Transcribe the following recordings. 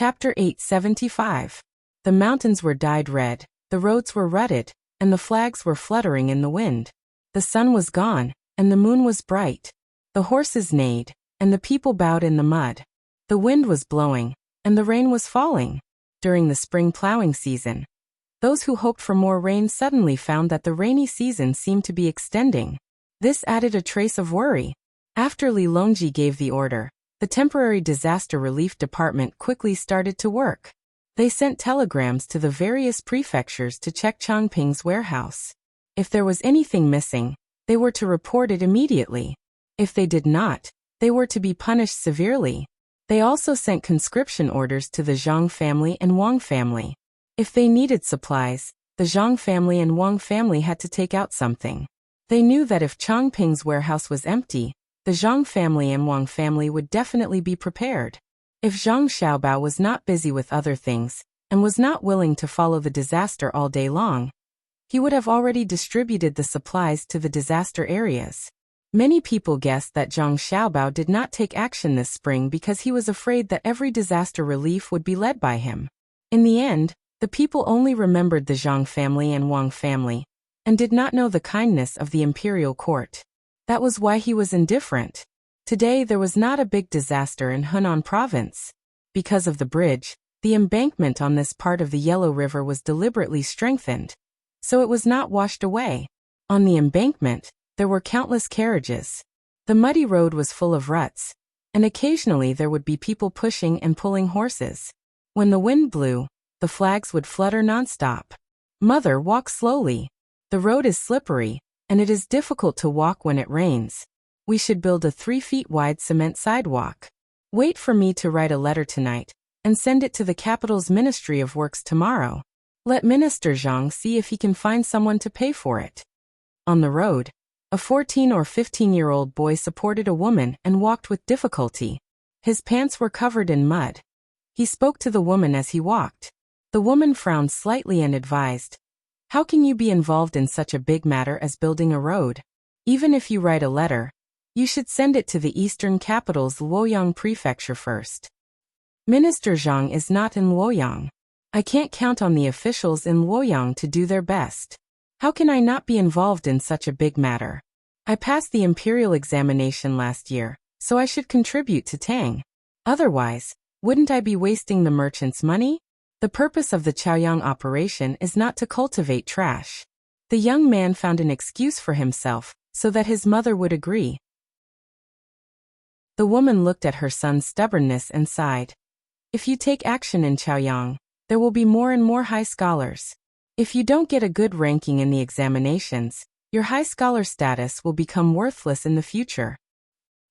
Chapter 875. The mountains were dyed red, the roads were rutted, and the flags were fluttering in the wind. The sun was gone, and the moon was bright. The horses neighed, and the people bowed in the mud. The wind was blowing, and the rain was falling. During the spring plowing season, those who hoped for more rain suddenly found that the rainy season seemed to be extending. This added a trace of worry. After Li Longji gave the order, the temporary disaster relief department quickly started to work. They sent telegrams to the various prefectures to check Changping's warehouse. If there was anything missing, they were to report it immediately. If they did not, they were to be punished severely. They also sent conscription orders to the Zhang family and Wang family. If they needed supplies, the Zhang family and Wang family had to take out something. They knew that if Changping's warehouse was empty, the Zhang family and Wang family would definitely be prepared. If Zhang Xiaobao was not busy with other things, and was not willing to follow the disaster all day long, he would have already distributed the supplies to the disaster areas. Many people guessed that Zhang Xiaobao did not take action this spring because he was afraid that every disaster relief would be led by him. In the end, the people only remembered the Zhang family and Wang family, and did not know the kindness of the imperial court. That was why he was indifferent. Today there was not a big disaster in Henan province. Because of the bridge, the embankment on this part of the Yellow River was deliberately strengthened, so it was not washed away. On the embankment, there were countless carriages. The muddy road was full of ruts, and occasionally there would be people pushing and pulling horses. When the wind blew, the flags would flutter nonstop. Mother, walk slowly. The road is slippery, and it is difficult to walk when it rains. We should build a 3 feet wide cement sidewalk. Wait for me to write a letter tonight, and send it to the capital's Ministry of Works tomorrow. Let Minister Zhang see if he can find someone to pay for it. On the road, a 14 or 15-year-old boy supported a woman and walked with difficulty. His pants were covered in mud. He spoke to the woman as he walked. The woman frowned slightly and advised, "How can you be involved in such a big matter as building a road? Even if you write a letter, you should send it to the eastern capital's Luoyang prefecture first. Minister Zhang is not in Luoyang. I can't count on the officials in Luoyang to do their best. How can I not be involved in such a big matter? I passed the imperial examination last year, so I should contribute to Tang. Otherwise, wouldn't I be wasting the merchants' money? The purpose of the Chaoyang operation is not to cultivate trash." The young man found an excuse for himself, so that his mother would agree. The woman looked at her son's stubbornness and sighed. "If you take action in Chaoyang, there will be more and more high scholars. If you don't get a good ranking in the examinations, your high scholar status will become worthless in the future.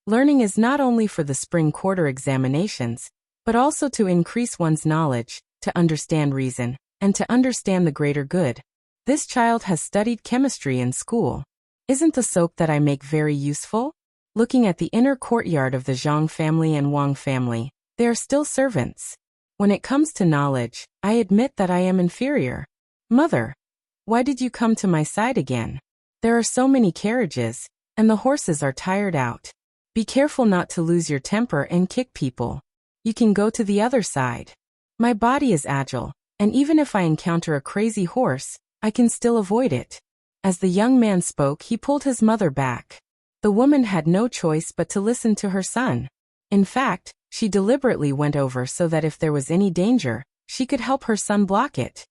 Learning is not only for the spring quarter examinations, but also to increase one's knowledge, to understand reason, and to understand the greater good. This child has studied chemistry in school. Isn't the soap that I make very useful?" Looking at the inner courtyard of the Zhang family and Wang family, they are still servants. When it comes to knowledge, I admit that I am inferior. Mother, why did you come to my side again? There are so many carriages, and the horses are tired out. Be careful not to lose your temper and kick people. You can go to the other side. My body is agile, and even if I encounter a crazy horse, I can still avoid it. As the young man spoke, he pulled his mother back. The woman had no choice but to listen to her son. In fact, she deliberately went over so that if there was any danger, she could help her son block it.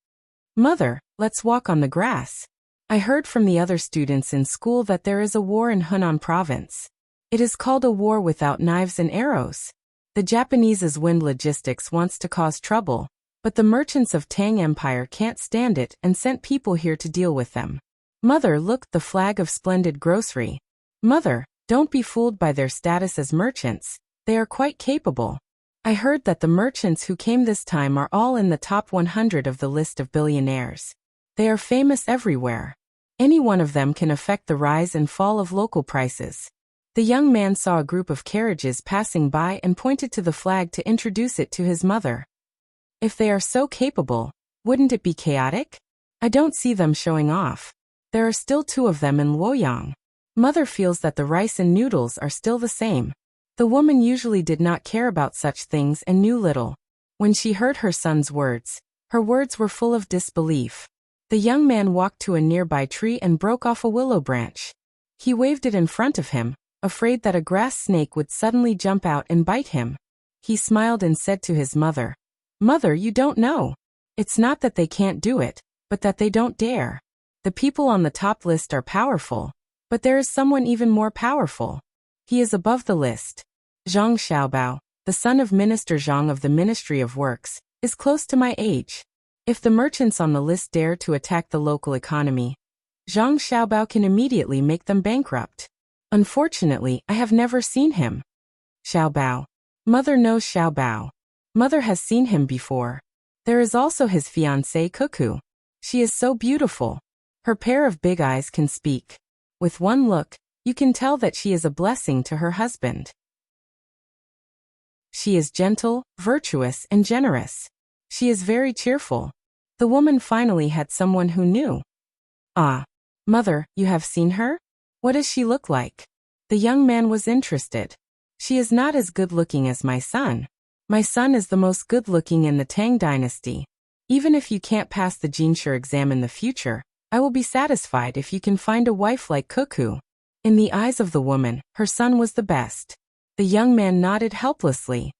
"Mother, let's walk on the grass. I heard from the other students in school that there is a war in Henan province. It is called a war without knives and arrows. The Japanese's wind logistics wants to cause trouble, but the merchants of Tang Empire can't stand it and sent people here to deal with them. Mother, look, the flag of Splendid Grocery. Mother, don't be fooled by their status as merchants. They are quite capable. I heard that the merchants who came this time are all in the top 100 of the list of billionaires. They are famous everywhere. Any one of them can affect the rise and fall of local prices." The young man saw a group of carriages passing by and pointed to the flag to introduce it to his mother. "If they are so capable, wouldn't it be chaotic? I don't see them showing off. There are still 2 of them in Luoyang. Mother feels that the rice and noodles are still the same." The woman usually did not care about such things and knew little. When she heard her words were full of disbelief. The young man walked to a nearby tree and broke off a willow branch. He waved it in front of him, afraid that a grass snake would suddenly jump out and bite him. He smiled and said to his mother, "Mother, you don't know. It's not that they can't do it, but that they don't dare. The people on the top list are powerful, but there is someone even more powerful. He is above the list. Zhang Xiaobao, the son of Minister Zhang of the Ministry of Works, is close to my age. If the merchants on the list dare to attack the local economy, Zhang Xiaobao can immediately make them bankrupt. Unfortunately, I have never seen him." Xiaobao. Mother knows Xiaobao. Mother has seen him before. There is also his fiancée Cuckoo. She is so beautiful. Her pair of big eyes can speak. With one look, you can tell that she is a blessing to her husband. She is gentle, virtuous, and generous. She is very cheerful. The woman finally had someone who knew. "Ah, mother, you have seen her? What does she look like?" The young man was interested. "She is not as good-looking as my son. My son is the most good-looking in the Tang Dynasty. Even if you can't pass the Jinshe exam in the future, I will be satisfied if you can find a wife like Cuckoo." In the eyes of the woman, her son was the best. The young man nodded helplessly.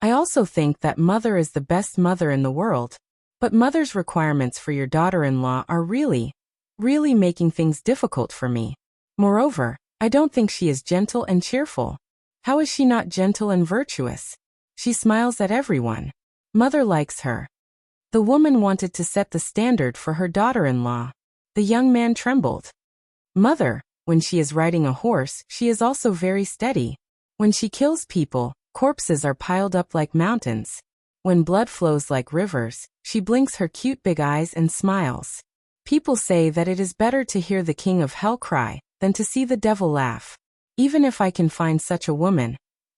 "I also think that mother is the best mother in the world. But mother's requirements for your daughter-in-law are really making things difficult for me. Moreover, I don't think she is gentle and cheerful." "How is she not gentle and virtuous? She smiles at everyone. Mother likes her." The woman wanted to set the standard for her daughter-in-law. The young man trembled. "Mother, when she is riding a horse, she is also very steady. When she kills people, corpses are piled up like mountains. When blood flows like rivers, she blinks her cute big eyes and smiles. People say that it is better to hear the king of hell cry than to see the devil laugh. Even if I can find such a woman,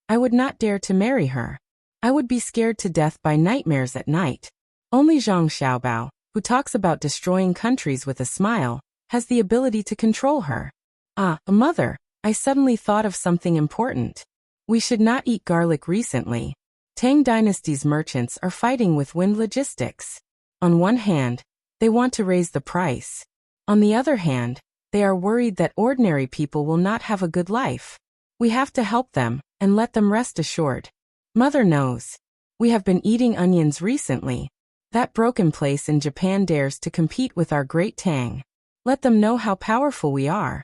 I would not dare to marry her. I would be scared to death by nightmares at night. Only Zhang Xiaobao, who talks about destroying countries with a smile, has the ability to control her." "Ah, mother, I suddenly thought of something important. We should not eat garlic recently. Tang Dynasty's merchants are fighting with Wind Logistics. On one hand, they want to raise the price. On the other hand, they are worried that ordinary people will not have a good life. We have to help them and let them rest assured. Mother knows. We have been eating onions recently. That broken place in Japan dares to compete with our great Tang. Let them know how powerful we are."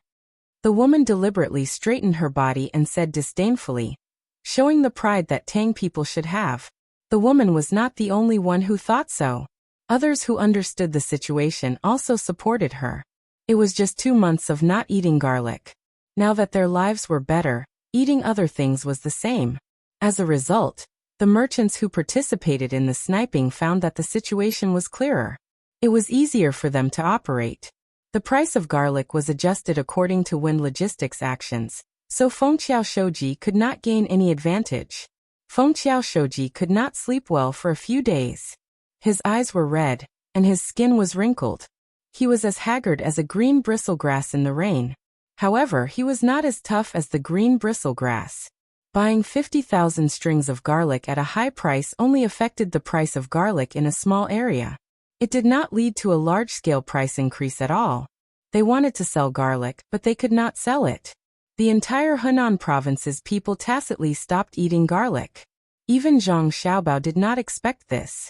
The woman deliberately straightened her body and said disdainfully, showing the pride that Tang people should have. The woman was not the only one who thought so. Others who understood the situation also supported her. It was just 2 months of not eating garlic. Now that their lives were better, eating other things was the same. As a result, the merchants who participated in the sniping found that the situation was clearer. It was easier for them to operate. The price of garlic was adjusted according to Wind Logistics' actions, so Fengqiao Shoji could not gain any advantage. Fengqiao Shoji could not sleep well for a few days. His eyes were red, and his skin was wrinkled. He was as haggard as a green bristlegrass in the rain. However, he was not as tough as the green bristlegrass. Buying 50,000 strings of garlic at a high price only affected the price of garlic in a small area. It did not lead to a large-scale price increase at all. They wanted to sell garlic, but they could not sell it. The entire Hunan province's people tacitly stopped eating garlic. Even Zhang Xiaobao did not expect this.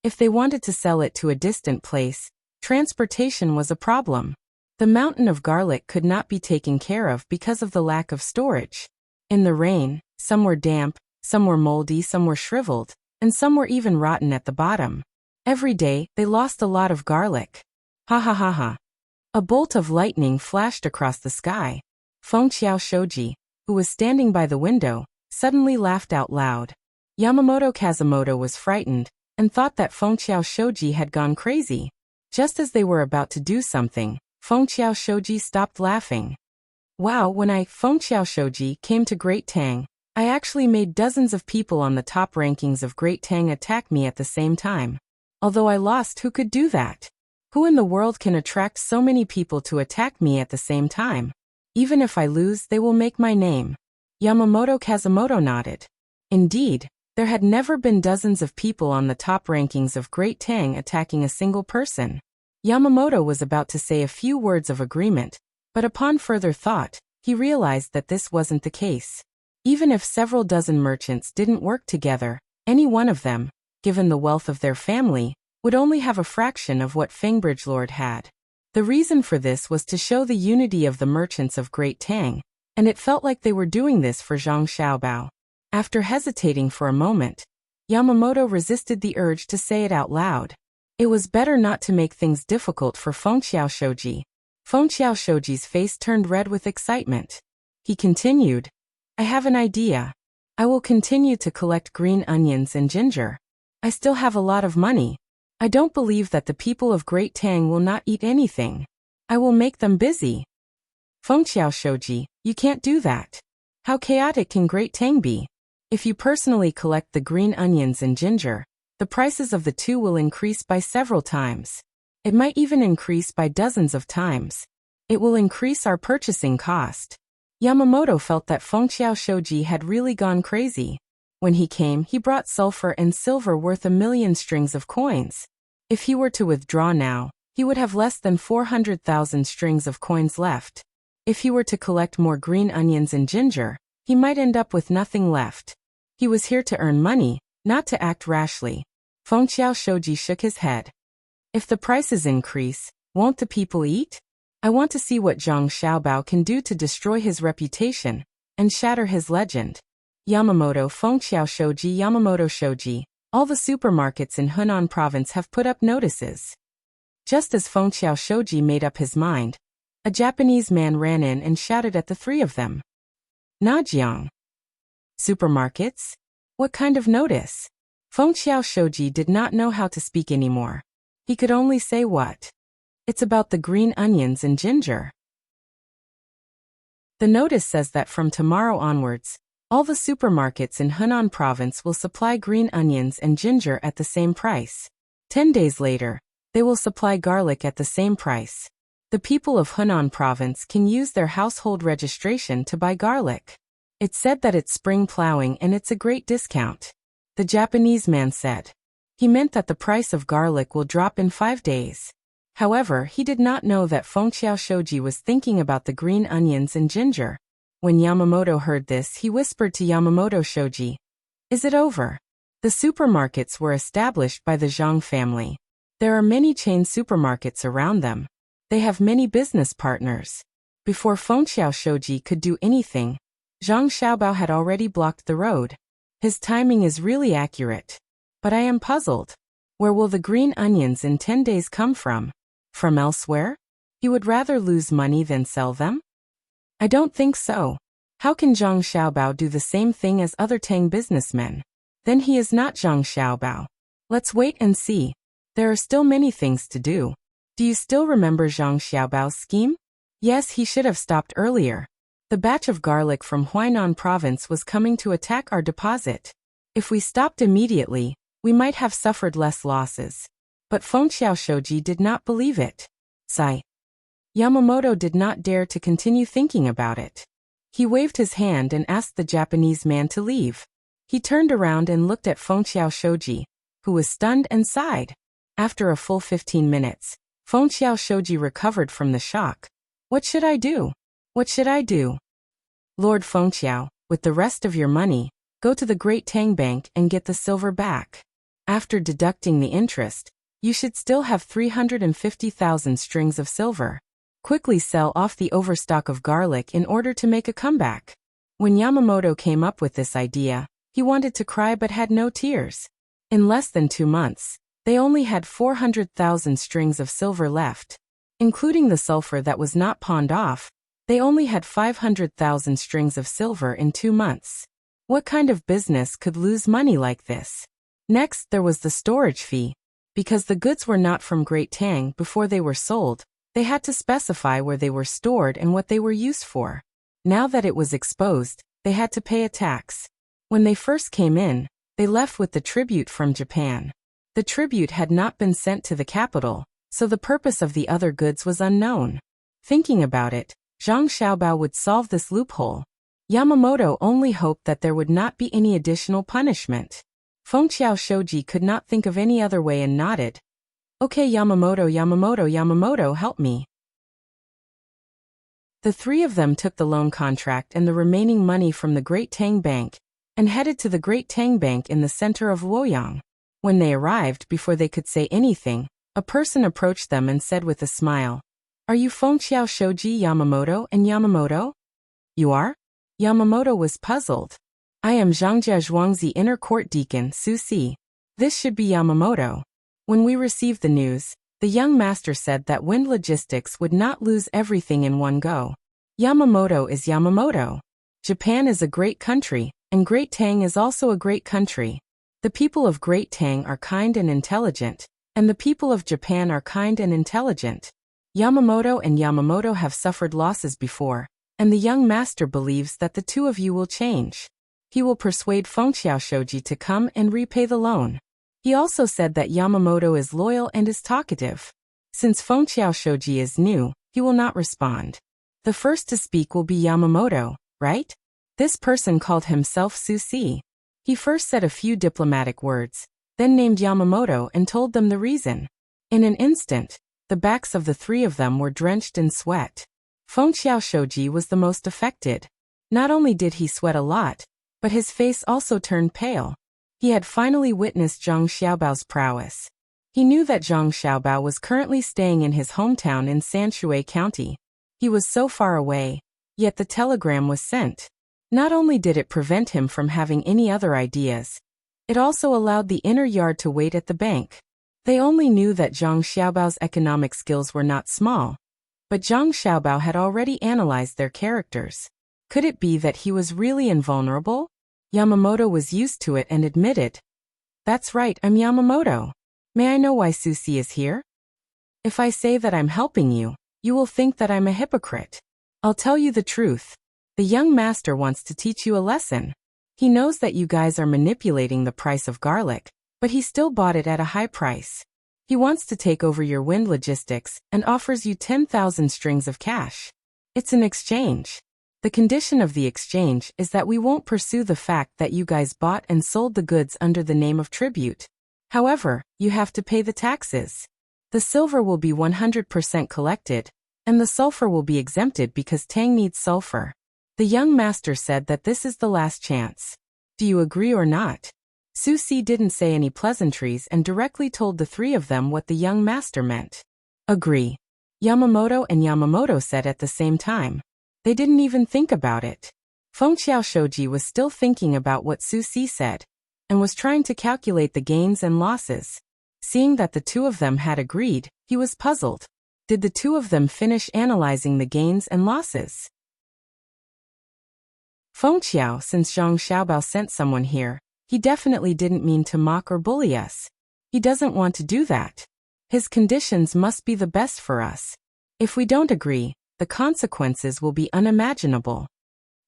If they wanted to sell it to a distant place, transportation was a problem. The mountain of garlic could not be taken care of because of the lack of storage. In the rain, some were damp, some were moldy, some were shriveled, and some were even rotten at the bottom. Every day, they lost a lot of garlic. Ha ha ha ha. A bolt of lightning flashed across the sky. Fengqiao Shoji, who was standing by the window, suddenly laughed out loud. Yamamoto Kazumoto was frightened, and thought that Fengqiao Shoji had gone crazy. Just as they were about to do something, Fengqiao Shoji stopped laughing. Wow, when Fengqiao Shoji, came to Great Tang, I actually made dozens of people on the top rankings of Great Tang attack me at the same time. Although I lost, who could do that? Who in the world can attract so many people to attack me at the same time? Even if I lose, they will make my name. Yamamoto Kazumoto nodded. Indeed, There had never been dozens of people on the top rankings of Great Tang attacking a single person. Yamamoto was about to say a few words of agreement, but upon further thought, he realized that this wasn't the case. Even if several dozen merchants didn't work together, any one of them, given the wealth of their family, would only have a fraction of what Fangbridge Lord had. The reason for this was to show the unity of the merchants of Great Tang, and it felt like they were doing this for Zhang Xiaobao. After hesitating for a moment, Yamamoto resisted the urge to say it out loud. It was better not to make things difficult for Fengxiao Shoji. Fengxiao Shoji's face turned red with excitement. He continued, I have an idea. I will continue to collect green onions and ginger. I still have a lot of money. I don't believe that the people of Great Tang will not eat anything. I will make them busy. Fengxiao Shoji, you can't do that. How chaotic can Great Tang be? If you personally collect the green onions and ginger, the prices of the two will increase by several times. It might even increase by dozens of times. It will increase our purchasing cost. Yamamoto felt that Fengxiao Shoji had really gone crazy. When he came, he brought sulfur and silver worth 1,000,000 strings of coins. If he were to withdraw now, he would have less than 400,000 strings of coins left. If he were to collect more green onions and ginger, he might end up with nothing left. He was here to earn money, not to act rashly. Fengxiao Shoji shook his head. If the prices increase, won't the people eat? I want to see what Zhang Xiaobao can do to destroy his reputation and shatter his legend. Yamamoto Fengxiao Shoji Yamamoto Shoji. All the supermarkets in Hunan province have put up notices. Just as Fengxiao Shoji made up his mind, a Japanese man ran in and shouted at the three of them. Najiang. Supermarkets? What kind of notice? Fengxiao Shoji did not know how to speak anymore. He could only say what? It's about the green onions and ginger. The notice says that from tomorrow onwards, all the supermarkets in Hunan province will supply green onions and ginger at the same price. 10 days later, they will supply garlic at the same price. The people of Hunan province can use their household registration to buy garlic. It said that it's spring plowing and it's a great discount. The Japanese man said. He meant that the price of garlic will drop in 5 days. However, he did not know that Fengxiao Shoji was thinking about the green onions and ginger. When Yamamoto heard this, he whispered to Yamamoto Shoji, Is it over? The supermarkets were established by the Zhang family. There are many chain supermarkets around them. They have many business partners. Before Fengxiao Shoji could do anything, Zhang Xiaobao had already blocked the road. His timing is really accurate. But I am puzzled. Where will the green onions in 10 days come from? From elsewhere? He would rather lose money than sell them? I don't think so. How can Zhang Xiaobao do the same thing as other Tang businessmen? Then he is not Zhang Xiaobao. Let's wait and see. There are still many things to do. Do you still remember Zhang Xiaobao's scheme? Yes, he should have stopped earlier. The batch of garlic from Huainan province was coming to attack our deposit. If we stopped immediately, we might have suffered less losses. But Fengxiao Shoji did not believe it. Sigh. Yamamoto did not dare to continue thinking about it. He waved his hand and asked the Japanese man to leave. He turned around and looked at Fengxiao Shoji, who was stunned and sighed. After a full 15 minutes, Fengxiao Shoji recovered from the shock. What should I do? What should I do? Lord Fengxiao, with the rest of your money, go to the Great Tang Bank and get the silver back. After deducting the interest, you should still have 350,000 strings of silver. Quickly sell off the overstock of garlic in order to make a comeback. When Yamamoto came up with this idea, he wanted to cry but had no tears. In less than 2 months, they only had 400,000 strings of silver left. Including the sulfur that was not pawned off, they only had 500,000 strings of silver in 2 months. What kind of business could lose money like this? Next, there was the storage fee. Because the goods were not from Great Tang before they were sold, they had to specify where they were stored and what they were used for. Now that it was exposed, they had to pay a tax. When they first came in, they left with the tribute from Japan. The tribute had not been sent to the capital, so the purpose of the other goods was unknown. Thinking about it, Zhang Xiaobao would solve this loophole. Yamamoto only hoped that there would not be any additional punishment. Fengqiao Shoji could not think of any other way and nodded. Okay, Yamamoto, help me. The three of them took the loan contract and the remaining money from the Great Tang Bank and headed to the Great Tang Bank in the center of Luoyang. When they arrived, before they could say anything, a person approached them and said with a smile, "Are you Fengqiao Shoji Yamamoto and Yamamoto?" "You are?" Yamamoto was puzzled. "I am Zhangjia Zhuangzi Inner Court Deacon Su Si. This should be Yamamoto." When we received the news, the young master said that Wind Logistics would not lose everything in one go. Yamamoto is Yamamoto. Japan is a great country, and Great Tang is also a great country. The people of Great Tang are kind and intelligent, and the people of Japan are kind and intelligent. Yamamoto and Yamamoto have suffered losses before, and the young master believes that the two of you will change. He will persuade Fengqiao Shoji to come and repay the loan. He also said that Yamamoto is loyal and is talkative. Since Fengqiao Shoji is new, he will not respond. The first to speak will be Yamamoto, right? This person called himself Su Si. He first said a few diplomatic words, then named Yamamoto and told them the reason. In an instant, the backs of the three of them were drenched in sweat. Fengqiao Shoji was the most affected. Not only did he sweat a lot, but his face also turned pale. He had finally witnessed Zhang Xiaobao's prowess. He knew that Zhang Xiaobao was currently staying in his hometown in Sanshui County. He was so far away, yet the telegram was sent. Not only did it prevent him from having any other ideas, it also allowed the inner yard to wait at the bank. They only knew that Zhang Xiaobao's economic skills were not small, but Zhang Xiaobao had already analyzed their characters. Could it be that he was really invulnerable? Yamamoto was used to it and admitted, "That's right, I'm Yamamoto. May I know why Su Si is here? If I say that I'm helping you, you will think that I'm a hypocrite. I'll tell you the truth. The young master wants to teach you a lesson. He knows that you guys are manipulating the price of garlic, but he still bought it at a high price. He wants to take over your Wind Logistics and offers you 10,000 strings of cash. It's an exchange. The condition of the exchange is that we won't pursue the fact that you guys bought and sold the goods under the name of tribute. However, you have to pay the taxes. The silver will be 100% collected, and the sulfur will be exempted because Tang needs sulfur." The young master said that this is the last chance. Do you agree or not? Su Si didn't say any pleasantries and directly told the three of them what the young master meant. Agree. Yamamoto and Yamamoto said at the same time. They didn't even think about it. Fengqiao Shoji was still thinking about what Su Si said, and was trying to calculate the gains and losses. Seeing that the two of them had agreed, he was puzzled. Did the two of them finish analyzing the gains and losses? Fengqiao, since Zhang Xiaobao sent someone here, he definitely didn't mean to mock or bully us. He doesn't want to do that. His conditions must be the best for us. If we don't agree, the consequences will be unimaginable.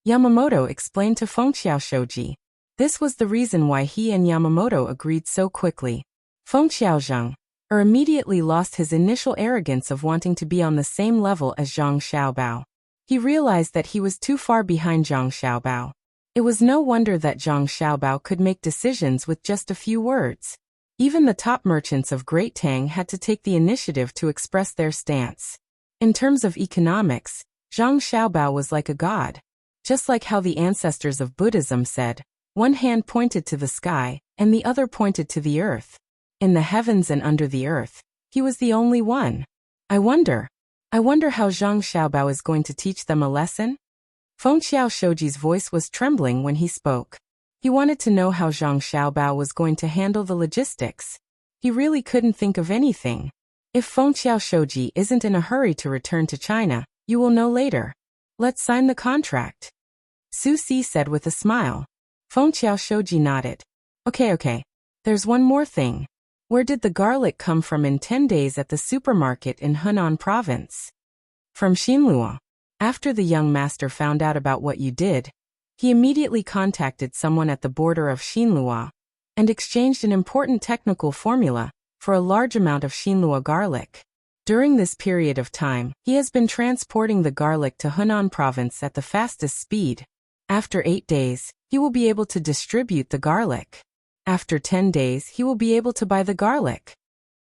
Yamamoto explained to Fengqiao Shoji. This was the reason why he and Yamamoto agreed so quickly. Fengqiao Zhang immediately lost his initial arrogance of wanting to be on the same level as Zhang Xiaobao. He realized that he was too far behind Zhang Xiaobao. It was no wonder that Zhang Xiaobao could make decisions with just a few words. Even the top merchants of Great Tang had to take the initiative to express their stance. In terms of economics, Zhang Xiaobao was like a god. Just like how the ancestors of Buddhism said, one hand pointed to the sky, and the other pointed to the earth. In the heavens and under the earth, he was the only one. I wonder how Zhang Xiaobao is going to teach them a lesson? Fengqiao Shoji's voice was trembling when he spoke. He wanted to know how Zhang Xiaobao was going to handle the logistics. He really couldn't think of anything. If Fengqiao Shoji isn't in a hurry to return to China, you will know later. Let's sign the contract. Su Si said with a smile. Fengqiao Shoji nodded. Okay. There's one more thing. Where did the garlic come from in 10 days at the supermarket in Henan province? From Xinluo. After the young master found out about what you did, he immediately contacted someone at the border of Xinluo and exchanged an important technical formula for a large amount of Xinluo garlic. During this period of time, he has been transporting the garlic to Henan province at the fastest speed. After 8 days, he will be able to distribute the garlic. After 10 days, he will be able to buy the garlic.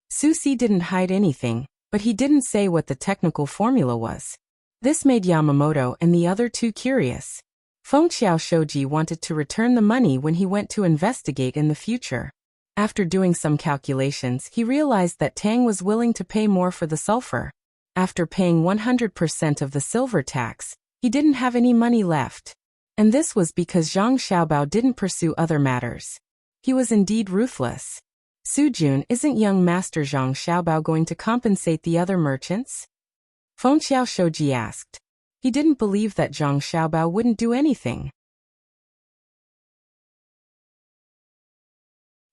Su Si didn't hide anything, but he didn't say what the technical formula was. This made Yamamoto and the other two curious. Fengxiao Shoji wanted to return the money when he went to investigate in the future. After doing some calculations, he realized that Tang was willing to pay more for the sulfur. After paying 100% of the silver tax, he didn't have any money left. And this was because Zhang Xiaobao didn't pursue other matters. He was indeed ruthless. Sujun, isn't young Master Zhang Xiaobao going to compensate the other merchants? Fengxiao Shoji asked. He didn't believe that Zhang Xiaobao wouldn't do anything.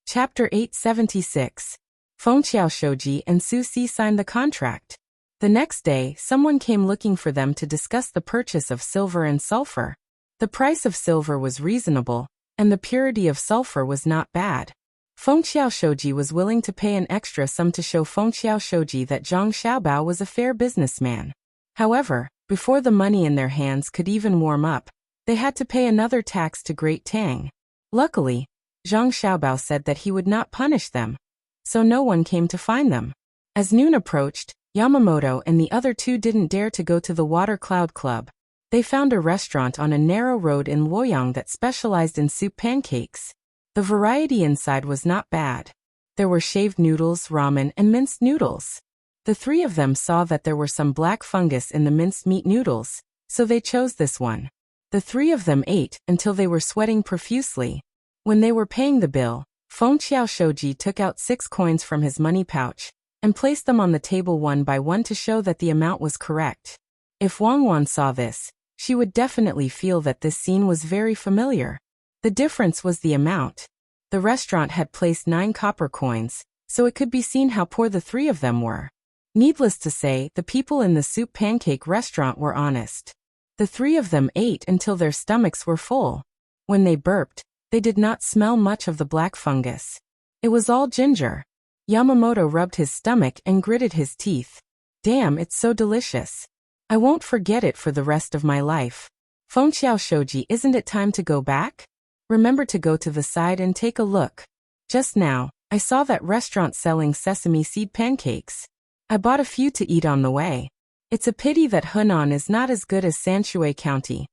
Chapter 876. Fengxiao Shoji and Su Si signed the contract. The next day, someone came looking for them to discuss the purchase of silver and sulfur. The price of silver was reasonable, and the purity of sulfur was not bad. Fengxiao Shoji was willing to pay an extra sum to show Fengxiao Shoji that Zhang Xiaobao was a fair businessman. However, before the money in their hands could even warm up, they had to pay another tax to Great Tang. Luckily, Zhang Xiaobao said that he would not punish them, so no one came to find them. As noon approached, Yamamoto and the other two didn't dare to go to the Water Cloud Club. They found a restaurant on a narrow road in Luoyang that specialized in soup pancakes. The variety inside was not bad. There were shaved noodles, ramen, and minced noodles. The three of them saw that there were some black fungus in the minced meat noodles, so they chose this one. The three of them ate until they were sweating profusely. When they were paying the bill, Fengxiao Shoji took out 6 coins from his money pouch and placed them on the table one by one to show that the amount was correct. If Wang Wan saw this, she would definitely feel that this scene was very familiar. The difference was the amount. The restaurant had placed 9 copper coins, so it could be seen how poor the three of them were. Needless to say, the people in the soup pancake restaurant were honest. The three of them ate until their stomachs were full. When they burped, they did not smell much of the black fungus. It was all ginger. Yamamoto rubbed his stomach and gritted his teeth. Damn, it's so delicious. I won't forget it for the rest of my life. Fengxiao Shoji, isn't it time to go back? Remember to go to the side and take a look. Just now, I saw that restaurant selling sesame seed pancakes. I bought a few to eat on the way. It's a pity that Hunan is not as good as Sanshui County.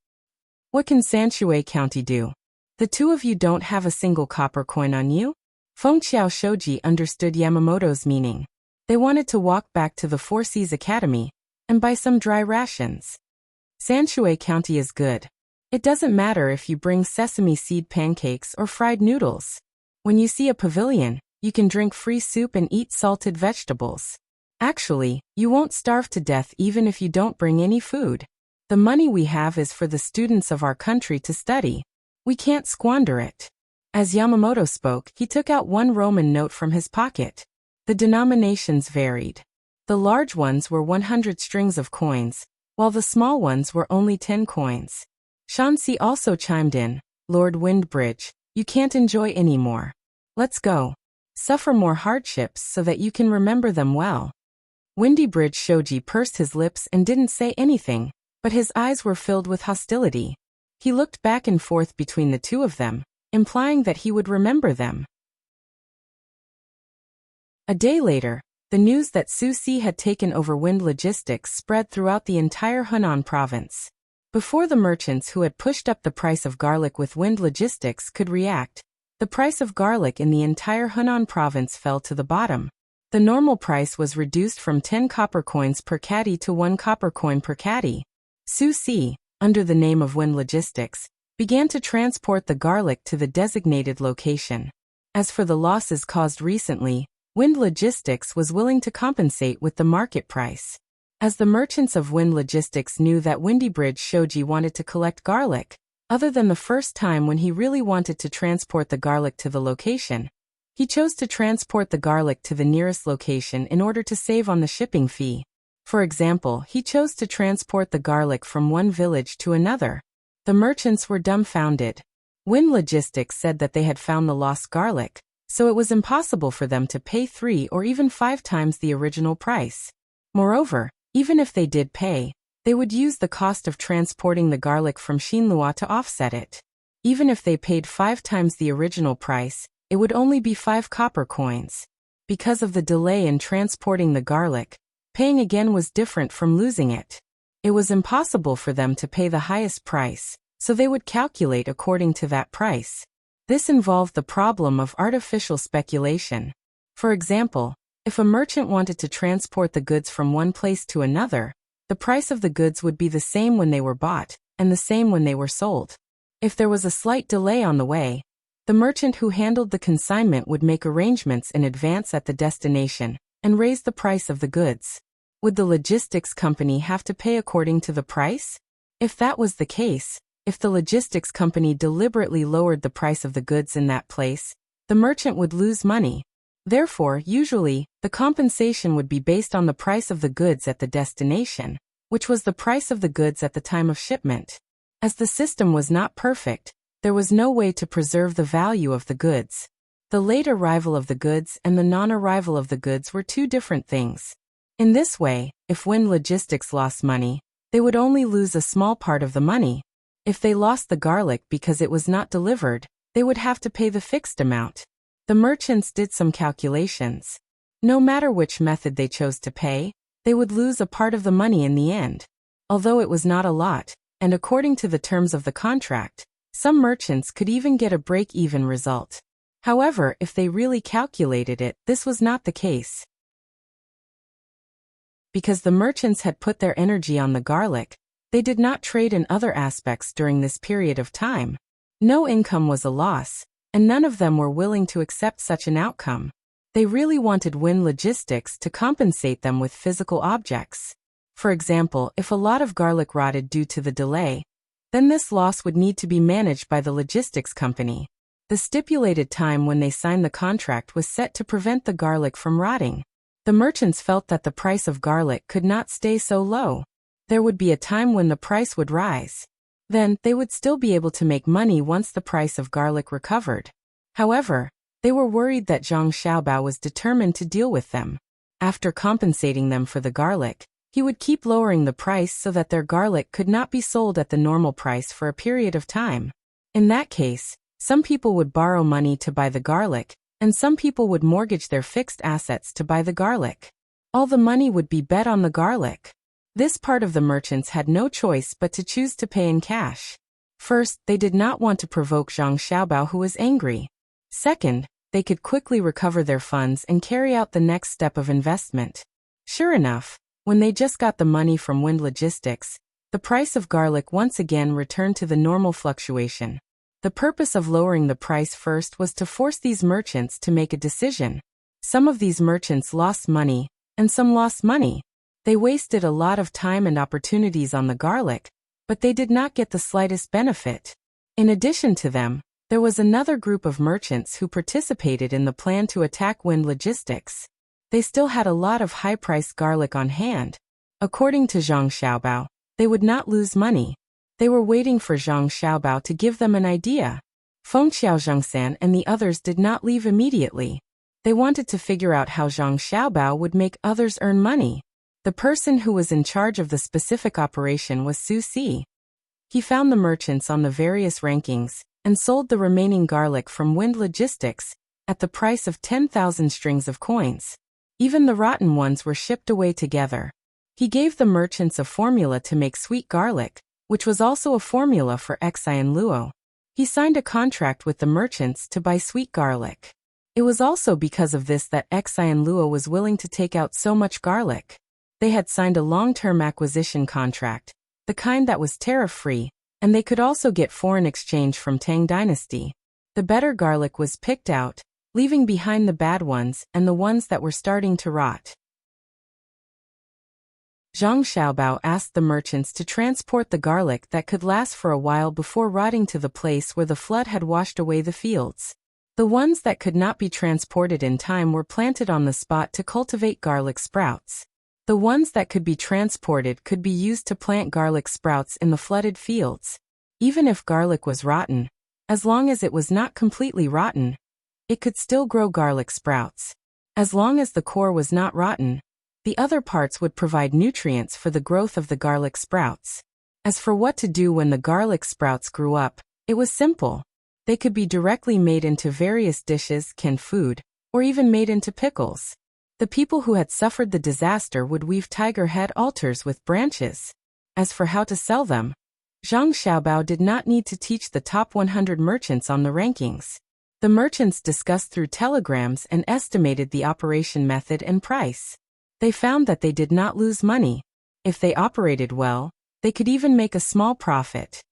What can Sanshui County do? The two of you don't have a single copper coin on you? Fengxiao Shoji understood Yamamoto's meaning. They wanted to walk back to the Four Seas Academy and buy some dry rations. Sanshui County is good. It doesn't matter if you bring sesame seed pancakes or fried noodles. When you see a pavilion, you can drink free soup and eat salted vegetables. Actually, you won't starve to death even if you don't bring any food. The money we have is for the students of our country to study. We can't squander it. As Yamamoto spoke, he took out 1 Roman note from his pocket. The denominations varied. The large ones were 100 strings of coins, while the small ones were only 10 coins. Shanxi also chimed in, Lord Windbridge, you can't enjoy anymore. Let's go. Suffer more hardships so that you can remember them well. Windybridge Shoji pursed his lips and didn't say anything, but his eyes were filled with hostility. He looked back and forth between the two of them, implying that he would remember them. A day later, the news that Su Si had taken over Wind Logistics spread throughout the entire Hunan province. Before the merchants who had pushed up the price of garlic with Wind Logistics could react, the price of garlic in the entire Hunan province fell to the bottom. The normal price was reduced from 10 copper coins per caddy to 1 copper coin per caddy. Su Si, under the name of Wind Logistics, began to transport the garlic to the designated location. As for the losses caused recently, Wind Logistics was willing to compensate with the market price. As the merchants of Wind Logistics knew that Windybridge Shoji wanted to collect garlic, other than the first time when he really wanted to transport the garlic to the location, he chose to transport the garlic to the nearest location in order to save on the shipping fee. For example, he chose to transport the garlic from one village to another. The merchants were dumbfounded. Wind Logistics said that they had found the lost garlic, so it was impossible for them to pay 3 or even 5 times the original price. Moreover, even if they did pay, They would use the cost of transporting the garlic from Xinlua to offset it. Even if they paid 5 times the original price, it would only be 5 copper coins. Because of the delay in transporting the garlic, paying again was different from losing it. It was impossible for them to pay the highest price, so they would calculate according to that price. This involved the problem of artificial speculation. For example, if a merchant wanted to transport the goods from one place to another, the price of the goods would be the same when they were bought, and the same when they were sold. If there was a slight delay on the way, the merchant who handled the consignment would make arrangements in advance at the destination, and raise the price of the goods. Would the logistics company have to pay according to the price? If that was the case, if the logistics company deliberately lowered the price of the goods in that place, the merchant would lose money. Therefore, usually, the compensation would be based on the price of the goods at the destination, which was the price of the goods at the time of shipment. As the system was not perfect, there was no way to preserve the value of the goods. The late arrival of the goods and the non-arrival of the goods were two different things. In this way, if Wind Logistics lost money, they would only lose a small part of the money. If they lost the garlic because it was not delivered, they would have to pay the fixed amount. The merchants did some calculations. No matter which method they chose to pay, they would lose a part of the money in the end. Although it was not a lot, and according to the terms of the contract, some merchants could even get a break-even result. However, if they really calculated it, this was not the case. Because the merchants had put their energy on the garlic, they did not trade in other aspects during this period of time. No income was a loss, and none of them were willing to accept such an outcome. They really wanted Wind Logistics to compensate them with physical objects. For example, if a lot of garlic rotted due to the delay, then this loss would need to be managed by the logistics company. The stipulated time when they signed the contract was set to prevent the garlic from rotting. The merchants felt that the price of garlic could not stay so low. There would be a time when the price would rise. Then, they would still be able to make money once the price of garlic recovered. However, they were worried that Zhang Xiaobao was determined to deal with them. After compensating them for the garlic, he would keep lowering the price so that their garlic could not be sold at the normal price for a period of time. In that case, some people would borrow money to buy the garlic, and some people would mortgage their fixed assets to buy the garlic. All the money would be bet on the garlic. This part of the merchants had no choice but to choose to pay in cash. First, they did not want to provoke Zhang Xiaobao, who was angry. Second, they could quickly recover their funds and carry out the next step of investment. Sure enough, when they just got the money from Wind Logistics, the price of garlic once again returned to the normal fluctuation. The purpose of lowering the price first was to force these merchants to make a decision. Some of these merchants lost money, and some lost money. They wasted a lot of time and opportunities on the garlic, but they did not get the slightest benefit. In addition to them, there was another group of merchants who participated in the plan to attack Wind Logistics. They still had a lot of high-priced garlic on hand. According to Zhang Xiaobao, they would not lose money. They were waiting for Zhang Xiaobao to give them an idea. Feng Xiaozhangsan and the others did not leave immediately. They wanted to figure out how Zhang Xiaobao would make others earn money. The person who was in charge of the specific operation was Su Si. He found the merchants on the various rankings and sold the remaining garlic from Wind Logistics at the price of 10,000 strings of coins. Even the rotten ones were shipped away together. He gave the merchants a formula to make sweet garlic, which was also a formula for Xi and Luo. He signed a contract with the merchants to buy sweet garlic. It was also because of this that Xi and Luo was willing to take out so much garlic. They had signed a long-term acquisition contract, the kind that was tariff-free, and they could also get foreign exchange from Tang Dynasty. The better garlic was picked out, leaving behind the bad ones and the ones that were starting to rot. Zhang Xiaobao asked the merchants to transport the garlic that could last for a while before rotting to the place where the flood had washed away the fields. The ones that could not be transported in time were planted on the spot to cultivate garlic sprouts. The ones that could be transported could be used to plant garlic sprouts in the flooded fields. Even if garlic was rotten, as long as it was not completely rotten, it could still grow garlic sprouts. As long as the core was not rotten, The other parts would provide nutrients for the growth of the garlic sprouts. As for what to do when the garlic sprouts grew up, it was simple. They could be directly made into various dishes, canned food, or even made into pickles. The people who had suffered the disaster would weave tiger head altars with branches. As for how to sell them, Zhang Xiaobao did not need to teach the top 100 merchants on the rankings. The merchants discussed through telegrams and estimated the operation method and price. They found that they did not lose money. If they operated well, they could even make a small profit.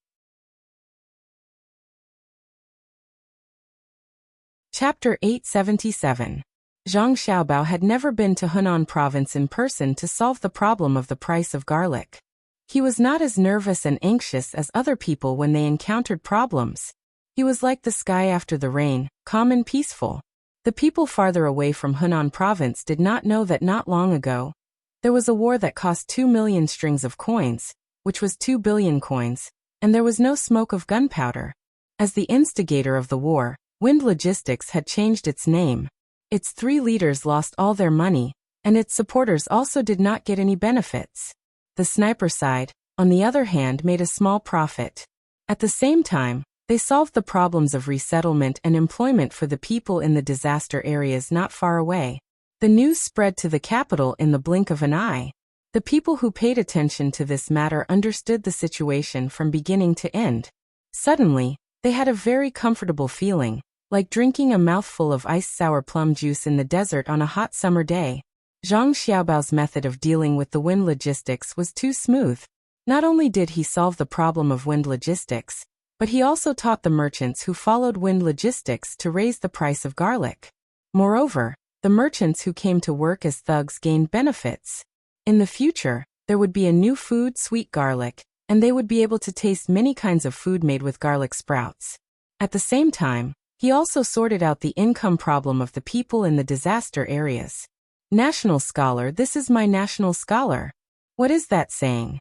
Chapter 877. Zhang Xiaobao had never been to Hunan province in person to solve the problem of the price of garlic. He was not as nervous and anxious as other people when they encountered problems. He was like the sky after the rain, calm and peaceful. The people farther away from Hunan province did not know that not long ago, there was a war that cost 2 million strings of coins, which was 2 billion coins, and there was no smoke of gunpowder. As the instigator of the war, Wind Logistics had changed its name. Its 3 leaders lost all their money, and its supporters also did not get any benefits. The sniper side, on the other hand, made a small profit. At the same time, they solved the problems of resettlement and employment for the people in the disaster areas not far away. The news spread to the capital in the blink of an eye. The people who paid attention to this matter understood the situation from beginning to end. Suddenly, they had a very comfortable feeling, like drinking a mouthful of iced sour plum juice in the desert on a hot summer day. Zhang Xiaobao's method of dealing with the Wind Logistics was too smooth. Not only did he solve the problem of Wind Logistics, but he also taught the merchants who followed Wind Logistics to raise the price of garlic. Moreover, the merchants who came to work as thugs gained benefits. In the future, there would be a new food, sweet garlic, and they would be able to taste many kinds of food made with garlic sprouts. At the same time, he also sorted out the income problem of the people in the disaster areas. National scholar, this is my national scholar. What is that saying?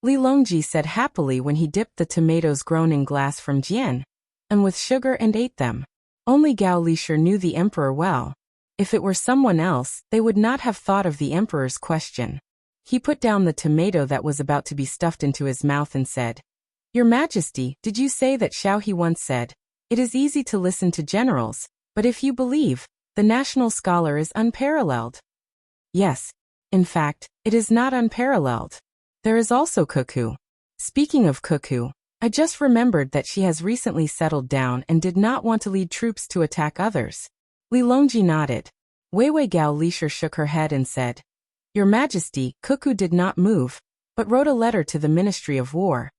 Li Longji said happily when he dipped the tomatoes grown in glass from Jian, and with sugar and ate them. Only Gao Lisher knew the emperor well. If it were someone else, they would not have thought of the emperor's question. He put down the tomato that was about to be stuffed into his mouth and said, "Your Majesty, did you say that Xiao He once said, 'It is easy to listen to generals, but if you believe, the national scholar is unparalleled'?" Yes. In fact, it is not unparalleled. There is also Cuckoo. Speaking of Cuckoo, I just remembered that she has recently settled down and did not want to lead troops to attack others. Li Longji nodded. Weiwei Gao Lisher shook her head and said, "Your Majesty, Cuckoo did not move, but wrote a letter to the Ministry of War,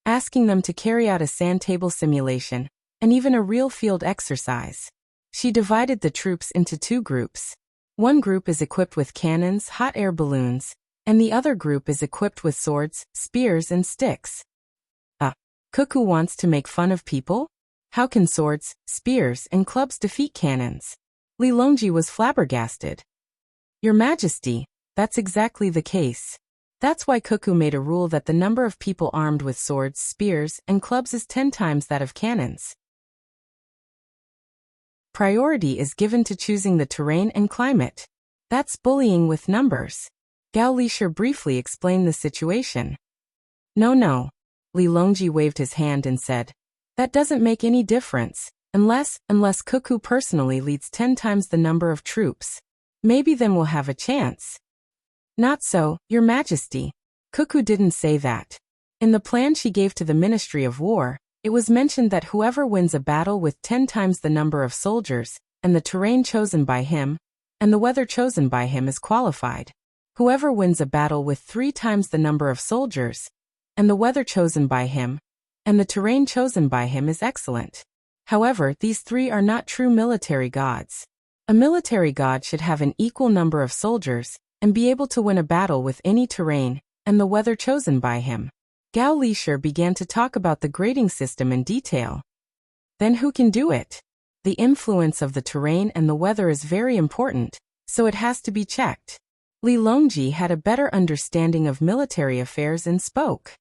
asking them to carry out a sand table simulation, and even a real field exercise. She divided the troops into 2 groups. One group is equipped with cannons, hot air balloons, and the other group is equipped with swords, spears and sticks." Cuckoo wants to make fun of people? How can swords, spears, and clubs defeat cannons? Li Longji was flabbergasted. Your Majesty, that's exactly the case. That's why Cuckoo made a rule that the number of people armed with swords, spears, and clubs is 10 times that of cannons. Priority is given to choosing the terrain and climate. That's bullying with numbers. Gao Lisher briefly explained the situation. No. Li Longji waved his hand and said, "That doesn't make any difference, unless Cuckoo personally leads 10 times the number of troops. Maybe then we'll have a chance." Not so, Your Majesty. Cuckoo didn't say that. In the plan she gave to the Ministry of War, it was mentioned that whoever wins a battle with 10 times the number of soldiers, and the terrain chosen by him, and the weather chosen by him is qualified. Whoever wins a battle with 3 times the number of soldiers, and the weather chosen by him, and the terrain chosen by him is excellent. However, these 3 are not true military gods. A military god should have an equal number of soldiers, and be able to win a battle with any terrain, and the weather chosen by him. Gao Lisher began to talk about the grading system in detail. Then who can do it? The influence of the terrain and the weather is very important, so it has to be checked. Li Longji had a better understanding of military affairs and spoke.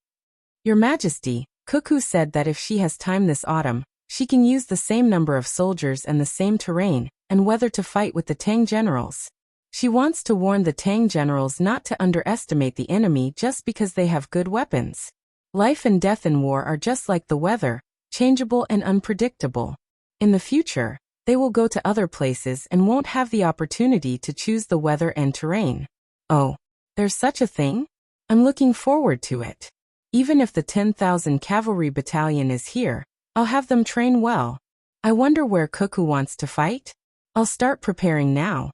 Your Majesty, Cuckoo said that if she has time this autumn, she can use the same number of soldiers and the same terrain and weather to fight with the Tang generals. She wants to warn the Tang generals not to underestimate the enemy just because they have good weapons. Life and death in war are just like the weather, changeable and unpredictable. In the future, they will go to other places and won't have the opportunity to choose the weather and terrain. Oh, there's such a thing? I'm looking forward to it. Even if the 10,000 cavalry battalion is here, I'll have them train well. I wonder where Cuckoo wants to fight? I'll start preparing now.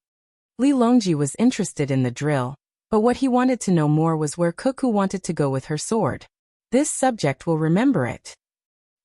Li Longji was interested in the drill, but what he wanted to know more was where Cuckoo wanted to go with her sword. This subject will remember it.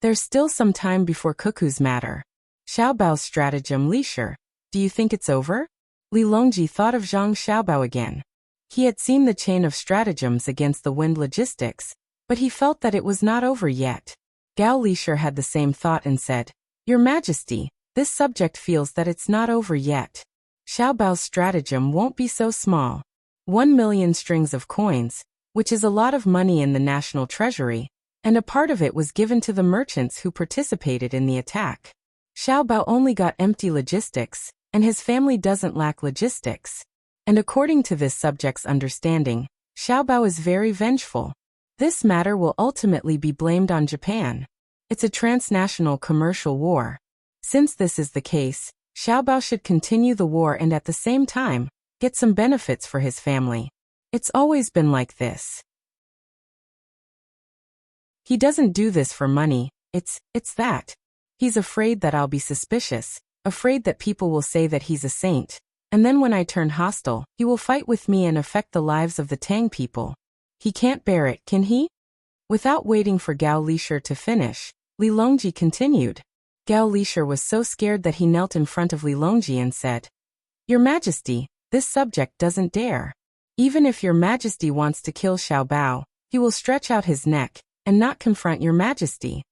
There's still some time before Cuckoo's matter. Xiaobao's stratagem leisure. Do you think it's over? Li Longji thought of Zhang Xiaobao again. He had seen the chain of stratagems against the wind logistics, but he felt that it was not over yet. Gao Lisher had the same thought and said, Your Majesty, this subject feels that it's not over yet. Xiaobao's stratagem won't be so small. 1 million strings of coins, which is a lot of money in the national treasury, and a part of it was given to the merchants who participated in the attack. Xiaobao only got empty logistics, and his family doesn't lack logistics. And according to this subject's understanding, Xiaobao is very vengeful. This matter will ultimately be blamed on Japan. It's a transnational commercial war. Since this is the case, Xiaobao should continue the war and at the same time, get some benefits for his family. It's always been like this. He doesn't do this for money, it's that. He's afraid that I'll be suspicious, afraid that people will say that he's a saint, and then when I turn hostile, he will fight with me and affect the lives of the Tang people. He can't bear it, can he? Without waiting for Gao Lisher to finish, Li Longji continued. Gao Lisher was so scared that he knelt in front of Li Longji and said, Your Majesty, this subject doesn't dare. Even if Your Majesty wants to kill Xiaobao, he will stretch out his neck and not confront Your Majesty.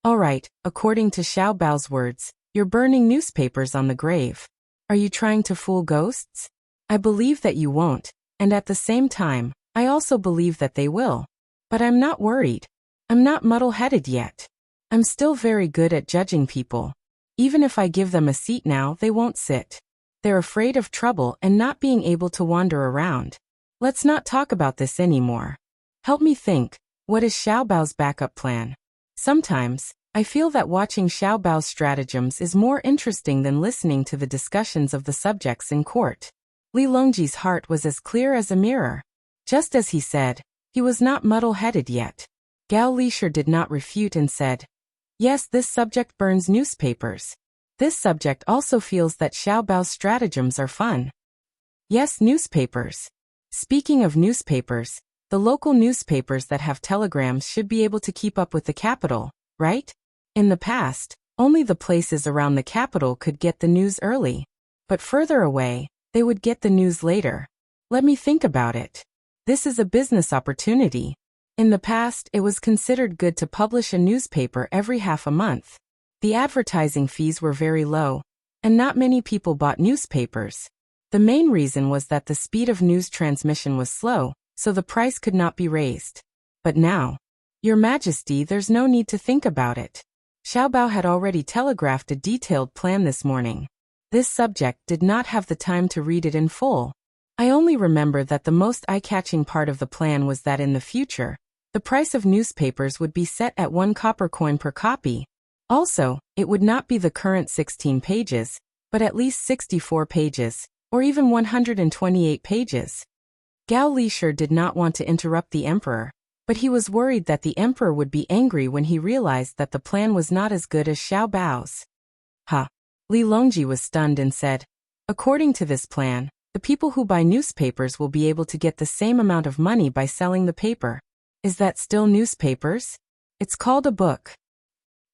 All right, according to Xiaobao's words, you're burning newspapers on the grave. Are you trying to fool ghosts? I believe that you won't, and at the same time, I also believe that they will. But I'm not worried. I'm not muddle-headed yet. I'm still very good at judging people. Even if I give them a seat now, they won't sit. They're afraid of trouble and not being able to wander around. Let's not talk about this anymore. Help me think, what is Xiaobao's backup plan? Sometimes, I feel that watching Xiaobao's stratagems is more interesting than listening to the discussions of the subjects in court. Li Longji's heart was as clear as a mirror. Just as he said, he was not muddle-headed yet. Gao Lisher did not refute and said, Yes, this subject burns newspapers. This subject also feels that Xiaobao's stratagems are fun. Yes, newspapers. Speaking of newspapers, the local newspapers that have telegrams should be able to keep up with the capital, right? In the past, only the places around the capital could get the news early. But further away, they would get the news later. Let me think about it. This is a business opportunity. In the past, it was considered good to publish a newspaper every half a month. The advertising fees were very low, and not many people bought newspapers. The main reason was that the speed of news transmission was slow, so the price could not be raised. But now, Your Majesty, there's no need to think about it. Xiaobao had already telegraphed a detailed plan this morning. This subject did not have the time to read it in full. I only remember that the most eye-catching part of the plan was that in the future, the price of newspapers would be set at 1 copper coin per copy. Also, it would not be the current 16 pages, but at least 64 pages, or even 128 pages. Gao Lisher did not want to interrupt the emperor, but he was worried that the emperor would be angry when he realized that the plan was not as good as Xiaobao's. Li Longji was stunned and said, According to this plan, the people who buy newspapers will be able to get the same amount of money by selling the paper. Is that still newspapers? It's called a book.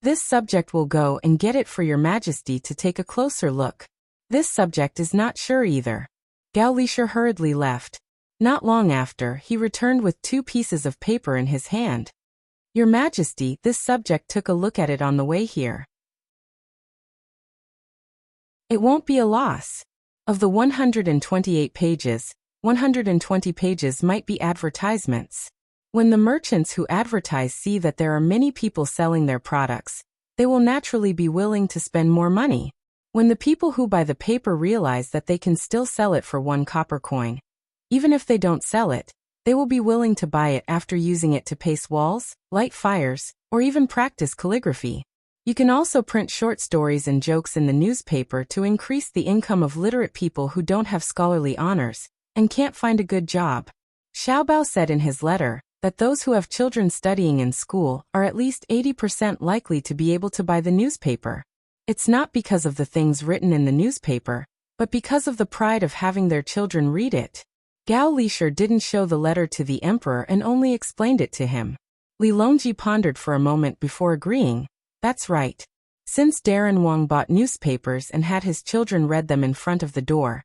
This subject will go and get it for Your Majesty to take a closer look. This subject is not sure either. Gao Lisher hurriedly left. Not long after, he returned with 2 pieces of paper in his hand. Your Majesty, this subject took a look at it on the way here. It won't be a loss. Of the 128 pages, 120 pages might be advertisements. When the merchants who advertise see that there are many people selling their products, they will naturally be willing to spend more money. When the people who buy the paper realize that they can still sell it for 1 copper coin, even if they don't sell it, they will be willing to buy it after using it to paste walls, light fires, or even practice calligraphy. You can also print short stories and jokes in the newspaper to increase the income of literate people who don't have scholarly honors and can't find a good job. Xiaobao said in his letter that those who have children studying in school are at least 80% likely to be able to buy the newspaper. It's not because of the things written in the newspaper, but because of the pride of having their children read it. Gao Lishir didn't show the letter to the emperor and only explained it to him. Li Longji pondered for a moment before agreeing. That's right. Since Darren Wang bought newspapers and had his children read them in front of the door,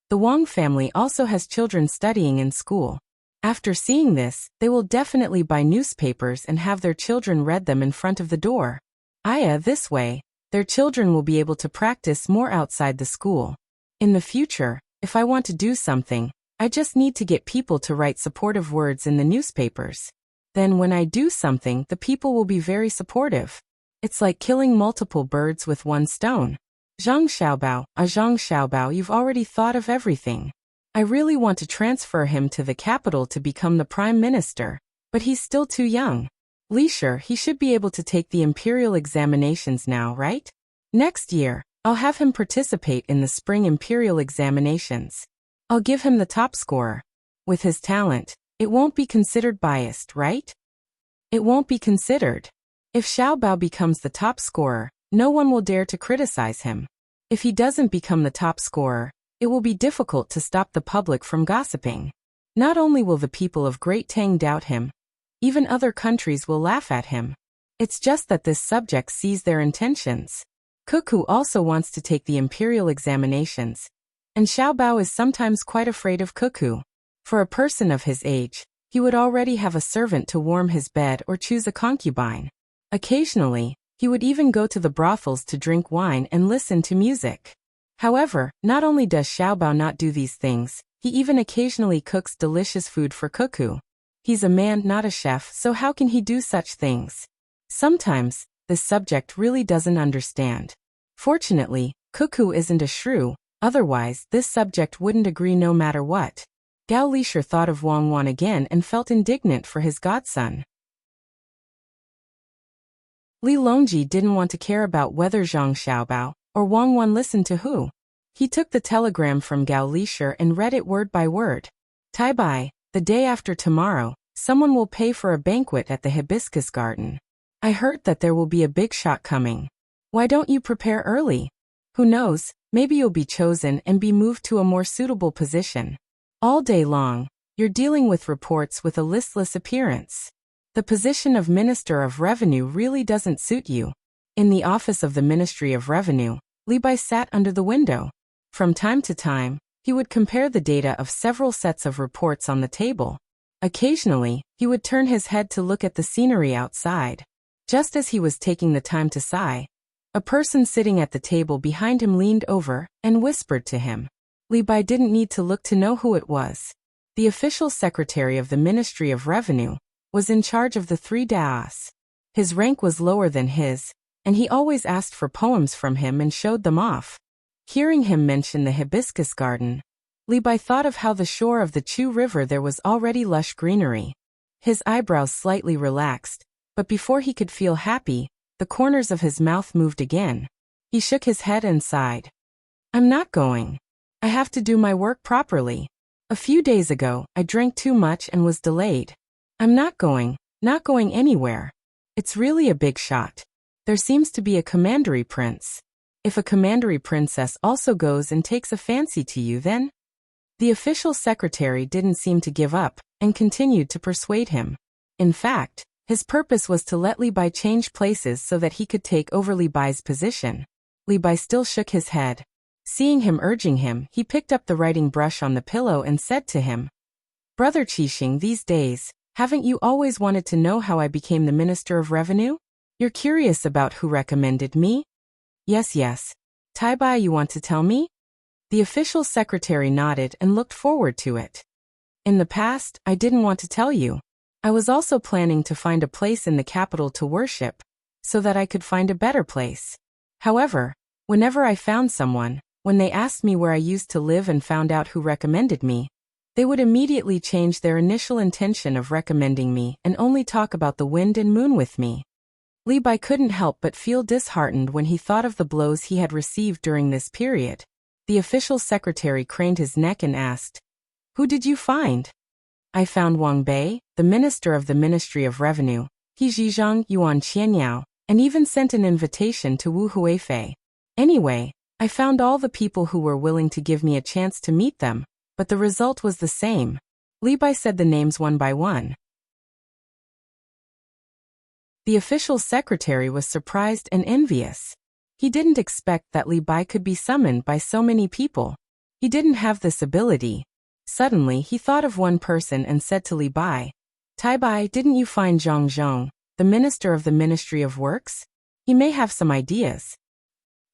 the Wang family also has children studying in school. After seeing this, they will definitely buy newspapers and have their children read them in front of the door. This way, their children will be able to practice more outside the school. In the future, if I want to do something, I just need to get people to write supportive words in the newspapers. Then when I do something, the people will be very supportive. It's like killing multiple birds with one stone. Zhang Xiaobao, you've already thought of everything. I really want to transfer him to the capital to become the prime minister, but he's still too young. Lishir, he should be able to take the imperial examinations now, right? Next year, I'll have him participate in the spring imperial examinations. I'll give him the top scorer. With his talent, it won't be considered biased, right? It won't be considered. If Xiaobao becomes the top scorer, no one will dare to criticize him. If he doesn't become the top scorer, it will be difficult to stop the public from gossiping. Not only will the people of Great Tang doubt him, even other countries will laugh at him. It's just that this subject sees their intentions. Cuckoo also wants to take the imperial examinations, and Xiaobao is sometimes quite afraid of Cuckoo. For a person of his age, he would already have a servant to warm his bed or choose a concubine. Occasionally, he would even go to the brothels to drink wine and listen to music. However, not only does Xiaobao not do these things, he even occasionally cooks delicious food for Cuckoo. He's a man, not a chef, so how can he do such things? Sometimes, this subject really doesn't understand. Fortunately, Cuckoo isn't a shrew, otherwise this subject wouldn't agree no matter what. Gao Lishir thought of Wang Wan again and felt indignant for his godson. Li Longji didn't want to care about whether Zhang Xiaobao or Wang Wan listened to who. He took the telegram from Gao Lishir and read it word by word. Tai Bai, the day after tomorrow, someone will pay for a banquet at the hibiscus garden. I heard that there will be a big shot coming. Why don't you prepare early? Who knows, maybe you'll be chosen and be moved to a more suitable position. All day long, you're dealing with reports with a listless appearance. The position of Minister of Revenue really doesn't suit you. In the office of the Ministry of Revenue, Li Bai sat under the window. From time to time, he would compare the data of several sets of reports on the table. Occasionally, he would turn his head to look at the scenery outside. Just as he was taking the time to sigh, a person sitting at the table behind him leaned over and whispered to him. Li Bai didn't need to look to know who it was. The official secretary of the Ministry of Revenue was in charge of the 3 daos. His rank was lower than his, and he always asked for poems from him and showed them off. Hearing him mention the hibiscus garden, Li Bai thought of how the shore of the Chu River there was already lush greenery. His eyebrows slightly relaxed, but before he could feel happy, the corners of his mouth moved again. He shook his head and sighed. I'm not going. I have to do my work properly. A few days ago, I drank too much and was delayed. I'm not going anywhere. It's really a big shot. There seems to be a commandery prince. If a commandery princess also goes and takes a fancy to you, then? The official secretary didn't seem to give up and continued to persuade him. In fact, his purpose was to let Li Bai change places so that he could take over Li Bai's position. Li Bai still shook his head. Seeing him urging him, he picked up the writing brush on the pillow and said to him, Brother Qixing, these days, haven't you always wanted to know how I became the Minister of Revenue? You're curious about who recommended me? Yes. Tai Bai, you want to tell me? The official secretary nodded and looked forward to it. In the past, I didn't want to tell you. I was also planning to find a place in the capital to worship, so that I could find a better place. However, Whenever I found someone, when they asked me where I used to live and found out who recommended me, they would immediately change their initial intention of recommending me and only talk about the wind and moon with me. Li Bai couldn't help but feel disheartened when he thought of the blows he had received during this period. The official secretary craned his neck and asked, "Who did you find?" "I found Wang Bei, the minister of the Ministry of Revenue. He Zhizhang Yuan Qianyao, and even sent an invitation to Wu Huifei. Anyway, I found all the people who were willing to give me a chance to meet them, but the result was the same." Li Bai said the names one by one. The official secretary was surprised and envious. He didn't expect that Li Bai could be summoned by so many people. He didn't have this ability. Suddenly he thought of one person and said to Li Bai, "Tai Bai, didn't you find Zhang Zhong, the minister of the Ministry of Works? He may have some ideas."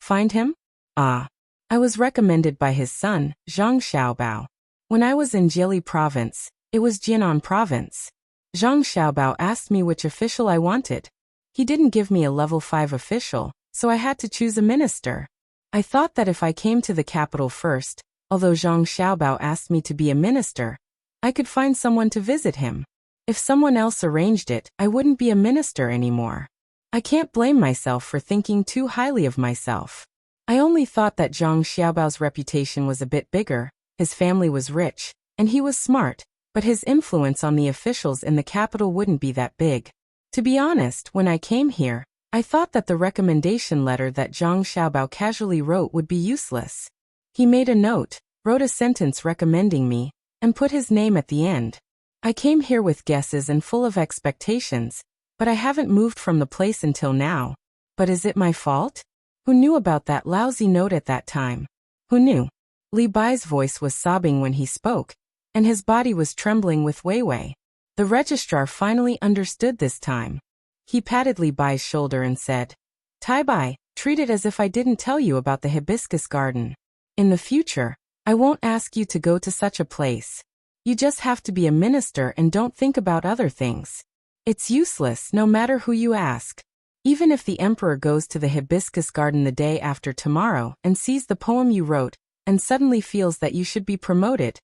"Find him? Ah. I was recommended by his son, Zhang Xiaobao. When I was in Jili province, it was Jianan province. Zhang Xiaobao asked me which official I wanted. He didn't give me a level 5 official, so I had to choose a minister. I thought that if I came to the capital first, although Zhang Xiaobao asked me to be a minister, I could find someone to visit him. If someone else arranged it, I wouldn't be a minister anymore. I can't blame myself for thinking too highly of myself. I only thought that Zhang Xiaobao's reputation was a bit bigger, his family was rich, and he was smart, but his influence on the officials in the capital wouldn't be that big. To be honest, when I came here, I thought that the recommendation letter that Zhang Xiaobao casually wrote would be useless. He made a note, wrote a sentence recommending me, and put his name at the end. I came here with guesses and full of expectations, but I haven't moved from the place until now. But is it my fault? Who knew about that lousy note at that time? Who knew?" Li Bai's voice was sobbing when he spoke, and his body was trembling with Weiwei. The registrar finally understood this time. He patted Li Bai's shoulder and said, "Tai Bai, treat it as if I didn't tell you about the hibiscus garden. In the future, I won't ask you to go to such a place. You just have to be a minister and don't think about other things. It's useless no matter who you ask. Even if the emperor goes to the hibiscus garden the day after tomorrow and sees the poem you wrote and suddenly feels that you should be promoted,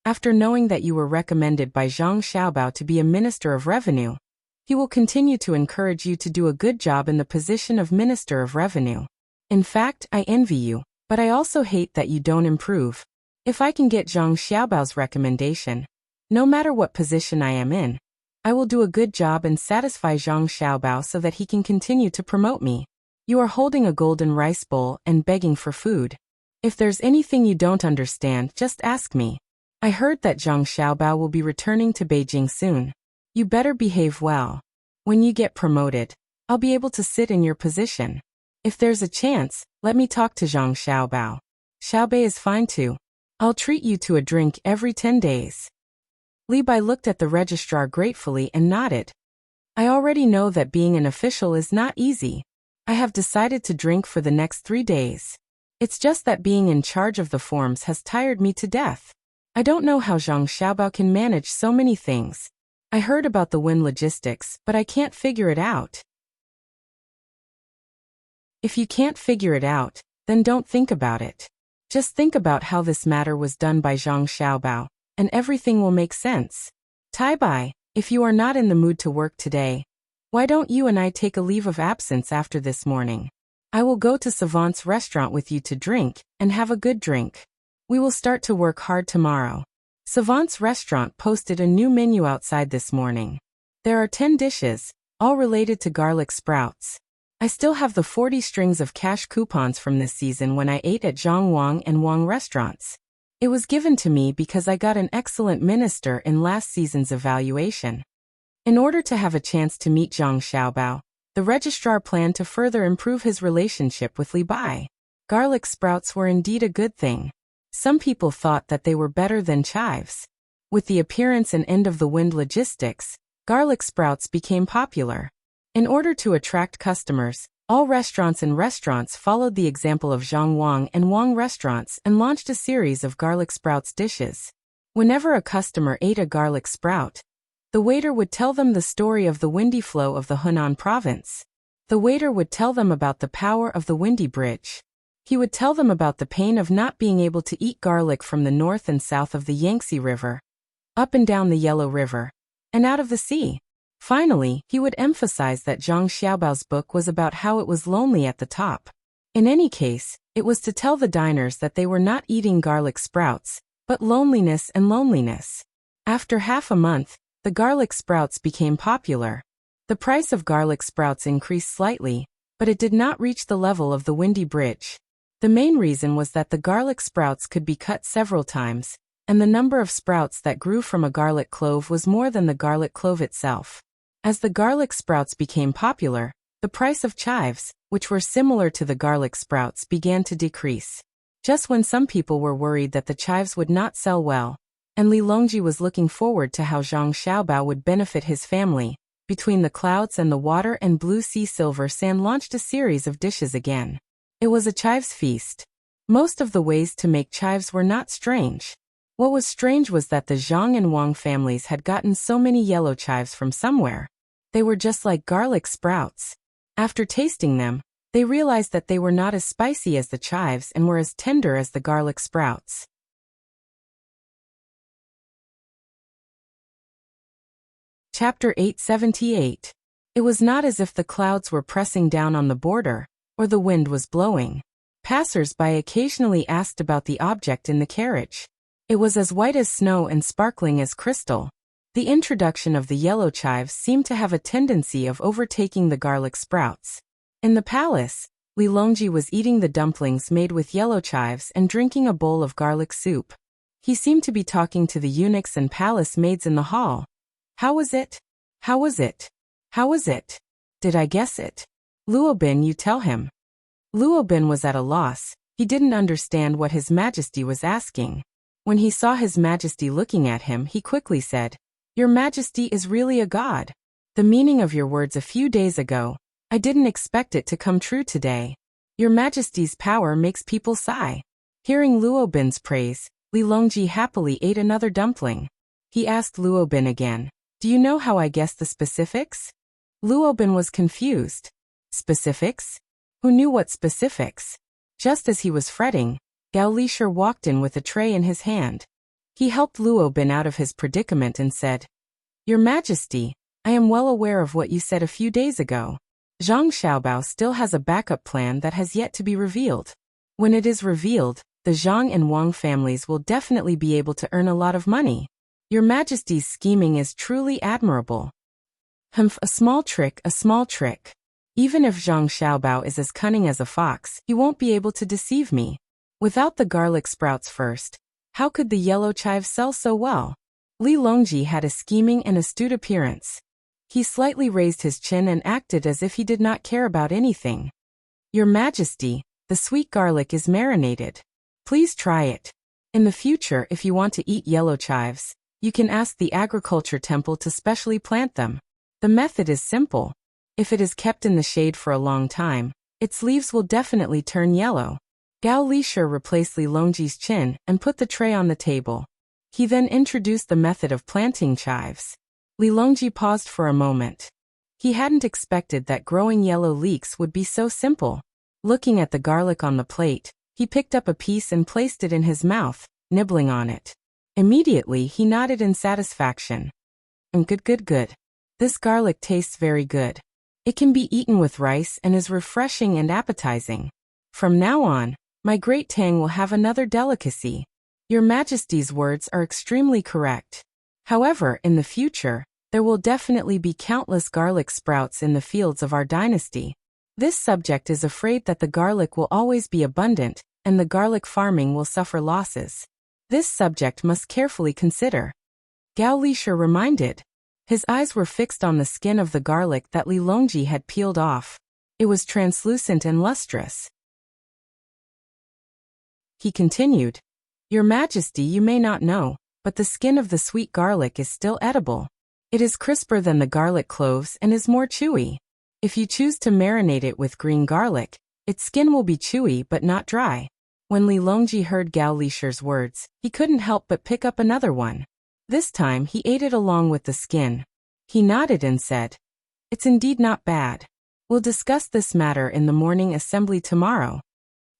after knowing that you were recommended by Zhang Xiaobao to be a minister of revenue, he will continue to encourage you to do a good job in the position of minister of revenue. In fact, I envy you, but I also hate that you don't improve. If I can get Zhang Xiaobao's recommendation, no matter what position I am in, I will do a good job and satisfy Zhang Xiaobao so that he can continue to promote me. You are holding a golden rice bowl and begging for food. If there's anything you don't understand, just ask me. I heard that Zhang Xiaobao will be returning to Beijing soon. You better behave well. When you get promoted, I'll be able to sit in your position. If there's a chance, let me talk to Zhang Xiaobao. Xiaobei is fine too. I'll treat you to a drink every 10 days. Li Bai looked at the registrar gratefully and nodded. I already know that being an official is not easy. I have decided to drink for the next 3 days. It's just that being in charge of the forms has tired me to death. I don't know how Zhang Xiaobao can manage so many things. I heard about the wind logistics, but I can't figure it out. If you can't figure it out, then don't think about it. Just think about how this matter was done by Zhang Xiaobao, and everything will make sense. Tai Bai, if you are not in the mood to work today, why don't you and I take a leave of absence after this morning? I will go to Savant's restaurant with you to drink, and have a good drink. We will start to work hard tomorrow. Savant's restaurant posted a new menu outside this morning. There are 10 dishes, all related to garlic sprouts. I still have the 40 strings of cash coupons from this season when I ate at Zhang Wang and Wang restaurants. It was given to me because I got an excellent minister in last season's evaluation. In order to have a chance to meet Zhang Xiaobao, the registrar planned to further improve his relationship with Li Bai. Garlic sprouts were indeed a good thing. Some people thought that they were better than chives. With the appearance and end of the wind logistics, garlic sprouts became popular. In order to attract customers, all restaurants followed the example of Zhang Wang and Wang restaurants and launched a series of garlic sprouts dishes. Whenever a customer ate a garlic sprout, the waiter would tell them the story of the windy flow of the Hunan province. The waiter would tell them about the power of the windy bridge. He would tell them about the pain of not being able to eat garlic from the north and south of the Yangtze River, up and down the Yellow River, and out of the sea. Finally, he would emphasize that Zhang Xiaobao's book was about how it was lonely at the top. In any case, it was to tell the diners that they were not eating garlic sprouts, but loneliness and loneliness. After half a month, the garlic sprouts became popular. The price of garlic sprouts increased slightly, but it did not reach the level of the Windy Bridge. The main reason was that the garlic sprouts could be cut several times, and the number of sprouts that grew from a garlic clove was more than the garlic clove itself. As the garlic sprouts became popular, the price of chives, which were similar to the garlic sprouts, began to decrease. Just when some people were worried that the chives would not sell well, and Li Longji was looking forward to how Zhang Xiaobao would benefit his family, between the clouds and the water and blue sea Silver Sand launched a series of dishes again. It was a chives feast. Most of the ways to make chives were not strange. What was strange was that the Zhang and Wang families had gotten so many yellow chives from somewhere. They were just like garlic sprouts. After tasting them, they realized that they were not as spicy as the chives and were as tender as the garlic sprouts. Chapter 878. It was not as if the clouds were pressing down on the border, or the wind was blowing. Passers-by occasionally asked about the object in the carriage. It was as white as snow and sparkling as crystal. The introduction of the yellow chives seemed to have a tendency of overtaking the garlic sprouts. In the palace, Li Longji was eating the dumplings made with yellow chives and drinking a bowl of garlic soup. He seemed to be talking to the eunuchs and palace maids in the hall. How was it? How was it? How was it? Did I guess it? Luobin, you tell him. Luobin was at a loss. He didn't understand what His Majesty was asking. When he saw His Majesty looking at him, he quickly said, "Your Majesty is really a god. The meaning of your words a few days ago, I didn't expect it to come true today. Your Majesty's power makes people sigh." Hearing Luobin's praise, Li Longji happily ate another dumpling. He asked Luobin again, "Do you know how I guessed the specifics?" Luobin was confused. Specifics? Who knew what specifics? Just as he was fretting, Gao Lishir walked in with a tray in his hand. He helped Luobin out of his predicament and said, "Your Majesty, I am well aware of what you said a few days ago. Zhang Xiaobao still has a backup plan that has yet to be revealed. When it is revealed, the Zhang and Wang families will definitely be able to earn a lot of money. Your Majesty's scheming is truly admirable. A small trick, a small trick. Even if Zhang Xiaobao is as cunning as a fox, he won't be able to deceive me. Without the garlic sprouts first, how could the yellow chives sell so well?" Li Longji had a scheming and astute appearance. He slightly raised his chin and acted as if he did not care about anything. "Your Majesty, the sweet garlic is marinated. Please try it. In the future, if you want to eat yellow chives, you can ask the Agriculture Temple to specially plant them. The method is simple. If it is kept in the shade for a long time, its leaves will definitely turn yellow." Gao Lishir replaced Li Longji's chin and put the tray on the table. He then introduced the method of planting chives. Li Longji paused for a moment. He hadn't expected that growing yellow leeks would be so simple. Looking at the garlic on the plate, he picked up a piece and placed it in his mouth, nibbling on it. Immediately he nodded in satisfaction. Good. This garlic tastes very good. It can be eaten with rice and is refreshing and appetizing. From now on, my great Tang will have another delicacy. Your Majesty's words are extremely correct. However, in the future, there will definitely be countless garlic sprouts in the fields of our dynasty. This subject is afraid that the garlic will always be abundant, and the garlic farming will suffer losses. This subject must carefully consider. Gao Lishir reminded. His eyes were fixed on the skin of the garlic that Li Longji had peeled off. It was translucent and lustrous. He continued, "Your Majesty, you may not know, but the skin of the sweet garlic is still edible. It is crisper than the garlic cloves and is more chewy. If you choose to marinate it with green garlic, its skin will be chewy but not dry." When Li Longji heard Gao Lishir's words, he couldn't help but pick up another one. This time he ate it along with the skin. He nodded and said, "It's indeed not bad. We'll discuss this matter in the morning assembly tomorrow."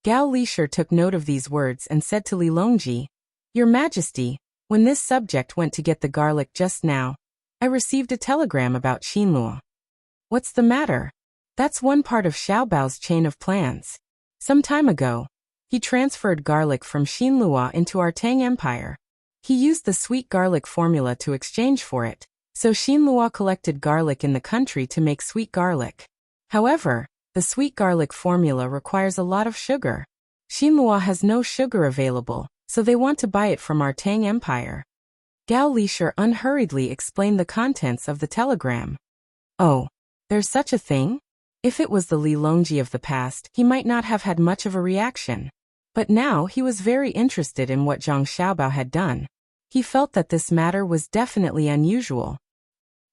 Gao Lisher took note of these words and said to Li Longji, "Your Majesty, when this subject went to get the garlic just now, I received a telegram about Xinluo." "What's the matter?" "That's one part of Xiaobao's chain of plans. Some time ago, he transferred garlic from Xinluo into our Tang Empire. He used the sweet garlic formula to exchange for it, so Xinluo collected garlic in the country to make sweet garlic. However, the sweet garlic formula requires a lot of sugar. Xinluo has no sugar available, so they want to buy it from our Tang Empire." Gao Lisher unhurriedly explained the contents of the telegram. "Oh, there's such a thing?" If it was the Li Longji of the past, he might not have had much of a reaction. But now he was very interested in what Zhang Xiaobao had done. He felt that this matter was definitely unusual.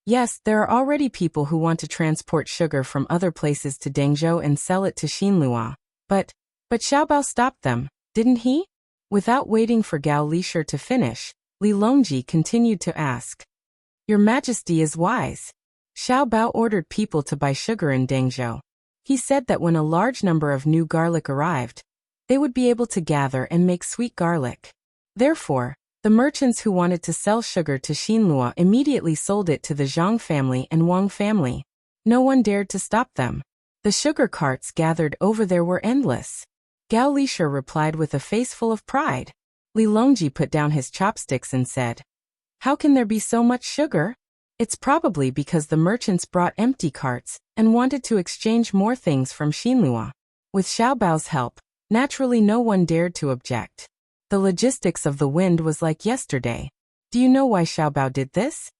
Yes, there are already people who want to transport sugar from other places to Dengzhou and sell it to Xinluo. But Xiaobao stopped them, didn't he? Without waiting for Gao Lisher to finish, Li Longji continued to ask. "Your Majesty is wise. Xiaobao ordered people to buy sugar in Dengzhou. He said that when a large number of new garlic arrived, they would be able to gather and make sweet garlic. Therefore, the merchants who wanted to sell sugar to Xinluo immediately sold it to the Zhang family and Wang family. No one dared to stop them. The sugar carts gathered over there were endless." Gao Lisher replied with a face full of pride. Li Longji put down his chopsticks and said, "How can there be so much sugar? It's probably because the merchants brought empty carts and wanted to exchange more things from Xinluo. With Xiaobao's help, naturally no one dared to object. The logistics of the wind was like yesterday. Do you know why Xiaobao did this?"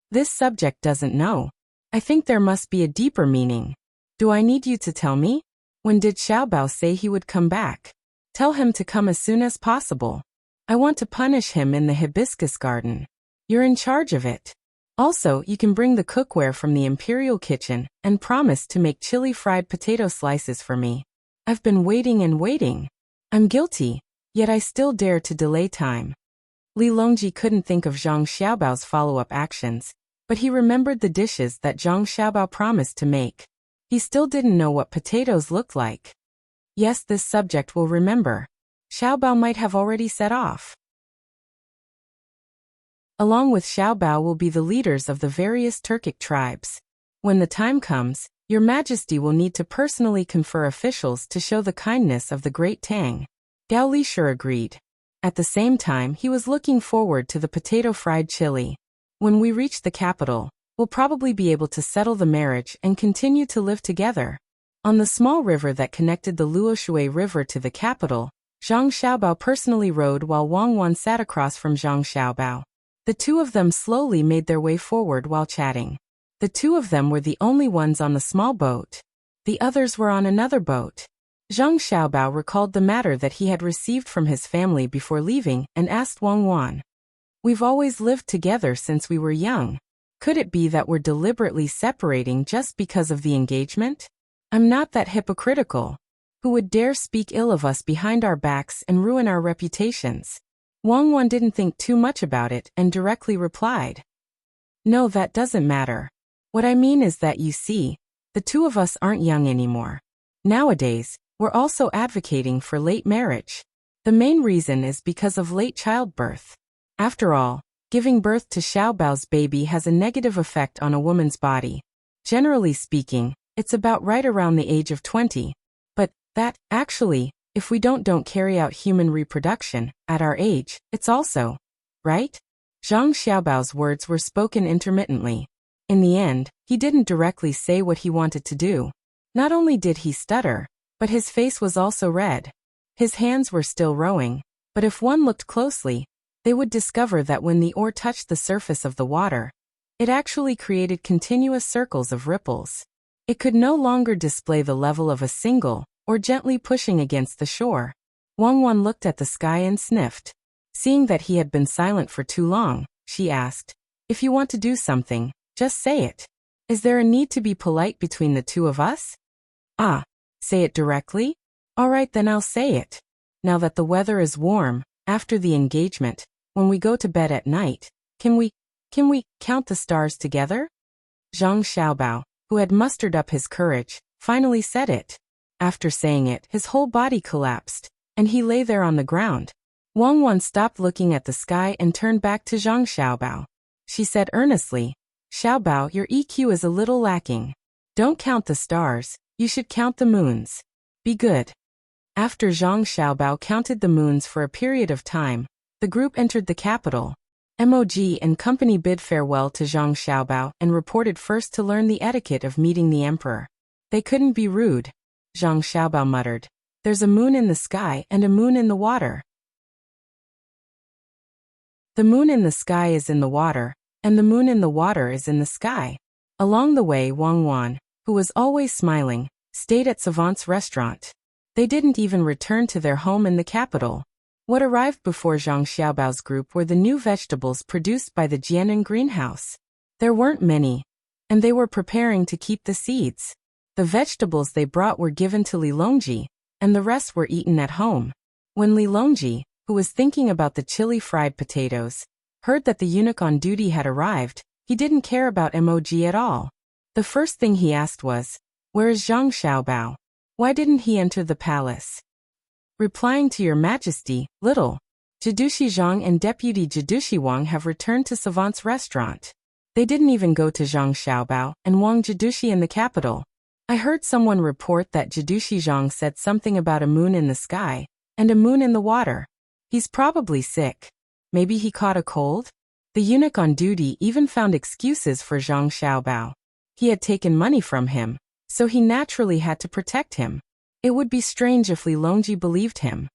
"This subject doesn't know. I think there must be a deeper meaning. Do I need you to tell me? When did Xiaobao say he would come back? Tell him to come as soon as possible. I want to punish him in the hibiscus garden. You're in charge of it. Also, you can bring the cookware from the imperial kitchen and promise to make chili fried potato slices for me. I've been waiting and waiting. I'm guilty, yet I still dare to delay time." Li Longji couldn't think of Zhang Xiaobao's follow-up actions, but he remembered the dishes that Zhang Xiaobao promised to make. He still didn't know what potatoes looked like. Yes, this subject will remember. Xiaobao might have already set off. Along with Xiaobao will be the leaders of the various Turkic tribes. When the time comes, Your Majesty will need to personally confer officials to show the kindness of the great Tang. Gao Lisher agreed. At the same time, he was looking forward to the potato fried chili. When we reach the capital, we'll probably be able to settle the marriage and continue to live together. On the small river that connected the Luoshui River to the capital, Zhang Xiaobao personally rowed while Wang Wan sat across from Zhang Xiaobao. The two of them slowly made their way forward while chatting. The two of them were the only ones on the small boat. The others were on another boat. Zhang Xiaobao recalled the matter that he had received from his family before leaving and asked Wang Wan. "We've always lived together since we were young. Could it be that we're deliberately separating just because of the engagement? I'm not that hypocritical. Who would dare speak ill of us behind our backs and ruin our reputations?" Wang Wan didn't think too much about it and directly replied, "No, that doesn't matter. What I mean is that you see, the two of us aren't young anymore. Nowadays, we're also advocating for late marriage. The main reason is because of late childbirth. After all, giving birth to Xiaobao's baby has a negative effect on a woman's body. Generally speaking, it's about right around the age of 20. But that, actually, if we don't carry out human reproduction, at our age, it's also, right?" Zhang Xiaobao's words were spoken intermittently. In the end, he didn't directly say what he wanted to do. Not only did he stutter, but his face was also red. His hands were still rowing, but if one looked closely, they would discover that when the oar touched the surface of the water, it actually created continuous circles of ripples. It could no longer display the level of a single, or gently pushing against the shore. Wang Wan looked at the sky and sniffed. Seeing that he had been silent for too long, she asked, "If you want to do something, just say it. Is there a need to be polite between the two of us?" "Ah, say it directly? All right, then I'll say it. Now that the weather is warm, after the engagement, when we go to bed at night, can we count the stars together?" Zhang Xiaobao, who had mustered up his courage, finally said it. After saying it, his whole body collapsed, and he lay there on the ground. Wang Wan stopped looking at the sky and turned back to Zhang Xiaobao. She said earnestly, "Xiaobao, your EQ is a little lacking. Don't count the stars, you should count the moons. Be good." After Zhang Xiaobao counted the moons for a period of time, the group entered the capital. MOG and company bid farewell to Zhang Xiaobao and reported first to learn the etiquette of meeting the emperor. They couldn't be rude. Zhang Xiaobao muttered, "There's a moon in the sky and a moon in the water. The moon in the sky is in the water, and the moon in the water is in the sky." Along the way, Wang Wan, who was always smiling, stayed at Savant's restaurant. They didn't even return to their home in the capital. What arrived before Zhang Xiaobao's group were the new vegetables produced by the Jianan greenhouse. There weren't many, and they were preparing to keep the seeds. The vegetables they brought were given to Li Longji, and the rest were eaten at home. When Li Longji, who was thinking about the chili fried potatoes, heard that the eunuch on duty had arrived, he didn't care about MOG at all. The first thing he asked was, "Where is Zhang Xiaobao? Why didn't he enter the palace?" Replying to Your Majesty, little Jidushi Zhang and Deputy Jidushi Wang have returned to Savant's restaurant. They didn't even go to Zhang Xiaobao and Wang Jidushi in the capital. I heard someone report that Jidushi Zhang said something about a moon in the sky and a moon in the water. He's probably sick. Maybe he caught a cold? The eunuch on duty even found excuses for Zhang Xiaobao. He had taken money from him, so he naturally had to protect him. It would be strange if Li Longji believed him.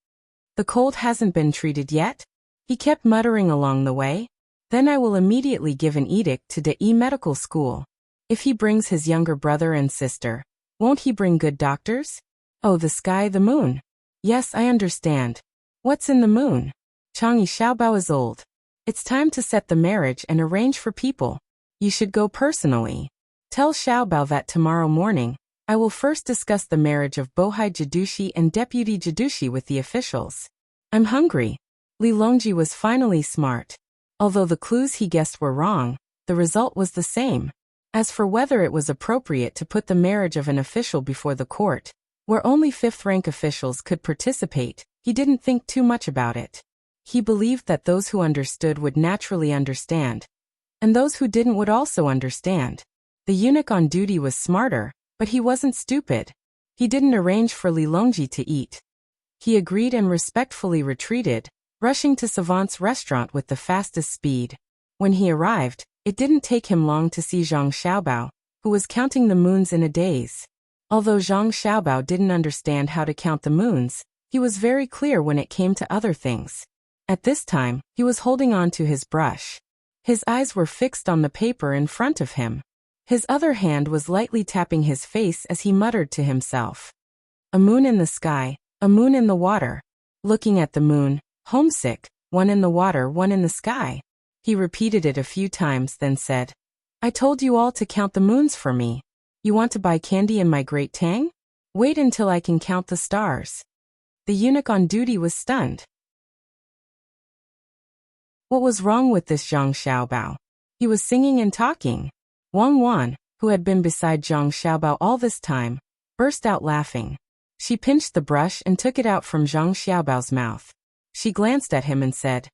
The cold hasn't been treated yet? He kept muttering along the way. Then I will immediately give an edict to the medical school. If he brings his younger brother and sister, won't he bring good doctors? Oh, the sky, the moon. Yes, I understand. What's in the moon? Changyi Xiaobao is old. It's time to set the marriage and arrange for people. You should go personally. Tell Xiaobao that tomorrow morning, I will first discuss the marriage of Bohai Jidushi and Deputy Jidushi with the officials. I'm hungry. Li Longji was finally smart. Although the clues he guessed were wrong, the result was the same. As for whether it was appropriate to put the marriage of an official before the court, where only fifth-rank officials could participate, he didn't think too much about it. He believed that those who understood would naturally understand, and those who didn't would also understand. The eunuch on duty was smarter, but he wasn't stupid. He didn't arrange for Li Longji to eat. He agreed and respectfully retreated, rushing to Savant's restaurant with the fastest speed. When he arrived, it didn't take him long to see Zhang Xiaobao, who was counting the moons in a daze. Although Zhang Xiaobao didn't understand how to count the moons, he was very clear when it came to other things. At this time, he was holding on to his brush. His eyes were fixed on the paper in front of him. His other hand was lightly tapping his face as he muttered to himself. A moon in the sky, a moon in the water. Looking at the moon, homesick, one in the water, one in the sky. He repeated it a few times, then said, I told you all to count the moons for me. You want to buy candy in my great Tang? Wait until I can count the stars. The eunuch on duty was stunned. What was wrong with this Zhang Xiaobao? He was singing and talking. Wang Wan, who had been beside Zhang Xiaobao all this time, burst out laughing. She pinched the brush and took it out from Zhang Xiaobao's mouth. She glanced at him and said,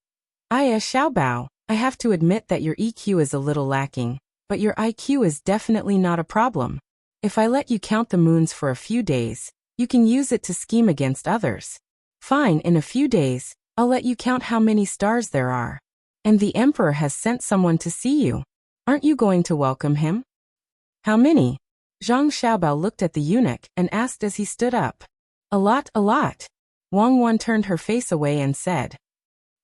Aya Xiaobao, I have to admit that your EQ is a little lacking, but your IQ is definitely not a problem. If I let you count the moons for a few days, you can use it to scheme against others. Fine, in a few days, I'll let you count how many stars there are. And the emperor has sent someone to see you. Aren't you going to welcome him? How many? Zhang Xiaobao looked at the eunuch and asked as he stood up. A lot, a lot. Wang Wan turned her face away and said,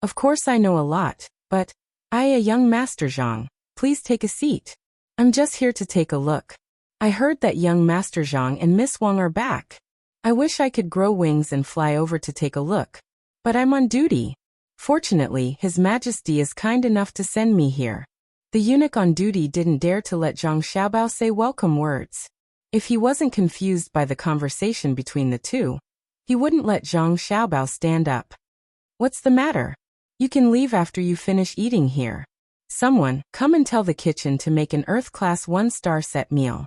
Of course I know a lot, but, a young Master Zhang, please take a seat. I'm just here to take a look. I heard that young Master Zhang and Miss Wang are back. I wish I could grow wings and fly over to take a look. But I'm on duty. Fortunately, His Majesty is kind enough to send me here. The eunuch on duty didn't dare to let Zhang Xiaobao say welcome words. If he wasn't confused by the conversation between the two, he wouldn't let Zhang Xiaobao stand up. What's the matter? You can leave after you finish eating here. Someone, come and tell the kitchen to make an Earth Class 1-star set meal.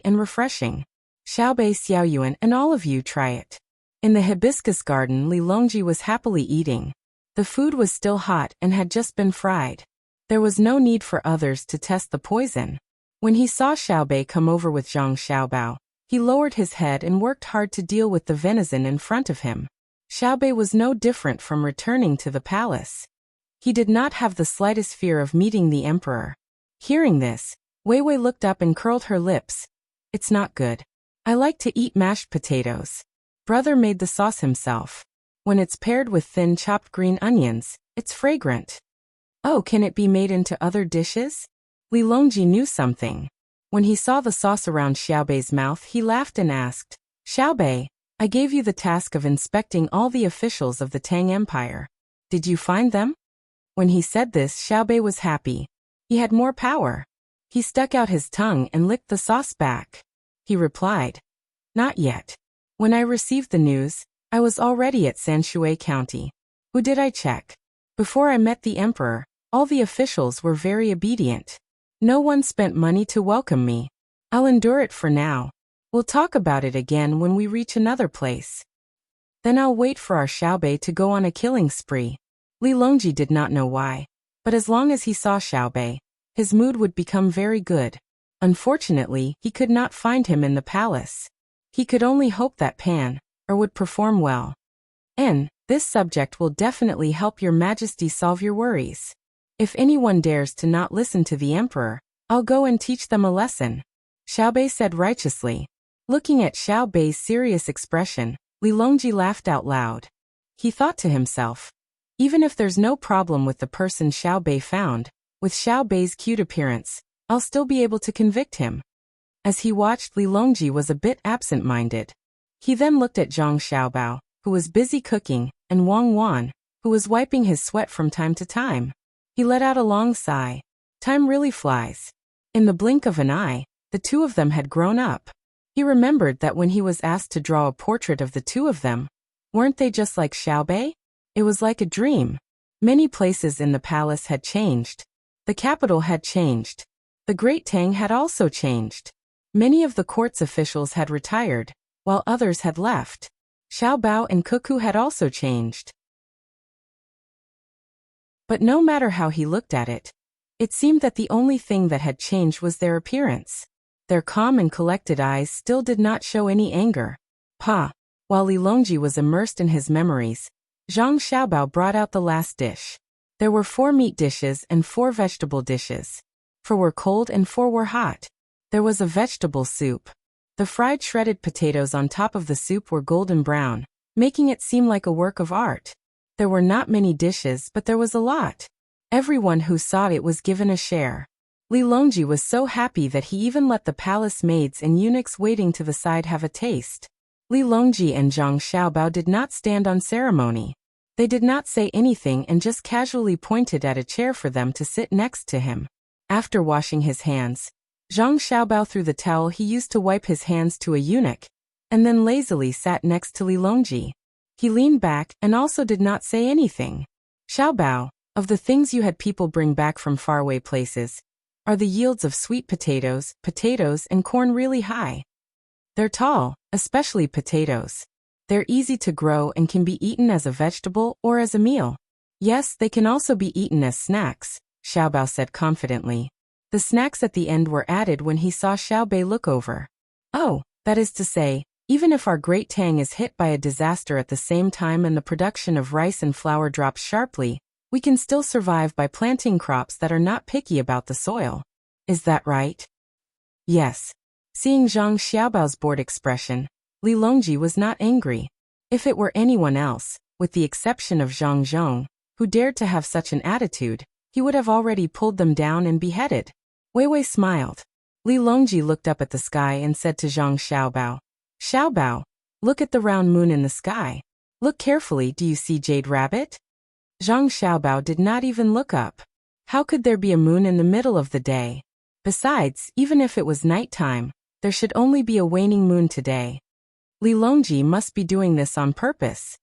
and refreshing. Xiaobei, Xiaoyuan, and all of you try it. In the hibiscus garden, Li Longji was happily eating. The food was still hot and had just been fried. There was no need for others to test the poison. When he saw Xiaobei come over with Zhang Xiaobao, he lowered his head and worked hard to deal with the venison in front of him. Xiaobei was no different from returning to the palace. He did not have the slightest fear of meeting the emperor. Hearing this, Wei Wei looked up and curled her lips. It's not good. I like to eat mashed potatoes. Brother made the sauce himself. When it's paired with thin chopped green onions, it's fragrant. Oh, can it be made into other dishes? Li Longji knew something. When he saw the sauce around Xiaobei's mouth, he laughed and asked, Xiaobei, I gave you the task of inspecting all the officials of the Tang Empire. Did you find them? When he said this, Xiaobei was happy. He had more power. He stuck out his tongue and licked the sauce back. He replied, Not yet. When I received the news, I was already at Sanshui County. Who did I check? Before I met the emperor, all the officials were very obedient. No one spent money to welcome me. I'll endure it for now. We'll talk about it again when we reach another place. Then I'll wait for our Xiaobei to go on a killing spree. Li Longji did not know why, but as long as he saw Xiaobei, his mood would become very good. Unfortunately, he could not find him in the palace. He could only hope that Pan, or would perform well. This subject will definitely help your majesty solve your worries. If anyone dares to not listen to the emperor, I'll go and teach them a lesson. Xiaobei said righteously. Looking at Xiaobei's serious expression, Li Longji laughed out loud. He thought to himself, even if there's no problem with the person Xiaobei found, with Xiaobei's cute appearance, I'll still be able to convict him. As he watched, Li Longji was a bit absent-minded. He then looked at Zhang Xiaobao, who was busy cooking, and Wang Wan, who was wiping his sweat from time to time. He let out a long sigh. Time really flies. In the blink of an eye, the two of them had grown up. He remembered that when he was asked to draw a portrait of the two of them, weren't they just like Xiaobei? It was like a dream. Many places in the palace had changed. The capital had changed. The Great Tang had also changed. Many of the court's officials had retired, while others had left. Xiaobao and Cuckoo had also changed. But no matter how he looked at it, it seemed that the only thing that had changed was their appearance. Their calm and collected eyes still did not show any anger. Pa, While Li Longji was immersed in his memories, Zhang Xiaobao brought out the last dish. There were 4 meat dishes and 4 vegetable dishes. 4 were cold and 4 were hot. There was a vegetable soup. The fried shredded potatoes on top of the soup were golden brown, making it seem like a work of art. There were not many dishes, but there was a lot. Everyone who saw it was given a share. Li Longji was so happy that he even let the palace maids and eunuchs waiting to the side have a taste. Li Longji and Zhang Xiaobao did not stand on ceremony. They did not say anything and just casually pointed at a chair for them to sit next to him. After washing his hands, Zhang Xiaobao threw the towel he used to wipe his hands to a eunuch, and then lazily sat next to Li Longji. He leaned back and also did not say anything. Xiaobao, of the things you had people bring back from faraway places, are the yields of sweet potatoes, and corn really high? They're tall, especially potatoes. They're easy to grow and can be eaten as a vegetable or as a meal. Yes, they can also be eaten as snacks, Xiaobao said confidently. The snacks at the end were added when he saw Xiaobei look over. Oh, that is to say, even if our great Tang is hit by a disaster at the same time and the production of rice and flour drops sharply, we can still survive by planting crops that are not picky about the soil. Is that right? Yes. Seeing Zhang Xiaobao's bored expression, Li Longji was not angry. If it were anyone else, with the exception of Zhang Zhong, who dared to have such an attitude, he would have already pulled them down and beheaded. Wei Wei smiled. Li Longji looked up at the sky and said to Zhang Xiaobao, Xiaobao, look at the round moon in the sky. Look carefully, do you see Jade Rabbit? Zhang Xiaobao did not even look up. How could there be a moon in the middle of the day? Besides, even if it was nighttime, there should only be a waning moon today. Li Longji must be doing this on purpose.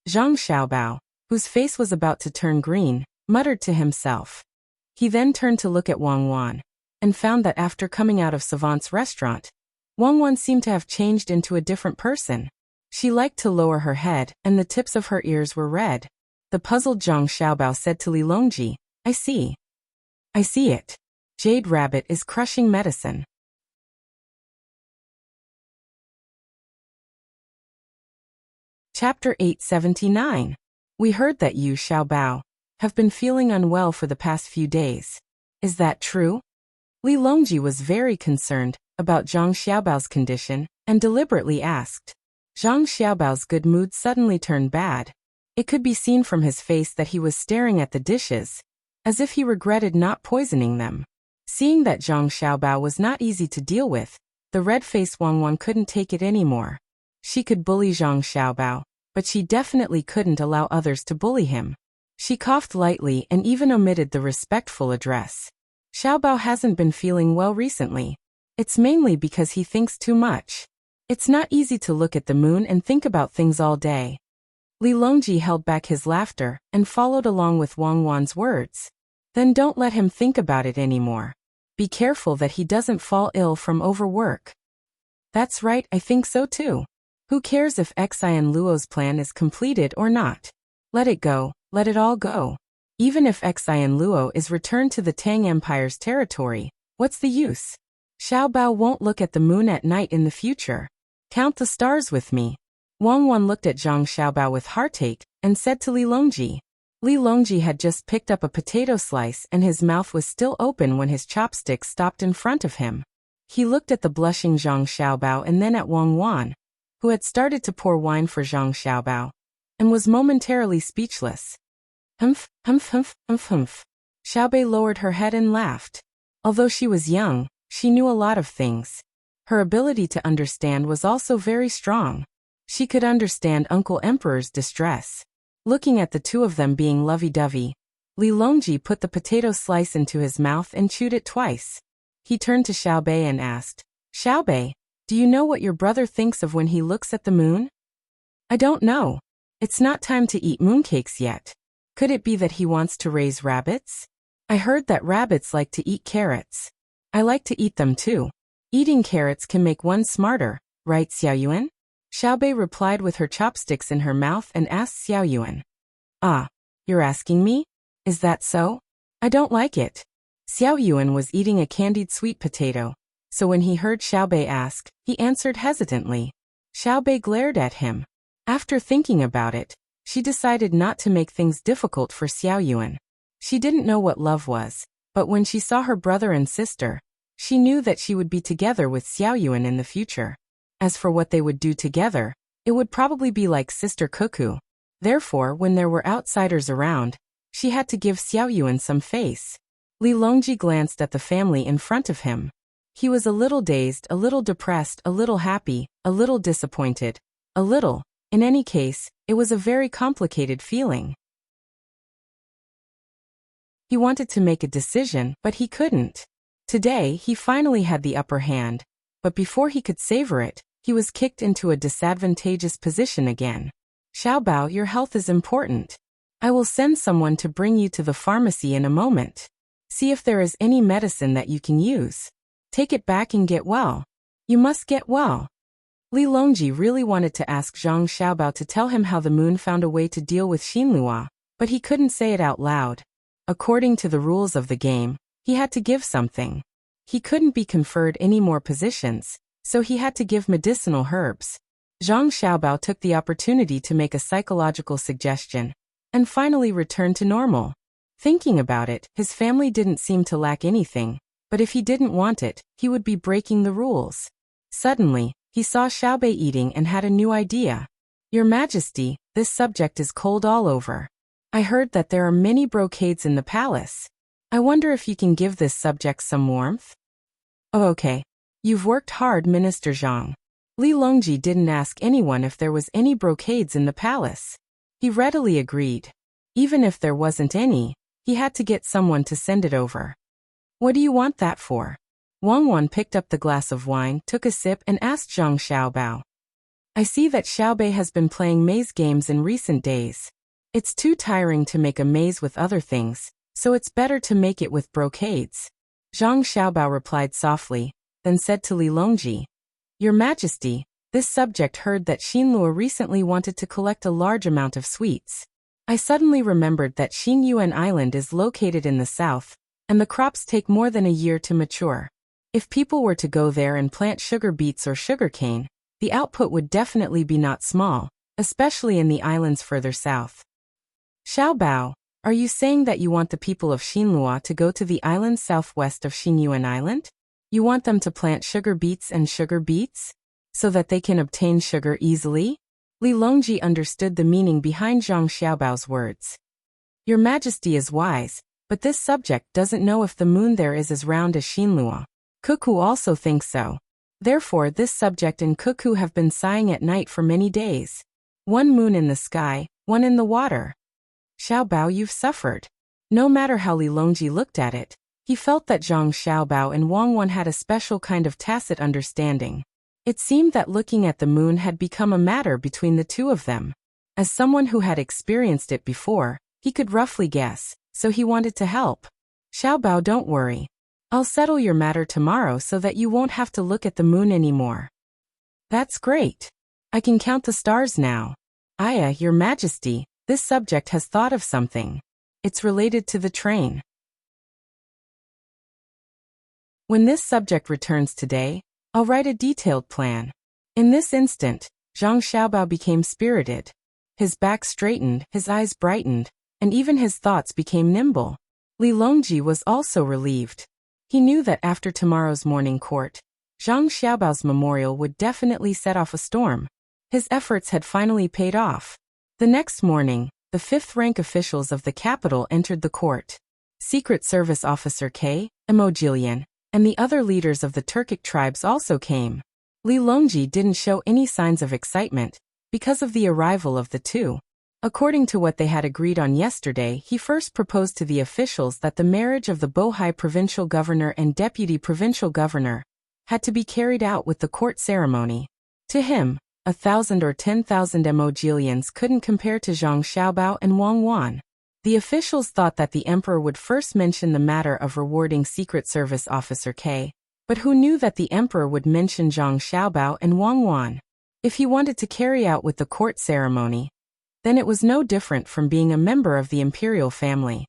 Zhang Xiaobao, whose face was about to turn green, muttered to himself. He then turned to look at Wang Wan, and found that after coming out of Savant's restaurant, Wang Wan seemed to have changed into a different person. She liked to lower her head, and the tips of her ears were red. The puzzled Zhang Xiaobao said to Li Longji, I see. I see it. Jade Rabbit is crushing medicine. Chapter 879. We heard that you, Xiaobao, have been feeling unwell for the past few days. Is that true? Li Longji was very concerned about Zhang Xiaobao's condition and deliberately asked. Zhang Xiaobao's good mood suddenly turned bad. It could be seen from his face that he was staring at the dishes, as if he regretted not poisoning them. Seeing that Zhang Xiaobao was not easy to deal with, the red-faced Wang Wan couldn't take it anymore. She could bully Zhang Xiaobao, but she definitely couldn't allow others to bully him. She coughed lightly and even omitted the respectful address. Xiaobao hasn't been feeling well recently. It's mainly because he thinks too much. It's not easy to look at the moon and think about things all day. Li Longji held back his laughter and followed along with Wang Wan's words. Then don't let him think about it anymore. Be careful that he doesn't fall ill from overwork. That's right, I think so too. Who cares if Xian Luo's plan is completed or not? Let it go, let it all go. Even if Xian Luo is returned to the Tang Empire's territory, what's the use? Xiaobao won't look at the moon at night in the future. Count the stars with me. Wang Wan looked at Zhang Xiaobao with heartache and said to Li Longji. Li Longji had just picked up a potato slice and his mouth was still open when his chopsticks stopped in front of him. He looked at the blushing Zhang Xiaobao and then at Wang Wan, who had started to pour wine for Zhang Xiaobao, and was momentarily speechless. Humph, humph, humph, humph, humph. Xiaobei lowered her head and laughed. Although she was young, she knew a lot of things. Her ability to understand was also very strong. She could understand Uncle Emperor's distress. Looking at the two of them being lovey-dovey, Li Longji put the potato slice into his mouth and chewed it twice. He turned to Xiaobei and asked, Xiaobei, do you know what your brother thinks of when he looks at the moon? I don't know. It's not time to eat mooncakes yet. Could it be that he wants to raise rabbits? I heard that rabbits like to eat carrots. I like to eat them too. Eating carrots can make one smarter, right, Xiaoyuan? Xiaobei replied with her chopsticks in her mouth and asked Xiaoyuan. Ah, you're asking me? Is that so? I don't like it. Xiaoyuan was eating a candied sweet potato, so when he heard Xiaobei ask, he answered hesitantly. Xiaobei glared at him. After thinking about it, she decided not to make things difficult for Xiaoyuan. She didn't know what love was, but when she saw her brother and sister, she knew that she would be together with Xiaoyuan in the future. As for what they would do together, it would probably be like Sister Cuckoo. Therefore, when there were outsiders around, she had to give Xiaoyuan some face. Li Longji glanced at the family in front of him. He was a little dazed, a little depressed, a little happy, a little disappointed, a little. In any case, it was a very complicated feeling. He wanted to make a decision, but he couldn't. Today, he finally had the upper hand, but before he could savor it, he was kicked into a disadvantageous position again. Xiaobao, your health is important. I will send someone to bring you to the pharmacy in a moment. See if there is any medicine that you can use. Take it back and get well. You must get well. Li Longji really wanted to ask Zhang Xiaobao to tell him how the moon found a way to deal with Xinlua, but he couldn't say it out loud. According to the rules of the game, he had to give something. He couldn't be conferred any more positions, so he had to give medicinal herbs. Zhang Xiaobao took the opportunity to make a psychological suggestion, and finally returned to normal. Thinking about it, his family didn't seem to lack anything, but if he didn't want it, he would be breaking the rules. Suddenly, he saw Xiaobei eating and had a new idea. Your Majesty, this subject is cold all over. I heard that there are many brocades in the palace. I wonder if you can give this subject some warmth? Oh, okay. You've worked hard, Minister Zhang. Li Longji didn't ask anyone if there was any brocades in the palace. He readily agreed. Even if there wasn't any, he had to get someone to send it over. What do you want that for? Wang Wan picked up the glass of wine, took a sip and asked Zhang Xiaobao. I see that Xiaobei has been playing maze games in recent days. It's too tiring to make a maze with other things, so it's better to make it with brocades. Zhang Xiaobao replied softly, then said to Li Longji, Your Majesty, this subject heard that Xinlua recently wanted to collect a large amount of sweets. I suddenly remembered that Xingyuan Island is located in the south, and the crops take more than a year to mature. If people were to go there and plant sugar beets or sugarcane, the output would definitely be not small, especially in the islands further south. Xiaobao, are you saying that you want the people of Xinlua to go to the islands southwest of Xingyuan Island? You want them to plant sugar beets and sugar beets? So that they can obtain sugar easily? Li Longji understood the meaning behind Zhang Xiaobao's words. Your Majesty is wise, but this subject doesn't know if the moon there is as round as Xinlua. Cuckoo also thinks so. Therefore this subject and Cuckoo have been sighing at night for many days. One moon in the sky, one in the water. Xiaobao, you've suffered. No matter how Li Longji looked at it, he felt that Zhang Xiaobao and Wang Wan had a special kind of tacit understanding. It seemed that looking at the moon had become a matter between the two of them. As someone who had experienced it before, he could roughly guess, so he wanted to help. Xiaobao, don't worry. I'll settle your matter tomorrow so that you won't have to look at the moon anymore. That's great. I can count the stars now. Aya, Your Majesty, this subject has thought of something. It's related to the train. When this subject returns today, I'll write a detailed plan. In this instant, Zhang Xiaobao became spirited. His back straightened, his eyes brightened, and even his thoughts became nimble. Li Longji was also relieved. He knew that after tomorrow's morning court, Zhang Xiaobao's memorial would definitely set off a storm. His efforts had finally paid off. The next morning, the fifth-rank officials of the capital entered the court. Secret Service Officer K, Emojilian, and the other leaders of the Turkic tribes also came. Li Longji didn't show any signs of excitement, because of the arrival of the two. According to what they had agreed on yesterday, he first proposed to the officials that the marriage of the Bohai provincial governor and deputy provincial governor had to be carried out with the court ceremony. To him, 1,000 or 10,000 Emojilians couldn't compare to Zhang Xiaobao and Wang Wan. The officials thought that the emperor would first mention the matter of rewarding Secret Service Officer K, but who knew that the emperor would mention Zhang Xiaobao and Wang Wan? If he wanted to carry out with the court ceremony, then it was no different from being a member of the imperial family.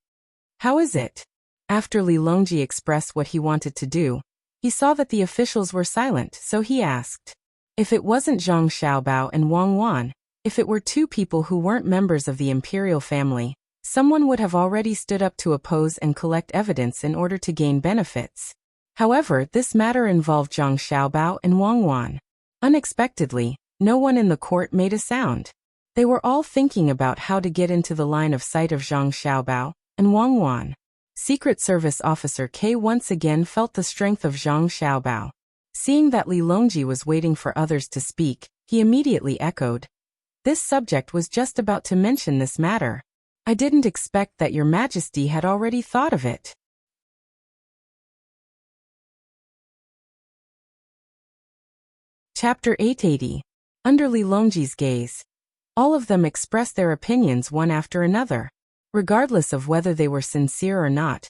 How is it? After Li Longji expressed what he wanted to do, he saw that the officials were silent, so he asked. If it wasn't Zhang Xiaobao and Wang Wan, if it were two people who weren't members of the imperial family, someone would have already stood up to oppose and collect evidence in order to gain benefits. However, this matter involved Zhang Xiaobao and Wang Wan. Unexpectedly, no one in the court made a sound. They were all thinking about how to get into the line of sight of Zhang Xiaobao and Wang Wan. Secret Service Officer K once again felt the strength of Zhang Xiaobao. Seeing that Li Longji was waiting for others to speak, he immediately echoed, "This subject was just about to mention this matter. I didn't expect that Your Majesty had already thought of it." Chapter 880. Under Li Longji's gaze. All of them expressed their opinions one after another. Regardless of whether they were sincere or not,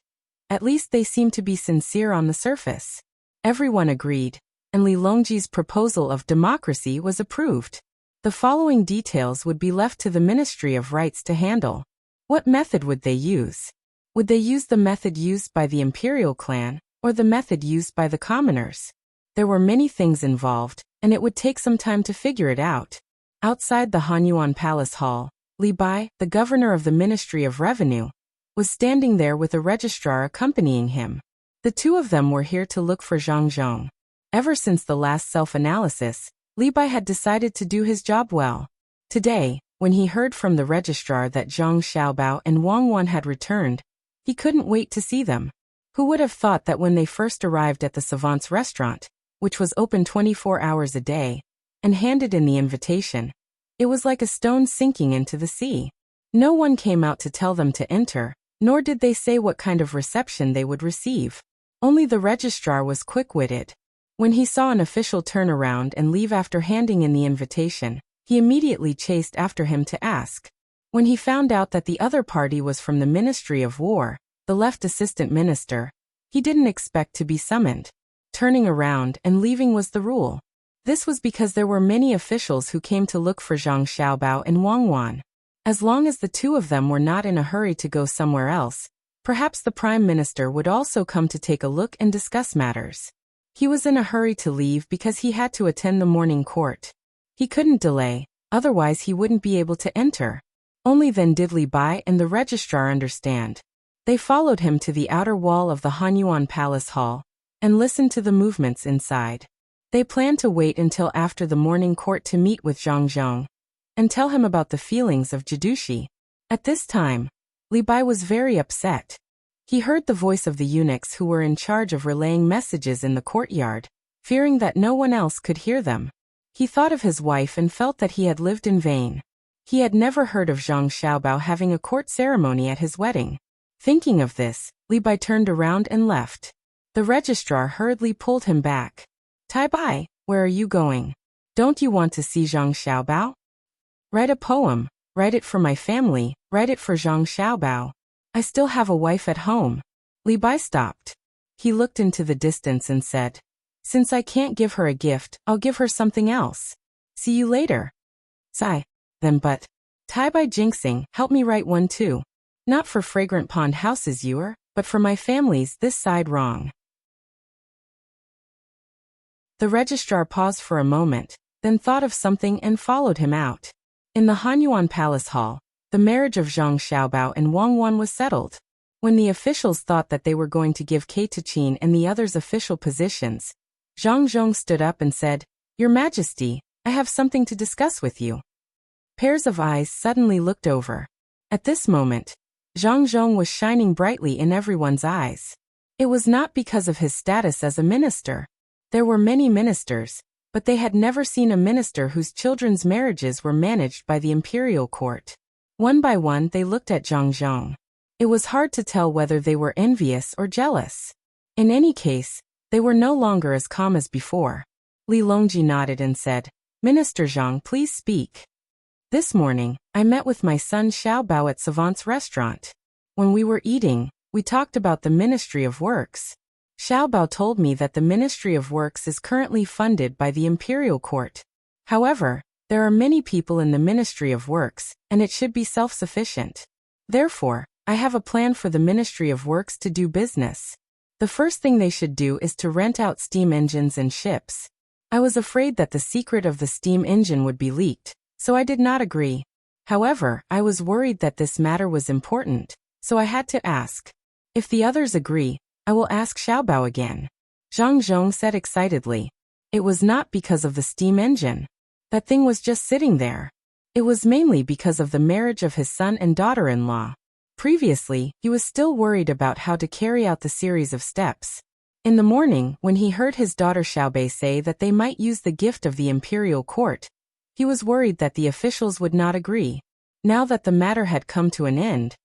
at least they seemed to be sincere on the surface. Everyone agreed, and Li Longji's proposal of democracy was approved. The following details would be left to the Ministry of Rights to handle. What method would they use? Would they use the method used by the imperial clan, or the method used by the commoners? There were many things involved, and it would take some time to figure it out. Outside the Hanyuan Palace Hall, Li Bai, the governor of the Ministry of Revenue, was standing there with a registrar accompanying him. The two of them were here to look for Zhang Zhong. Ever since the last self-analysis, Li Bai had decided to do his job well. Today, when he heard from the registrar that Zhang Xiaobao and Wang Wan had returned, he couldn't wait to see them. Who would have thought that when they first arrived at the Savant's restaurant, which was open 24 hours a day, and handed in the invitation, it was like a stone sinking into the sea. No one came out to tell them to enter, nor did they say what kind of reception they would receive. Only the registrar was quick-witted. When he saw an official turn around and leave after handing in the invitation, he immediately chased after him to ask. When he found out that the other party was from the Ministry of War, the left assistant minister, he didn't expect to be summoned. Turning around and leaving was the rule. This was because there were many officials who came to look for Zhang Xiaobao and Wang Wan. As long as the two of them were not in a hurry to go somewhere else, perhaps the Prime Minister would also come to take a look and discuss matters. He was in a hurry to leave because he had to attend the morning court. He couldn't delay, otherwise he wouldn't be able to enter. Only then did Li Bai and the registrar understand. They followed him to the outer wall of the Hanyuan Palace Hall and listened to the movements inside. They planned to wait until after the morning court to meet with Zhang Zhong and tell him about the feelings of Jidushi. At this time, Li Bai was very upset. He heard the voice of the eunuchs who were in charge of relaying messages in the courtyard, fearing that no one else could hear them. He thought of his wife and felt that he had lived in vain. He had never heard of Zhang Xiaobao having a court ceremony at his wedding. Thinking of this, Li Bai turned around and left. The registrar hurriedly pulled him back. "Tai Bai, where are you going? Don't you want to see Zhang Xiaobao? Write a poem, write it for my family, write it for Zhang Xiaobao. I still have a wife at home." Li Bai stopped. He looked into the distance and said, "Since I can't give her a gift, I'll give her something else. See you later." Sigh. Then but. Tai Bai jinxing, help me write one too. Not for Fragrant Pond House's ewer, but for my family's this side wrong. The registrar paused for a moment, then thought of something and followed him out. In the Hanyuan Palace Hall, the marriage of Zhang Xiaobao and Wang Wan was settled. When the officials thought that they were going to give Kei Tachin and the others official positions, Zhang Zhong stood up and said, "Your Majesty, I have something to discuss with you." Pairs of eyes suddenly looked over. At this moment, Zhang Zhong was shining brightly in everyone's eyes. It was not because of his status as a minister. There were many ministers, but they had never seen a minister whose children's marriages were managed by the imperial court. One by one they looked at Zhang Zhong. It was hard to tell whether they were envious or jealous. In any case, they were no longer as calm as before. Li Longji nodded and said, "Minister Zhang, please speak." "This morning, I met with my son Xiaobao at Savant's restaurant. When we were eating, we talked about the Ministry of Works. Xiaobao told me that the Ministry of Works is currently funded by the Imperial Court. However, there are many people in the Ministry of Works, and it should be self-sufficient. Therefore, I have a plan for the Ministry of Works to do business. The first thing they should do is to rent out steam engines and ships. I was afraid that the secret of the steam engine would be leaked, so I did not agree. However, I was worried that this matter was important, so I had to ask. If the others agree, I will ask Xiaobao again. Zhang Zhong said excitedly. It was not because of the steam engine. That thing was just sitting there. It was mainly because of the marriage of his son and daughter-in-law. Previously, he was still worried about how to carry out the series of steps. In the morning, when he heard his daughter Xiaobei say that they might use the gift of the imperial court, he was worried that the officials would not agree. Now that the matter had come to an end,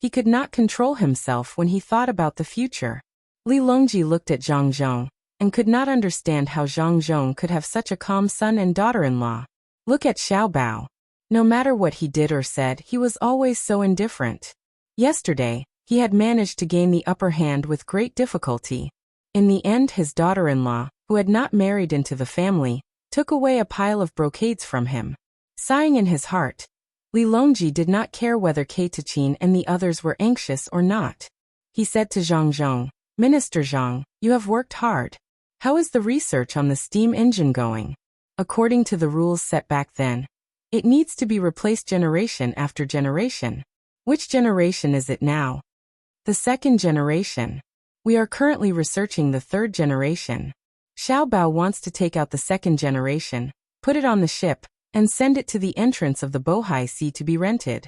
he could not control himself when he thought about the future. Li Longji looked at Zhang Zhong and could not understand how Zhang Zhong could have such a calm son and daughter-in-law. Look at Xiaobao. No matter what he did or said, he was always so indifferent. Yesterday, he had managed to gain the upper hand with great difficulty. In the end, his daughter-in-law, who had not married into the family, took away a pile of brocades from him. Sighing in his heart, Li Longji did not care whether Keitachin and the others were anxious or not. He said to Zhang Zhong, Minister Zhang, you have worked hard. How is the research on the steam engine going? According to the rules set back then, it needs to be replaced generation after generation. Which generation is it now? The second generation. We are currently researching the third generation. Xiaobao wants to take out the second generation, put it on the ship, and send it to the entrance of the Bohai Sea to be rented.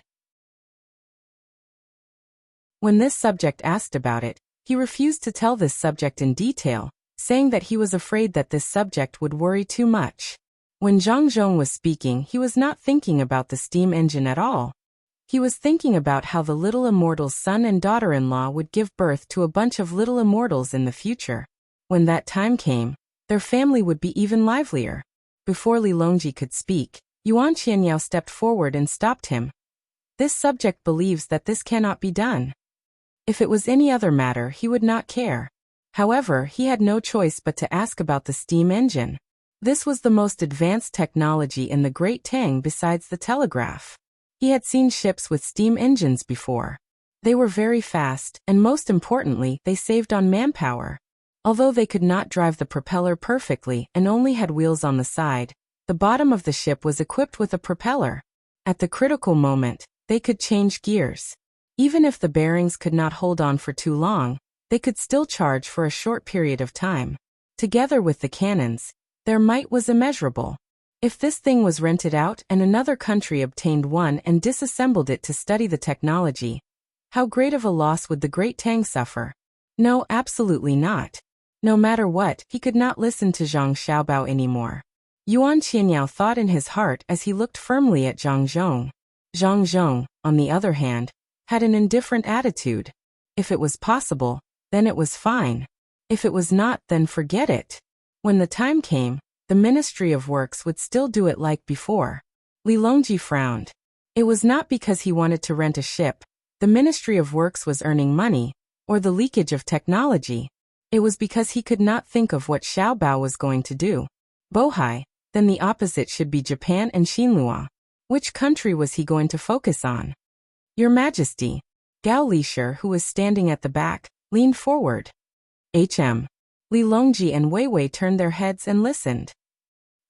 When this subject asked about it, he refused to tell this subject in detail, saying that he was afraid that this subject would worry too much. When Zhang Zhong was speaking, he was not thinking about the steam engine at all. He was thinking about how the little immortal's son and daughter-in-law would give birth to a bunch of little immortals in the future. When that time came, their family would be even livelier. Before Li Longji could speak, Yuan Qianyao stepped forward and stopped him. This subject believes that this cannot be done. If it was any other matter, he would not care. However, he had no choice but to ask about the steam engine. This was the most advanced technology in the Great Tang besides the telegraph. He had seen ships with steam engines before. They were very fast, and most importantly, they saved on manpower. Although they could not drive the propeller perfectly and only had wheels on the side, the bottom of the ship was equipped with a propeller. At the critical moment, they could change gears. Even if the bearings could not hold on for too long, they could still charge for a short period of time. Together with the cannons, their might was immeasurable. If this thing was rented out and another country obtained one and disassembled it to study the technology, how great of a loss would the Great Tang suffer? No, absolutely not. No matter what, he could not listen to Zhang Xiaobao anymore. Yuan Qianyao thought in his heart as he looked firmly at Zhang Zhong. Zhang Zhong, on the other hand, had an indifferent attitude. If it was possible, then it was fine. If it was not, then forget it. When the time came, the Ministry of Works would still do it like before. Li Longji frowned. It was not because he wanted to rent a ship, the Ministry of Works was earning money, or the leakage of technology. It was because he could not think of what Xiaobao was going to do. Bohai, then the opposite should be Japan and Xinlua. Which country was he going to focus on? Your Majesty. Gao Lishir, who was standing at the back, leaned forward. Li Longji and Wei Wei turned their heads and listened.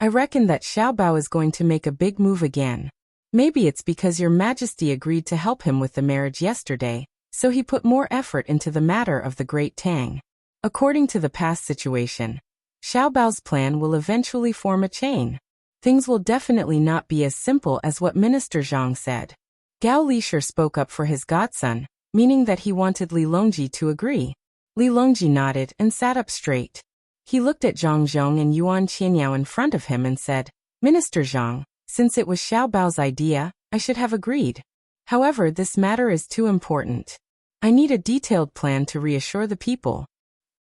I reckon that Xiaobao is going to make a big move again. Maybe it's because Your Majesty agreed to help him with the marriage yesterday, so he put more effort into the matter of the Great Tang. According to the past situation, Xiaobao's plan will eventually form a chain. Things will definitely not be as simple as what Minister Zhang said. Gao Lishir spoke up for his godson, meaning that he wanted Li Longji to agree. Li Longji nodded and sat up straight. He looked at Zhang Zhong and Yuan Qianyao in front of him and said, Minister Zhang, since it was Xiaobao's idea, I should have agreed. However, this matter is too important. I need a detailed plan to reassure the people.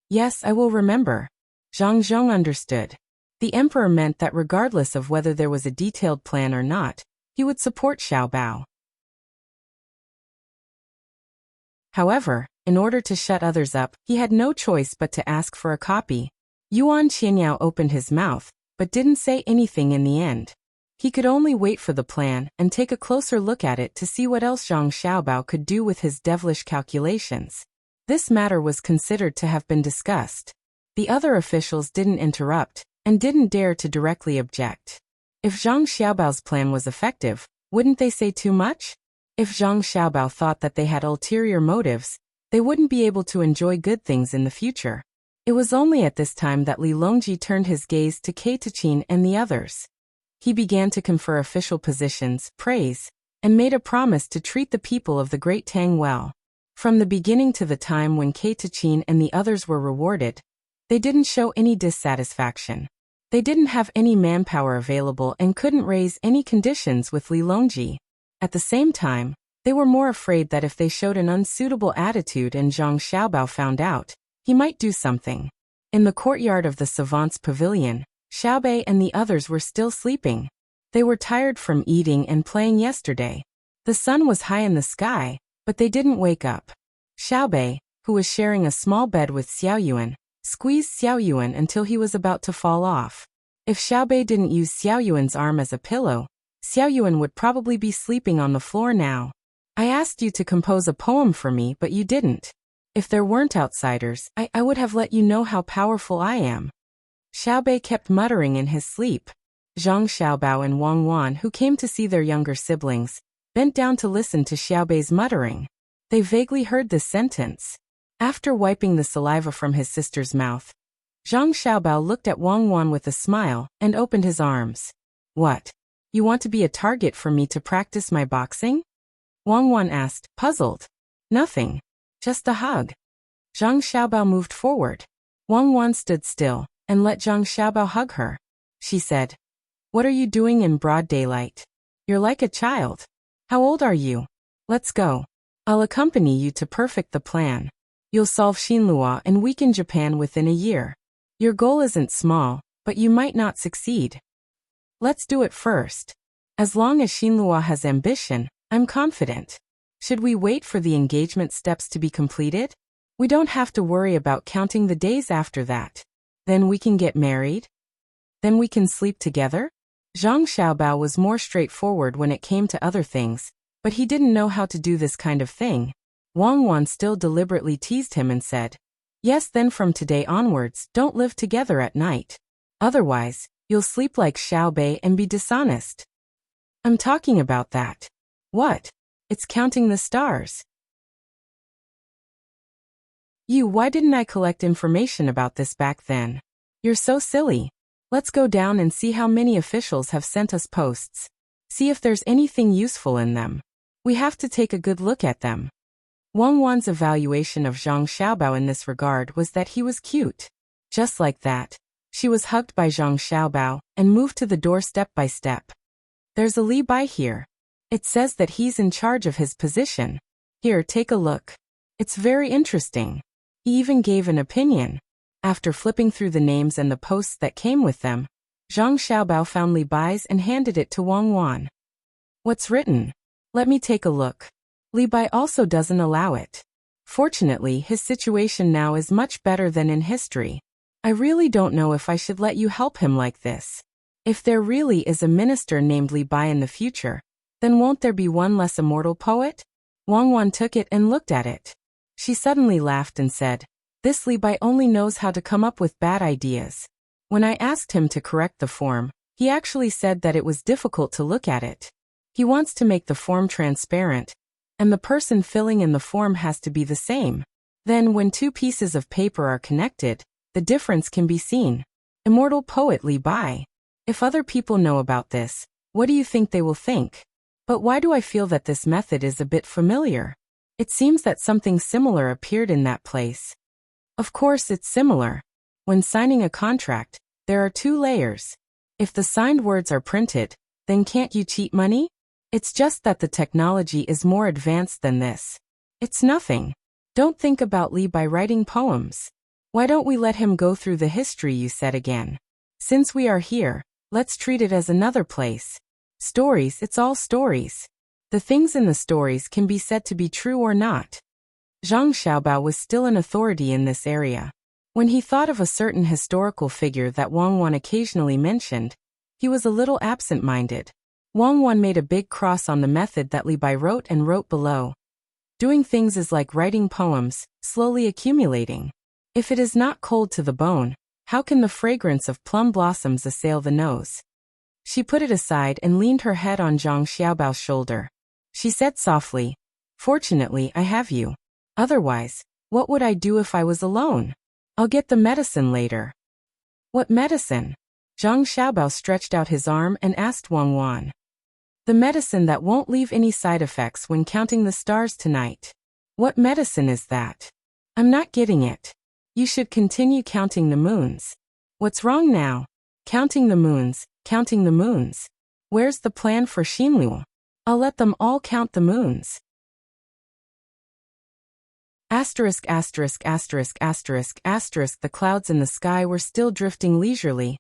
Yes, I will remember. Zhang Zhong understood. The emperor meant that regardless of whether there was a detailed plan or not, he would support Xiaobao. However, in order to shut others up, he had no choice but to ask for a copy. Yuan Qianyao opened his mouth, but didn't say anything in the end. He could only wait for the plan and take a closer look at it to see what else Zhang Xiaobao could do with his devilish calculations. This matter was considered to have been discussed. The other officials didn't interrupt, and didn't dare to directly object. If Zhang Xiaobao's plan was effective, wouldn't they say too much? If Zhang Xiaobao thought that they had ulterior motives, they wouldn't be able to enjoy good things in the future. It was only at this time that Li Longji turned his gaze to Kei Tachin and the others. He began to confer official positions, praise, and made a promise to treat the people of the Great Tang well. From the beginning to the time when Kei Tachin and the others were rewarded, they didn't show any dissatisfaction. They didn't have any manpower available and couldn't raise any conditions with Li Longji. At the same time, they were more afraid that if they showed an unsuitable attitude and Zhang Xiaobao found out, he might do something. In the courtyard of the savants' pavilion, Xiaobei and the others were still sleeping. They were tired from eating and playing yesterday. The sun was high in the sky, but they didn't wake up. Xiaobei, who was sharing a small bed with Xiaoyuan, squeezed Xiaoyuan until he was about to fall off. If Xiaobei didn't use Xiaoyuan's arm as a pillow, Xiaoyuan would probably be sleeping on the floor now. I asked you to compose a poem for me, but you didn't. If there weren't outsiders, I would have let you know how powerful I am. Xiaobei kept muttering in his sleep. Zhang Xiaobao and Wang Wan, who came to see their younger siblings, bent down to listen to Xiaobei's muttering. They vaguely heard this sentence. After wiping the saliva from his sister's mouth, Zhang Xiaobao looked at Wang Wan with a smile and opened his arms. What? You want to be a target for me to practice my boxing? Wang Wan asked, puzzled. Nothing. Just a hug. Zhang Xiaobao moved forward. Wang Wan stood still and let Zhang Xiaobao hug her. She said, "What are you doing in broad daylight? You're like a child. How old are you? Let's go. I'll accompany you to perfect the plan. You'll solve Xinlua and weaken Japan within a year. Your goal isn't small, but you might not succeed. Let's do it first. As long as Xinlua has ambition, I'm confident. Should we wait for the engagement steps to be completed? We don't have to worry about counting the days after that. Then we can get married? Then we can sleep together?" Zhang Xiaobao was more straightforward when it came to other things, but he didn't know how to do this kind of thing. Wang Wan still deliberately teased him and said, "Yes, then from today onwards, don't live together at night. Otherwise, you'll sleep like Xiaobei and be dishonest." "I'm talking about that." "What?" "It's counting the stars." Why didn't I collect information about this back then? You're so silly. Let's go down and see how many officials have sent us posts. See if there's anything useful in them. We have to take a good look at them. Wang Wan's evaluation of Zhang Xiaobao in this regard was that he was cute. Just like that, she was hugged by Zhang Xiaobao and moved to the door step by step. "There's a Li Bai here. It says that he's in charge of his position. Here, take a look. It's very interesting." He even gave an opinion. After flipping through the names and the posts that came with them, Zhang Xiaobao found Li Bai's and handed it to Wang Wan. "What's written? Let me take a look." Li Bai also doesn't allow it. Fortunately, his situation now is much better than in history. I really don't know if I should let you help him like this. If there really is a minister named Li Bai in the future, then won't there be one less immortal poet? Wang Wan took it and looked at it. She suddenly laughed and said, "This Li Bai only knows how to come up with bad ideas." When I asked him to correct the form, he actually said that it was difficult to look at it. He wants to make the form transparent, and the person filling in the form has to be the same. Then when two pieces of paper are connected, the difference can be seen. Immortal poet Li Bai. If other people know about this, what do you think they will think? But why do I feel that this method is a bit familiar? It seems that something similar appeared in that place. Of course it's similar. When signing a contract, there are two layers. If the signed words are printed, then can't you cheat money? It's just that the technology is more advanced than this. It's nothing. Don't think about Li Bai writing poems. Why don't we let him go through the history you said again? Since we are here, let's treat it as another place. Stories, it's all stories. The things in the stories can be said to be true or not. Zhang Xiaobao was still an authority in this area. When he thought of a certain historical figure that Wang Wan occasionally mentioned, he was a little absent-minded. Wang Wan made a big cross on the method that Li Bai wrote and wrote below. Doing things is like writing poems, slowly accumulating. If it is not cold to the bone, How can the fragrance of plum blossoms assail the nose? She put it aside and leaned her head on Zhang Xiaobao's shoulder. She said softly, "Fortunately, I have you. Otherwise, what would I do if I was alone? I'll get the medicine later." "What medicine?" Zhang Xiaobao stretched out his arm and asked Wang Wan. "The medicine that won't leave any side effects when counting the stars tonight." "What medicine is that? I'm not getting it." "You should continue counting the moons." "What's wrong now?" "Counting the moons, counting the moons. Where's the plan for Xinlu? I'll let them all count the moons." Asterisk asterisk asterisk asterisk asterisk. The clouds in the sky were still drifting leisurely,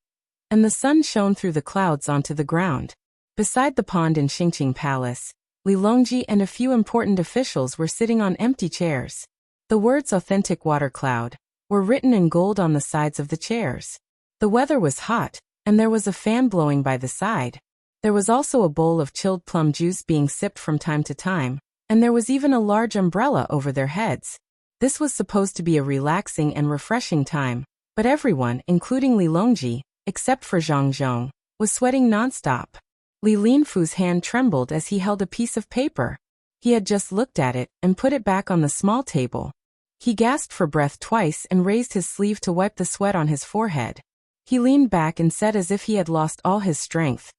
and the sun shone through the clouds onto the ground. Beside the pond in Xingqing Palace, Li Longji and a few important officials were sitting on empty chairs. The words "authentic water cloud" were written in gold on the sides of the chairs. The weather was hot, and there was a fan blowing by the side. There was also a bowl of chilled plum juice being sipped from time to time, and there was even a large umbrella over their heads. This was supposed to be a relaxing and refreshing time, but everyone, including Li Longji, except for Zhang Zhong, was sweating nonstop. Li Linfu's hand trembled as he held a piece of paper. He had just looked at it and put it back on the small table. He gasped for breath twice and raised his sleeve to wipe the sweat on his forehead. He leaned back and said as if he had lost all his strength,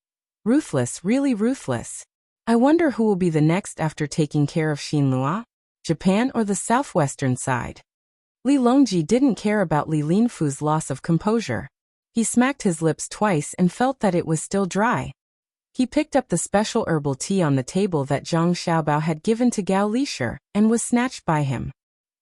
"Ruthless, really ruthless. I wonder who will be the next after taking care of Xinlua? Japan or the southwestern side?" Li Longji didn't care about Li Linfu's loss of composure. He smacked his lips twice and felt that it was still dry. He picked up the special herbal tea on the table that Zhang Xiaobao had given to Gao Lisher and was snatched by him.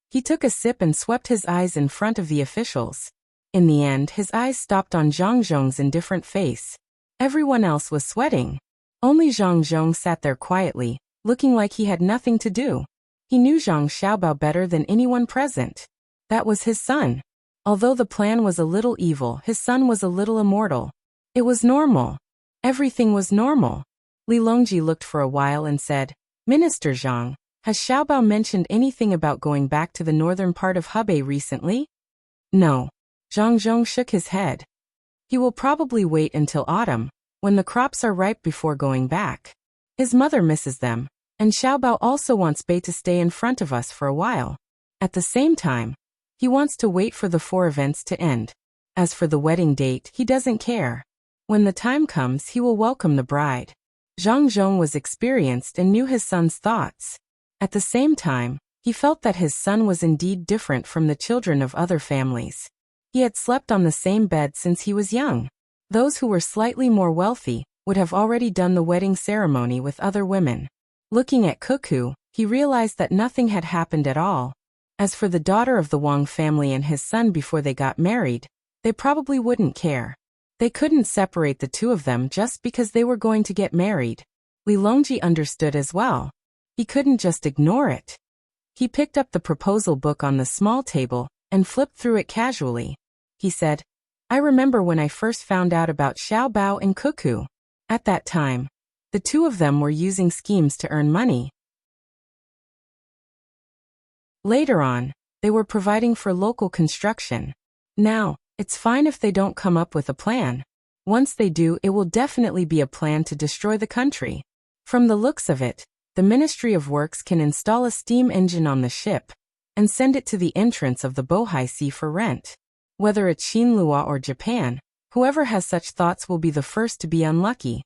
He took a sip and swept his eyes in front of the officials. In the end, his eyes stopped on Zhang Zhong's indifferent face. Everyone else was sweating. Only Zhang Zhong sat there quietly, looking like he had nothing to do. He knew Zhang Xiaobao better than anyone present. That was his son. Although the plan was a little evil, his son was a little immortal. It was normal. Everything was normal. Li Longji looked for a while and said, "Minister Zhang, has Xiaobao mentioned anything about going back to the northern part of Hebei recently?" "No." Zhang Zhong shook his head. "He will probably wait until autumn, when the crops are ripe before going back. His mother misses them, and Xiaobao also wants Bei to stay in front of us for a while. At the same time, he wants to wait for the 4 events to end. As for the wedding date, he doesn't care. When the time comes, he will welcome the bride." Zhang Zhong was experienced and knew his son's thoughts. At the same time, he felt that his son was indeed different from the children of other families. He had slept on the same bed since he was young. Those who were slightly more wealthy would have already done the wedding ceremony with other women. Looking at Cuckoo, he realized that nothing had happened at all. As for the daughter of the Wang family and his son before they got married, they probably wouldn't care. They couldn't separate the two of them just because they were going to get married. Li Longji understood as well. He couldn't just ignore it. He picked up the proposal book on the small table and flipped through it casually. He said, "I remember when I first found out about Xiaobao and Cuckoo. At that time, the two of them were using schemes to earn money. Later on, they were providing for local construction. Now, it's fine if they don't come up with a plan. Once they do, it will definitely be a plan to destroy the country. From the looks of it, the Ministry of Works can install a steam engine on the ship and send it to the entrance of the Bohai Sea for rent. Whether it's Xinlua or Japan, whoever has such thoughts will be the first to be unlucky."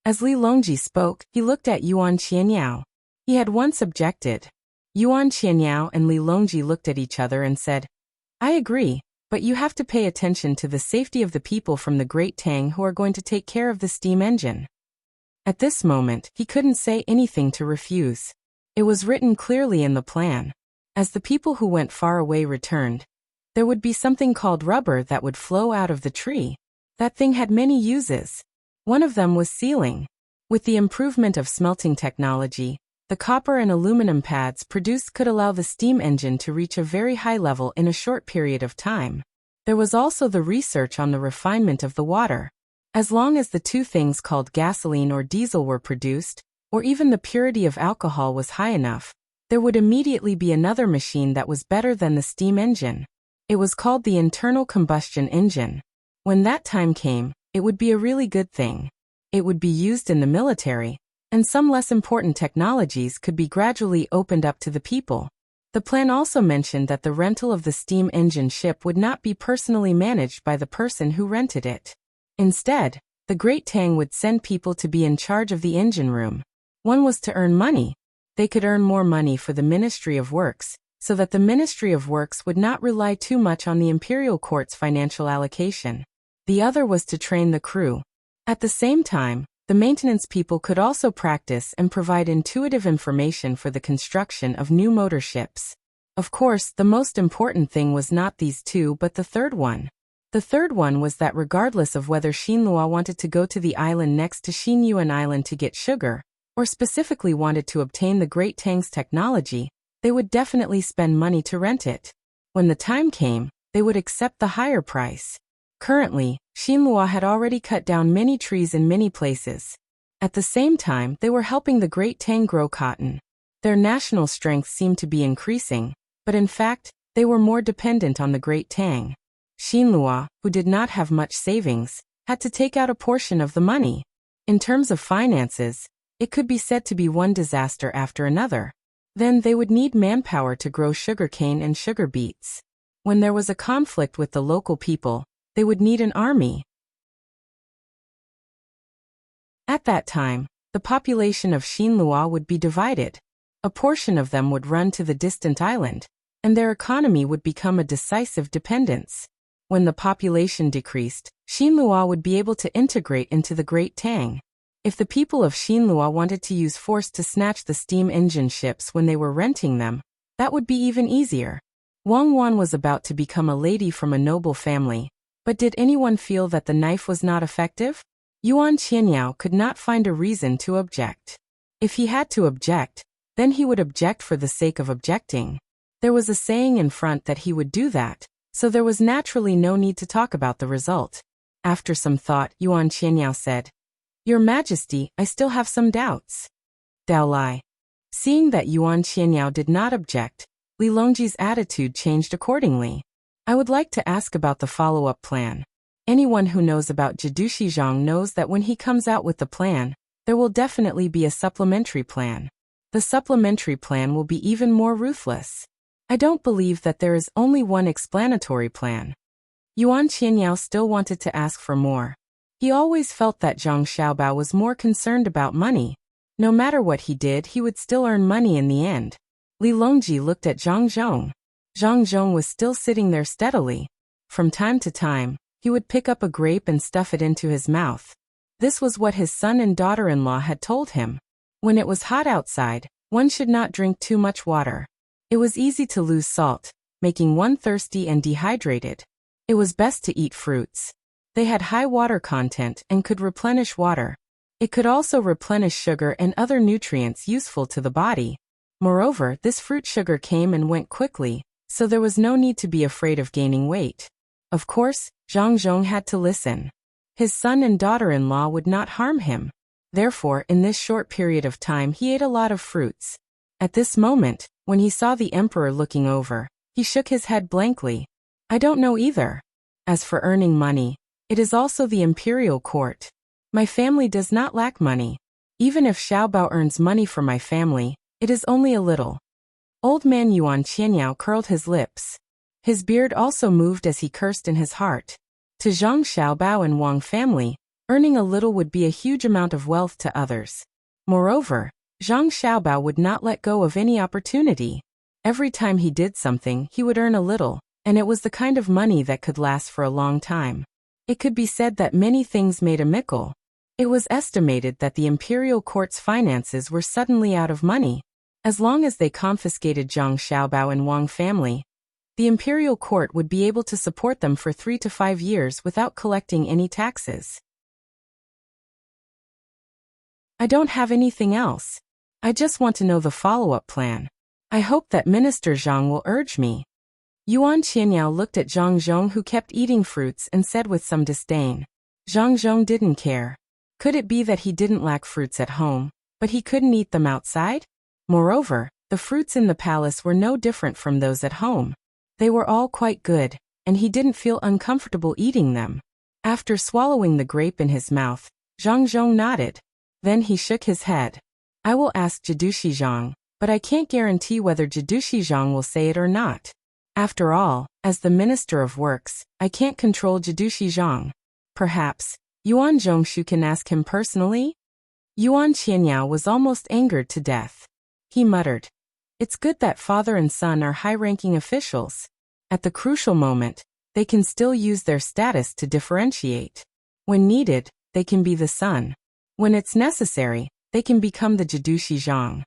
As Li Longji spoke, he looked at Yuan Qianyao. He had once objected. Yuan Qianyao and Li Longji looked at each other and said, "I agree, but you have to pay attention to the safety of the people from the Great Tang who are going to take care of the steam engine." At this moment, he couldn't say anything to refuse. It was written clearly in the plan. As the people who went far away returned, there would be something called rubber that would flow out of the tree. That thing had many uses. One of them was sealing. With the improvement of smelting technology, the copper and aluminum pads produced could allow the steam engine to reach a very high level in a short period of time. There was also the research on the refinement of the water. As long as the two things called gasoline or diesel were produced, or even the purity of alcohol was high enough, there would immediately be another machine that was better than the steam engine. It was called the internal combustion engine. When that time came, it would be a really good thing. It would be used in the military, and some less important technologies could be gradually opened up to the people. The plan also mentioned that the rental of the steam engine ship would not be personally managed by the person who rented it. Instead, the Great Tang would send people to be in charge of the engine room. One was to earn money. They could earn more money for the Ministry of Works, so that the Ministry of Works would not rely too much on the imperial court's financial allocation. The other was to train the crew. At the same time, the maintenance people could also practice and provide intuitive information for the construction of new motor ships. Of course, the most important thing was not these two but the third one. The third one was that regardless of whether Xinlua wanted to go to the island next to Xinyuan Island to get sugar, or specifically wanted to obtain the Great Tang's technology, they would definitely spend money to rent it. When the time came, they would accept the higher price. Currently, Xinlua had already cut down many trees in many places. At the same time, they were helping the Great Tang grow cotton. Their national strength seemed to be increasing, but in fact, they were more dependent on the Great Tang. Xinlua, who did not have much savings, had to take out a portion of the money. In terms of finances, it could be said to be one disaster after another. Then they would need manpower to grow sugarcane and sugar beets. When there was a conflict with the local people, they would need an army. At that time, the population of Xinlua would be divided. A portion of them would run to the distant island, and their economy would become a decisive dependence. When the population decreased, Xinlua would be able to integrate into the Great Tang. If the people of Xinlua wanted to use force to snatch the steam engine ships when they were renting them, that would be even easier. Wang Wan was about to become a lady from a noble family, but did anyone feel that the knife was not effective? Yuan Qianyao could not find a reason to object. If he had to object, then he would object for the sake of objecting. There was a saying in front that he would do that, so there was naturally no need to talk about the result. After some thought, Yuan Qianyao said, "Your Majesty, I still have some doubts." Dao Lai. Seeing that Yuan Qianyao did not object, Li Longji's attitude changed accordingly. "I would like to ask about the follow-up plan. Anyone who knows about Jidushi Zhang knows that when he comes out with the plan, there will definitely be a supplementary plan. The supplementary plan will be even more ruthless. I don't believe that there is only one explanatory plan." Yuan Qianyao still wanted to ask for more. He always felt that Zhang Xiaobao was more concerned about money. No matter what he did, he would still earn money in the end. Li Longji looked at Zhang Zhong. Zhang Zhong was still sitting there steadily. From time to time, he would pick up a grape and stuff it into his mouth. This was what his son and daughter-in-law had told him. When it was hot outside, one should not drink too much water. It was easy to lose salt, making one thirsty and dehydrated. It was best to eat fruits. They had high water content and could replenish water. It could also replenish sugar and other nutrients useful to the body. Moreover, this fruit sugar came and went quickly, so there was no need to be afraid of gaining weight. Of course, Zhang Zhong had to listen. His son and daughter-in-law would not harm him. Therefore, in this short period of time he ate a lot of fruits. At this moment, when he saw the emperor looking over, he shook his head blankly. "I don't know either. As for earning money, it is also the imperial court. My family does not lack money. Even if Xiaobao earns money for my family, it is only a little." Old man Yuan Qianyao curled his lips. His beard also moved as he cursed in his heart. To Zhang Xiaobao and Wang family, earning a little would be a huge amount of wealth to others. Moreover, Zhang Xiaobao would not let go of any opportunity. Every time he did something, he would earn a little, and it was the kind of money that could last for a long time. It could be said that many things made a mickle. It was estimated that the imperial court's finances were suddenly out of money. As long as they confiscated Zhang Xiaobao and Wang family, the imperial court would be able to support them for 3 to 5 years without collecting any taxes. "I don't have anything else. I just want to know the follow-up plan. I hope that Minister Zhang will urge me." Yuan Qianyao looked at Zhang Zhong, who kept eating fruits, and said with some disdain. Zhang Zhong didn't care. Could it be that he didn't lack fruits at home, but he couldn't eat them outside? Moreover, the fruits in the palace were no different from those at home. They were all quite good, and he didn't feel uncomfortable eating them. After swallowing the grape in his mouth, Zhang Zhong nodded. Then he shook his head. I will ask Jidushi Zhang, but I can't guarantee whether Jidushi Zhang will say it or not. After all, as the Minister of Works, I can't control Jidushi Zhang. Perhaps Yuan Zhongshu can ask him personally? Yuan Qianyao was almost angered to death. He muttered, "It's good that father and son are high-ranking officials. At the crucial moment, they can still use their status to differentiate. When needed, they can be the son. When it's necessary, they can become the Jidushi Zhang."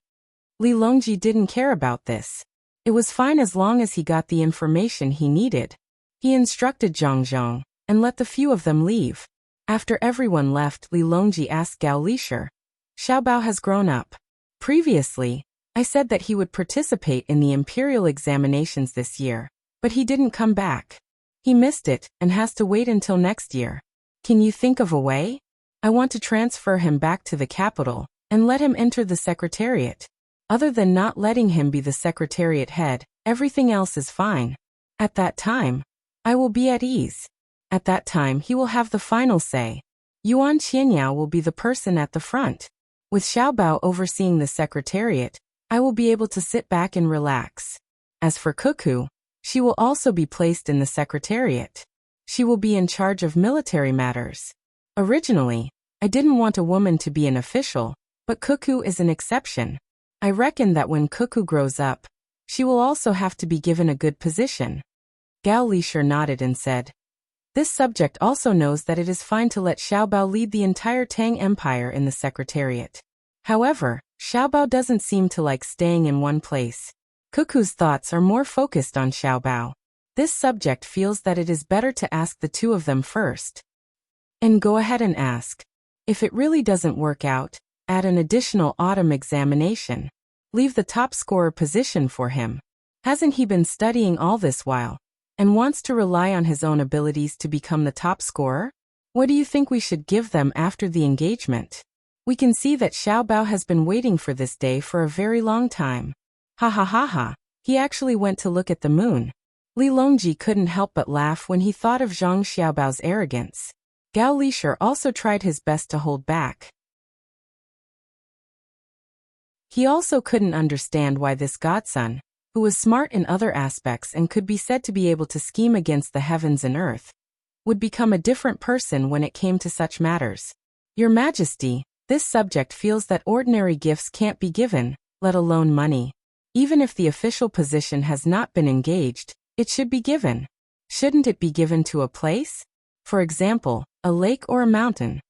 Li Longji didn't care about this. It was fine as long as he got the information he needed. He instructed Zhang Zhong, and let the few of them leave. After everyone left, Li Longji asked Gao Lisher, "Xiaobao has grown up. Previously, I said that he would participate in the imperial examinations this year, but he didn't come back. He missed it and has to wait until next year. Can you think of a way? I want to transfer him back to the capital and let him enter the secretariat. Other than not letting him be the secretariat head, everything else is fine. At that time, I will be at ease. At that time he will have the final say. Yuan Qianyao will be the person at the front. With Xiaobao overseeing the secretariat, I will be able to sit back and relax. As for Cuckoo, she will also be placed in the secretariat. She will be in charge of military matters. Originally, I didn't want a woman to be an official, but Cuckoo is an exception. I reckon that when Cuckoo grows up, she will also have to be given a good position." Gao Lisher nodded and said, "This subject also knows that it is fine to let Xiaobao lead the entire Tang Empire in the secretariat. However, Xiaobao doesn't seem to like staying in one place. Cuckoo's thoughts are more focused on Xiaobao. This subject feels that it is better to ask the two of them first. And go ahead and ask. If it really doesn't work out, add an additional autumn examination. Leave the top scorer position for him. Hasn't he been studying all this while, and wants to rely on his own abilities to become the top scorer? What do you think we should give them after the engagement? We can see that Xiaobao has been waiting for this day for a very long time. Ha ha ha ha, he actually went to look at the moon." Li Longji couldn't help but laugh when he thought of Zhang Xiaobao's arrogance. Gao Lisher also tried his best to hold back. He also couldn't understand why this godson, who was smart in other aspects and could be said to be able to scheme against the heavens and earth, would become a different person when it came to such matters. "Your Majesty, this subject feels that ordinary gifts can't be given, let alone money. Even if the official position has not been engaged, it should be given. Shouldn't it be given to a place? For example, a lake or a mountain?"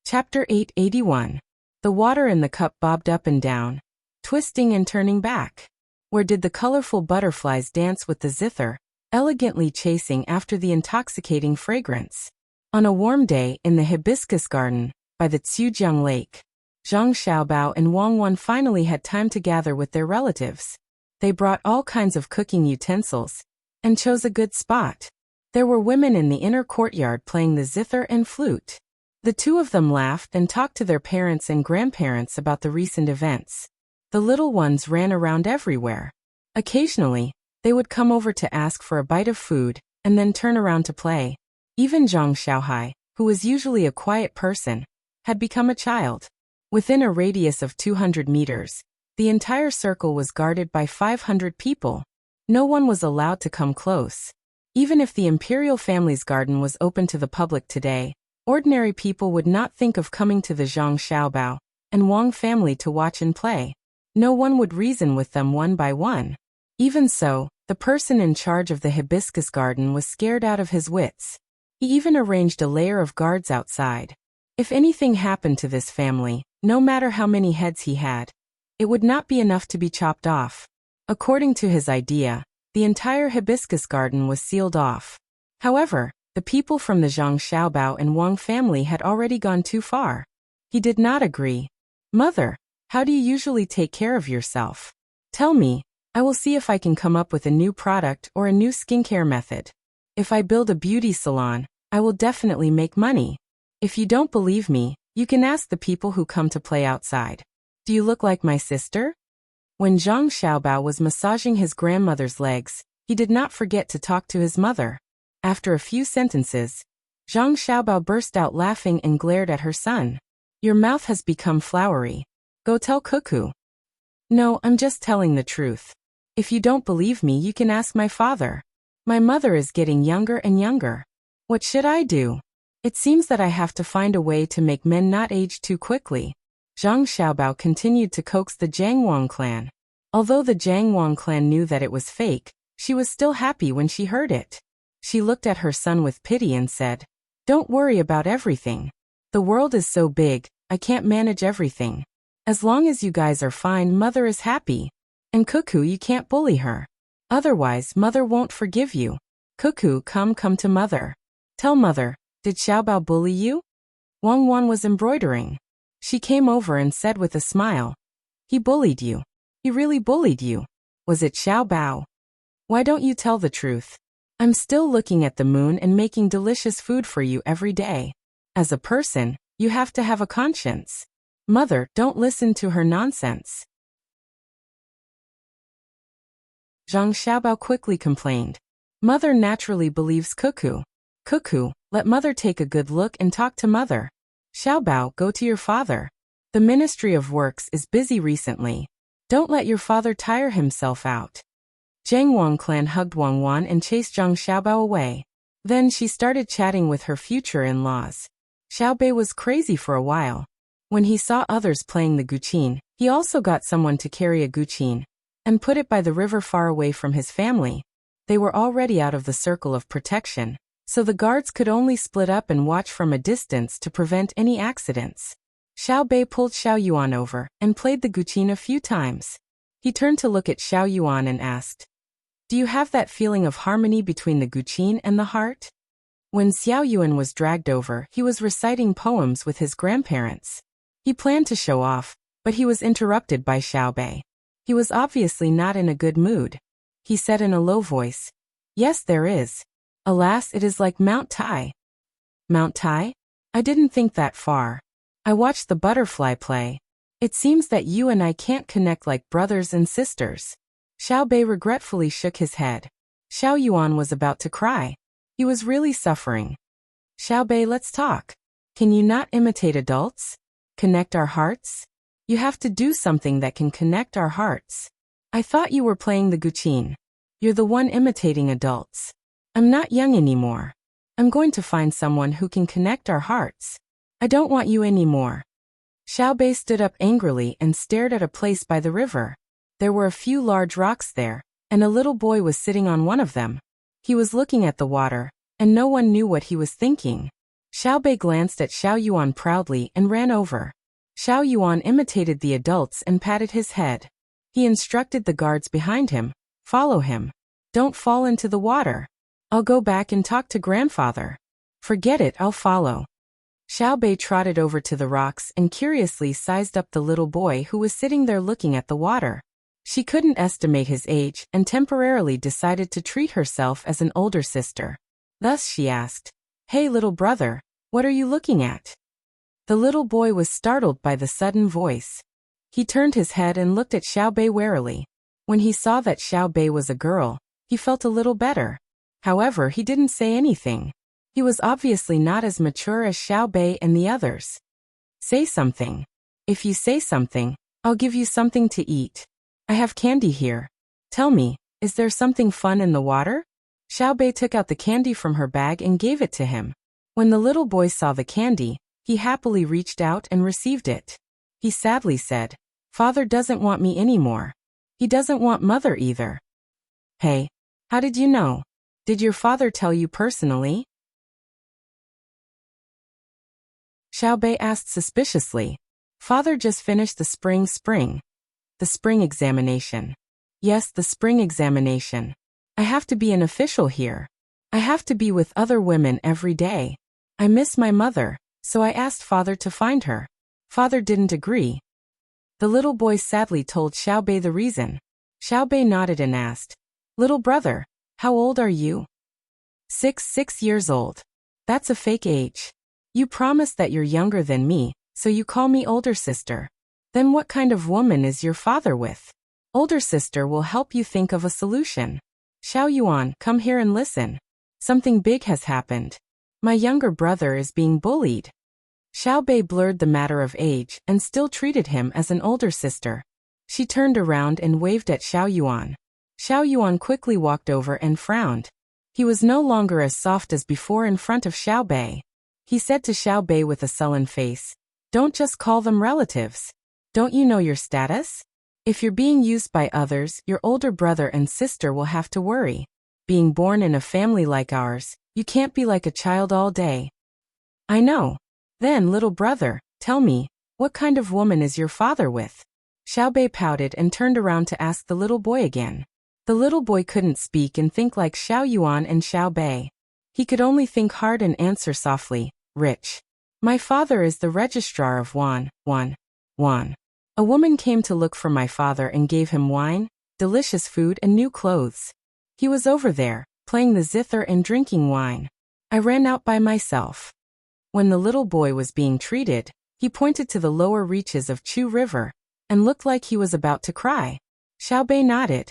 Chapter 881. The water in the cup bobbed up and down, twisting and turning back. Where did the colorful butterflies dance with the zither, elegantly chasing after the intoxicating fragrance? On a warm day in the hibiscus garden, by the Tsiujiang Lake, Zhang Xiaobao and Wang Wan finally had time to gather with their relatives. They brought all kinds of cooking utensils, and chose a good spot. There were women in the inner courtyard playing the zither and flute. The two of them laughed and talked to their parents and grandparents about the recent events. The little ones ran around everywhere. Occasionally, they would come over to ask for a bite of food, and then turn around to play. Even Zhang Xiaohai, who was usually a quiet person, had become a child. Within a radius of 200 meters, the entire circle was guarded by 500 people. No one was allowed to come close. Even if the imperial family's garden was open to the public today, ordinary people would not think of coming to the Zhang Xiaobao and Wang family to watch and play. No one would reason with them one by one. Even so, the person in charge of the hibiscus garden was scared out of his wits. He even arranged a layer of guards outside. If anything happened to this family, no matter how many heads he had, it would not be enough to be chopped off. According to his idea, the entire hibiscus garden was sealed off. However, the people from the Zhang Xiaobao and Wang family had already gone too far. He did not agree. "Mother, how do you usually take care of yourself? Tell me, I will see if I can come up with a new product or a new skincare method. If I build a beauty salon, I will definitely make money. If you don't believe me, you can ask the people who come to play outside." Do you look like my sister? When Zhang Xiaobao was massaging his grandmother's legs, he did not forget to talk to his mother. After a few sentences, Zhang Xiaobao burst out laughing and glared at her son. Your mouth has become floury. Go tell Cuckoo. No, I'm just telling the truth. If you don't believe me, you can ask my father. My mother is getting younger and younger. What should I do? It seems that I have to find a way to make men not age too quickly. Zhang Xiaobao continued to coax the Jiangwang clan. Although the Jiangwang clan knew that it was fake, she was still happy when she heard it. She looked at her son with pity and said, Don't worry about everything. The world is so big, I can't manage everything. As long as you guys are fine, mother is happy. And Cuckoo, you can't bully her. Otherwise, mother won't forgive you. Cuckoo, come to mother. Tell mother, did Xiaobao bully you? Wang Wan was embroidering. She came over and said with a smile, He bullied you. He really bullied you. Was it Xiaobao? Why don't you tell the truth? I'm still looking at the moon and making delicious food for you every day. As a person, you have to have a conscience. Mother, don't listen to her nonsense. Zhang Xiaobao quickly complained. Mother naturally believes Cuckoo. Cuckoo, let mother take a good look and talk to mother. Xiaobao, go to your father. The Ministry of Works is busy recently. Don't let your father tire himself out. Jiangwang clan hugged Wang Wan and chased Zhang Xiaobao away. Then she started chatting with her future in-laws. Xiaobei was crazy for a while. When he saw others playing the guqin, he also got someone to carry a guqin and put it by the river far away from his family. They were already out of the circle of protection, so the guards could only split up and watch from a distance to prevent any accidents. Xiaobei pulled Xiao Yuan over and played the guqin a few times. He turned to look at Xiao Yuan and asked, Do you have that feeling of harmony between the guqin and the heart? When Xiao Yuan was dragged over, he was reciting poems with his grandparents. He planned to show off, but he was interrupted by Xiaobei. He was obviously not in a good mood. He said in a low voice, Yes, there is. Alas, it is like Mount Tai. Mount Tai? I didn't think that far. I watched the butterfly play. It seems that you and I can't connect like brothers and sisters. Xiaobei regretfully shook his head. Xiao Yuan was about to cry. He was really suffering. Xiaobei, let's talk. Can you not imitate adults? Connect our hearts? You have to do something that can connect our hearts. I thought you were playing the guqin. You're the one imitating adults. I'm not young anymore. I'm going to find someone who can connect our hearts. I don't want you anymore. Xiaobei stood up angrily and stared at a place by the river. There were a few large rocks there, and a little boy was sitting on one of them. He was looking at the water, and no one knew what he was thinking. Xiaobei glanced at Xiao Yuan proudly and ran over. Xiao Yuan imitated the adults and patted his head. He instructed the guards behind him, Follow him. Don't fall into the water. I'll go back and talk to grandfather. Forget it, I'll follow. Xiaobei trotted over to the rocks and curiously sized up the little boy who was sitting there looking at the water. She couldn't estimate his age and temporarily decided to treat herself as an older sister. Thus she asked, Hey little brother, what are you looking at? The little boy was startled by the sudden voice. He turned his head and looked at Xiaobei warily. When he saw that Xiaobei was a girl, he felt a little better. However, he didn't say anything. He was obviously not as mature as Xiaobei and the others. Say something. If you say something, I'll give you something to eat. I have candy here. Tell me, is there something fun in the water? Xiaobei took out the candy from her bag and gave it to him. When the little boy saw the candy, he happily reached out and received it. He sadly said, Father doesn't want me anymore. He doesn't want mother either. Hey, how did you know? Did your father tell you personally? Xiaobei asked suspiciously. Father just finished the spring. The spring examination. Yes, the spring examination. I have to be an official here. I have to be with other women every day. I miss my mother, so I asked father to find her. Father didn't agree. The little boy sadly told Xiaobei the reason. Xiaobei nodded and asked, Little brother, how old are you? 6 years old. That's a fake age. You promised that you're younger than me, so you call me older sister. Then what kind of woman is your father with? Older sister will help you think of a solution. Xiao Yuan, come here and listen. Something big has happened. My younger brother is being bullied. Xiao Bei blurred the matter of age and still treated him as an older sister. She turned around and waved at Xiao Yuan. Xiao Yuan quickly walked over and frowned. He was no longer as soft as before in front of Xiao Bei. He said to Xiao Bei with a sullen face, "Don't just call them relatives. Don't you know your status? If you're being used by others, your older brother and sister will have to worry. Being born in a family like ours, you can't be like a child all day." "I know. Then, little brother, tell me, what kind of woman is your father with?" Xiao Bei pouted and turned around to ask the little boy again. The little boy couldn't speak and think like Xiao Yuan and Xiao Bei. He could only think hard and answer softly, "Rich. My father is the registrar of Wan. A woman came to look for my father and gave him wine, delicious food and new clothes. He was over there, playing the zither and drinking wine. I ran out by myself." When the little boy was being treated, he pointed to the lower reaches of Chu River, and looked like he was about to cry. Xiao Bei nodded.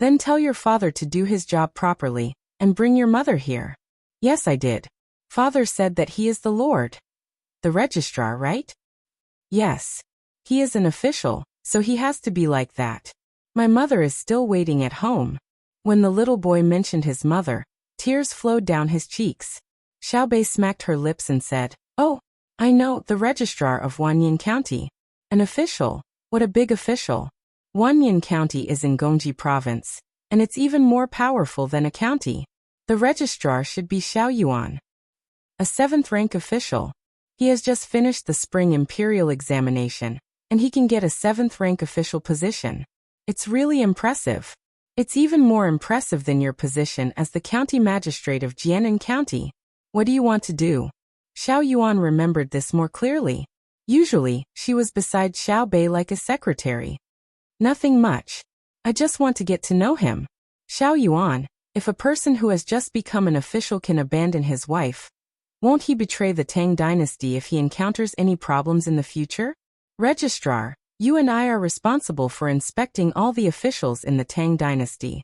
"Then tell your father to do his job properly, and bring your mother here." "Yes, I did. Father said that he is the Lord." "The registrar, right?" "Yes. He is an official, so he has to be like that. My mother is still waiting at home." When the little boy mentioned his mother, tears flowed down his cheeks. Xiao Bei smacked her lips and said, "Oh, I know, the registrar of Wanyan County. An official? What a big official. Wanyan County is in Gongji Province, and it's even more powerful than a county. The registrar should be Xiao Yuan. A 7th-rank official. He has just finished the spring imperial examination, and he can get a 7th-rank official position. It's really impressive. It's even more impressive than your position as the county magistrate of Jianan County. What do you want to do?" Xiao Yuan remembered this more clearly. Usually, she was beside Xiao Bei like a secretary. "Nothing much. I just want to get to know him." "Xiao Yuan, if a person who has just become an official can abandon his wife, won't he betray the Tang Dynasty if he encounters any problems in the future? Registrar, you and I are responsible for inspecting all the officials in the Tang Dynasty.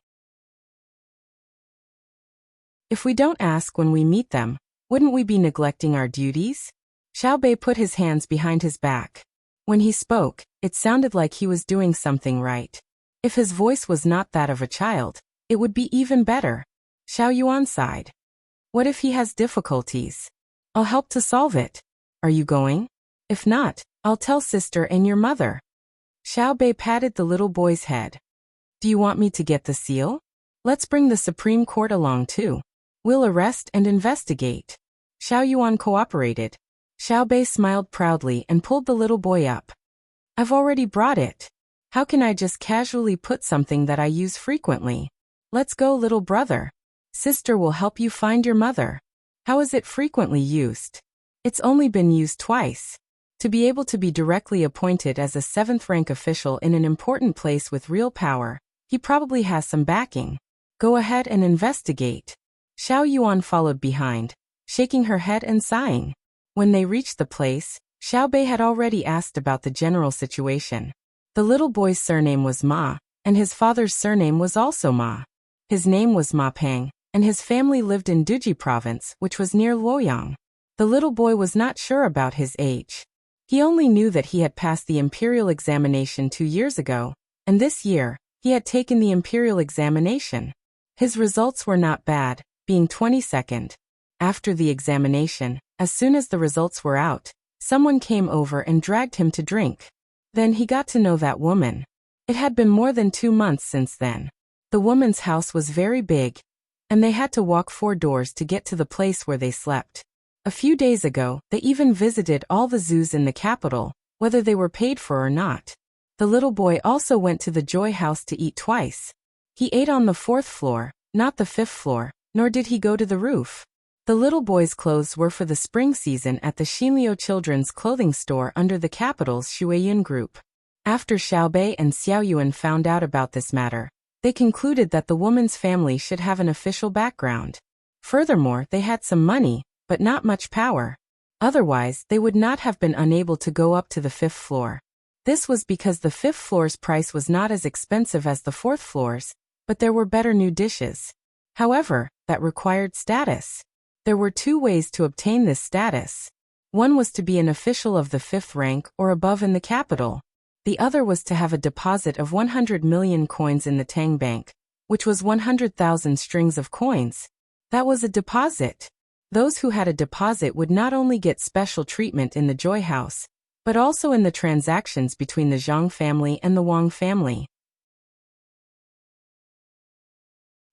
If we don't ask when we meet them, wouldn't we be neglecting our duties?" Xiao Bei put his hands behind his back. When he spoke, it sounded like he was doing something right. If his voice was not that of a child, it would be even better. Xiao Yuan sighed. "What if he has difficulties? I'll help to solve it. Are you going? If not, I'll tell sister and your mother." Xiao Bei patted the little boy's head. "Do you want me to get the seal? Let's bring the Supreme Court along too. We'll arrest and investigate." Xiao Yuan cooperated. Xiao Bei smiled proudly and pulled the little boy up. "I've already brought it. How can I just casually put something that I use frequently? Let's go, little brother. Sister will help you find your mother." "How is it frequently used?" "It's only been used twice. To be able to be directly appointed as a 7th-rank official in an important place with real power, he probably has some backing. Go ahead and investigate." Xiao Yuan followed behind, shaking her head and sighing. When they reached the place, Xiao Bei had already asked about the general situation. The little boy's surname was Ma, and his father's surname was also Ma. His name was Ma Peng, and his family lived in Duji Province, which was near Luoyang. The little boy was not sure about his age. He only knew that he had passed the imperial examination 2 years ago, and this year, he had taken the imperial examination. His results were not bad, being 22nd. After the examination, as soon as the results were out, someone came over and dragged him to drink. Then he got to know that woman. It had been more than 2 months since then. The woman's house was very big, and they had to walk 4 doors to get to the place where they slept. A few days ago, they even visited all the zoos in the capital, whether they were paid for or not. The little boy also went to the Joy House to eat twice. He ate on the 4th floor, not the 5th floor, nor did he go to the roof. The little boy's clothes were for the spring season at the Xinliu Children's Clothing Store under the capital's Shuiyun Group. After Xiao Bei and Xiao Yuan found out about this matter, they concluded that the woman's family should have an official background. Furthermore, they had some money, but not much power. Otherwise, they would not have been unable to go up to the 5th floor. This was because the fifth floor's price was not as expensive as the fourth floor's, but there were better new dishes. However, that required status. There were two ways to obtain this status. One was to be an official of the fifth rank or above in the capital. The other was to have a deposit of 100 million coins in the Tang Bank, which was 100,000 strings of coins. That was a deposit. Those who had a deposit would not only get special treatment in the Joy House, but also in the transactions between the Zhang family and the Wang family.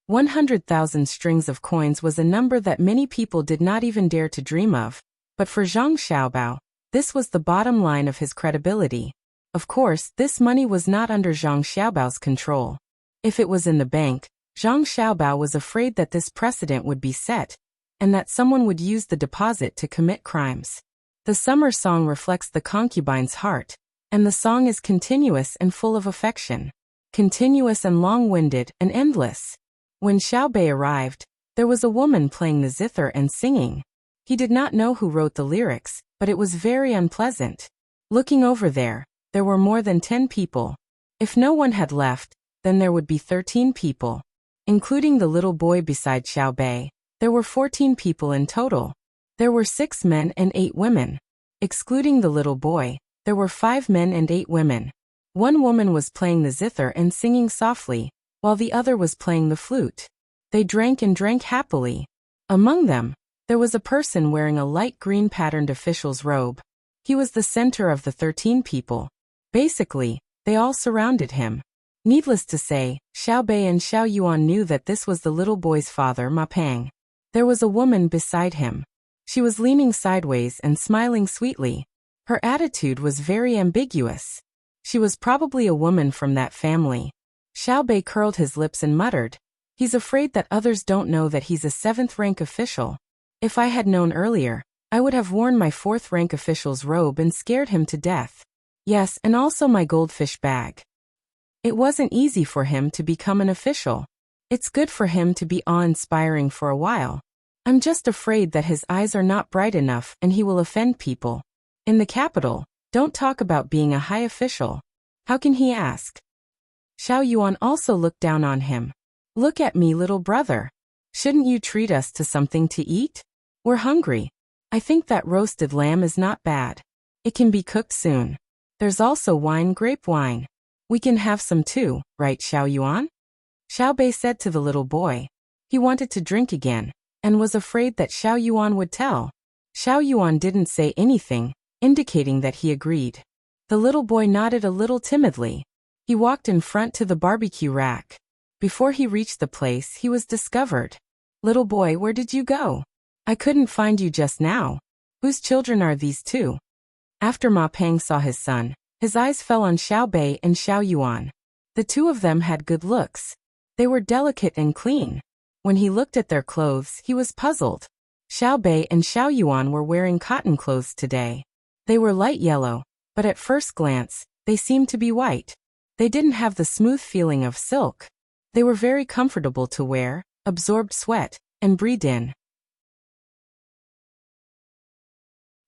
100,000 strings of coins was a number that many people did not even dare to dream of, but for Zhang Xiaobao, this was the bottom line of his credibility. Of course, this money was not under Zhang Xiaobao's control. If it was in the bank, Zhang Xiaobao was afraid that this precedent would be set, and that someone would use the deposit to commit crimes. The summer song reflects the concubine's heart, and the song is continuous and full of affection. Continuous and long-winded and endless. When Xiaobei arrived, there was a woman playing the zither and singing. He did not know who wrote the lyrics, but it was very unpleasant. Looking over there were more than 10 people. If no one had left, then there would be 13 people. Including the little boy beside Xiaobei, there were 14 people in total. There were 6 men and 8 women. Excluding the little boy, there were 5 men and 8 women. One woman was playing the zither and singing softly, while the other was playing the flute. They drank and drank happily. Among them, there was a person wearing a light green patterned official's robe. He was the center of the 13 people. Basically, they all surrounded him. Needless to say, Xiaobei and Xiao Yuan knew that this was the little boy's father, Ma Pang. There was a woman beside him. She was leaning sideways and smiling sweetly. Her attitude was very ambiguous. She was probably a woman from that family. Xiaobei curled his lips and muttered, "He's afraid that others don't know that he's a 7th rank official. If I had known earlier, I would have worn my 4th rank official's robe and scared him to death. Yes, and also my goldfish bag." It wasn't easy for him to become an official. It's good for him to be awe-inspiring for a while. I'm just afraid that his eyes are not bright enough and he will offend people. In the capital, don't talk about being a high official. How can he ask? Xiao Yuan also looked down on him. "Look at me, little brother. Shouldn't you treat us to something to eat? We're hungry. I think that roasted lamb is not bad. It can be cooked soon. There's also wine, grape wine. We can have some too, right, Xiao Yuan?" Xiaobei said to the little boy. He wanted to drink again, and was afraid that Xiao Yuan would tell. Xiao Yuan didn't say anything, indicating that he agreed. The little boy nodded a little timidly. He walked in front to the barbecue rack. Before he reached the place, he was discovered. "Little boy, where did you go? I couldn't find you just now. Whose children are these two?" After Ma Pang saw his son, his eyes fell on Xiaobei and Xiao Yuan. The two of them had good looks. They were delicate and clean. When he looked at their clothes, he was puzzled. Xiaobei and Xiao Yuan were wearing cotton clothes today. They were light yellow, but at first glance, they seemed to be white. They didn't have the smooth feeling of silk. They were very comfortable to wear, absorbed sweat, and breathed in.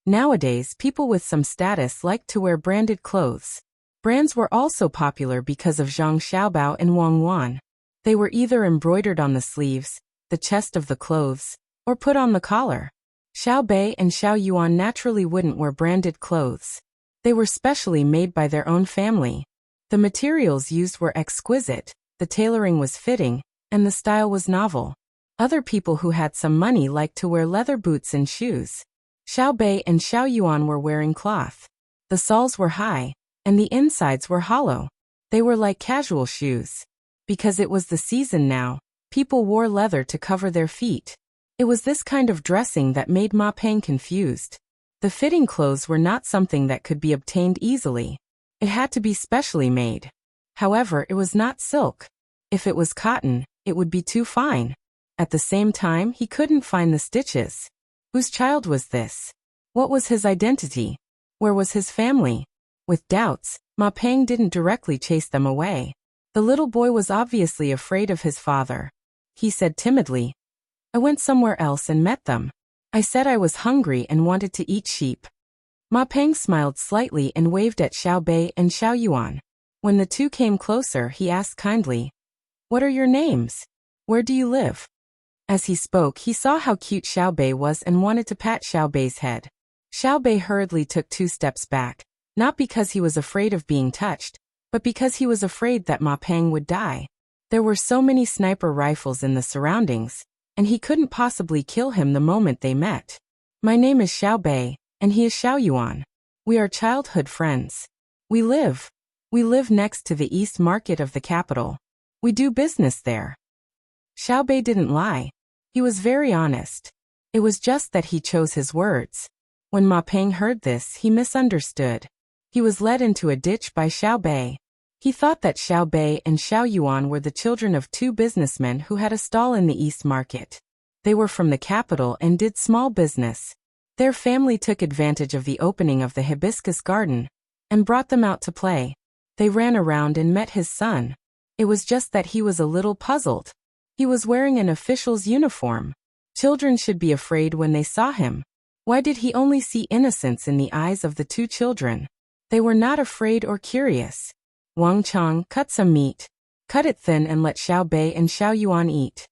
Nowadays, people with some status liked to wear branded clothes. Brands were also popular because of Zhang Xiaobao and Wang Wan. They were either embroidered on the sleeves, the chest of the clothes, or put on the collar. Xiaobei and Xiao Yuan naturally wouldn't wear branded clothes. They were specially made by their own family. The materials used were exquisite, the tailoring was fitting, and the style was novel. Other people who had some money liked to wear leather boots and shoes. Xiaobei and Xiao Yuan were wearing cloth. The soles were high, and the insides were hollow. They were like casual shoes. Because it was the season now, people wore leather to cover their feet. It was this kind of dressing that made Ma Pang confused. The fitting clothes were not something that could be obtained easily. It had to be specially made. However, it was not silk. If it was cotton, it would be too fine. At the same time, he couldn't find the stitches. Whose child was this? What was his identity? Where was his family? With doubts, Ma Pang didn't directly chase them away. The little boy was obviously afraid of his father. He said timidly, "I went somewhere else and met them. I said I was hungry and wanted to eat sheep." Ma Peng smiled slightly and waved at Xiao Bei and Xiao Yuan. When the two came closer, he asked kindly, "What are your names? Where do you live?" As he spoke, he saw how cute Xiao Bei was and wanted to pat Xiao Bei's head. Xiao Bei hurriedly took 2 steps back, not because he was afraid of being touched, but because he was afraid that Ma Peng would die. There were so many sniper rifles in the surroundings, and he couldn't possibly kill him the moment they met. "My name is Xiao Bei, and he is Xiao Yuan. We are childhood friends. We live next to the East Market of the capital. We do business there." Xiao Bei didn't lie. He was very honest. It was just that he chose his words. When Ma Peng heard this, he misunderstood. He was led into a ditch by Xiao Bei. He thought that Xiao Bei and Xiao Yuan were the children of 2 businessmen who had a stall in the East Market. They were from the capital and did small business. Their family took advantage of the opening of the hibiscus garden and brought them out to play. They ran around and met his son. It was just that he was a little puzzled. He was wearing an official's uniform. Children should be afraid when they saw him. Why did he only see innocence in the eyes of the 2 children? They were not afraid or curious. "Wang Chang, cut some meat. Cut it thin and let Xiao Bei and Xiao Yuan eat."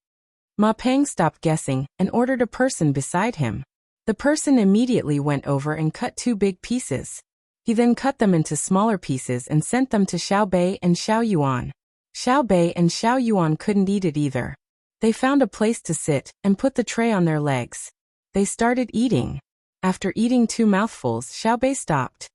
Ma Peng stopped guessing and ordered a person beside him. The person immediately went over and cut 2 big pieces. He then cut them into smaller pieces and sent them to Xiao Bei and Xiao Yuan. Xiao Bei and Xiao Yuan couldn't eat it either. They found a place to sit and put the tray on their legs. They started eating. After eating 2 mouthfuls, Xiao Bei stopped.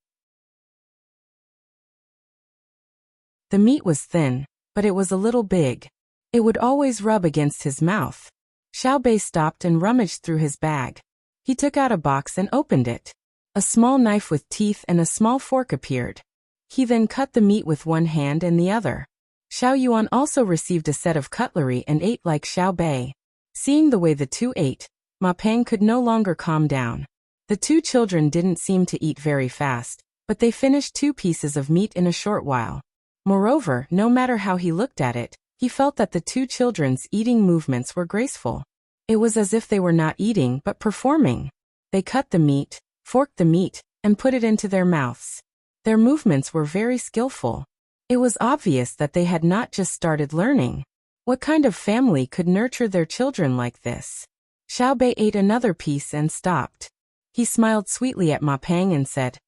The meat was thin, but it was a little big. It would always rub against his mouth. Xiao Bei stopped and rummaged through his bag. He took out a box and opened it. A small knife with teeth and a small fork appeared. He then cut the meat with one hand and the other. Xiao Yuan also received a set of cutlery and ate like Xiao Bei. Seeing the way the 2 ate, Ma Peng could no longer calm down. The 2 children didn't seem to eat very fast, but they finished 2 pieces of meat in a short while. Moreover, no matter how he looked at it, he felt that the 2 children's eating movements were graceful. It was as if they were not eating but performing. They cut the meat, forked the meat, and put it into their mouths. Their movements were very skillful. It was obvious that they had not just started learning. What kind of family could nurture their children like this? Xiao Bei ate another piece and stopped. He smiled sweetly at Ma Peng and said,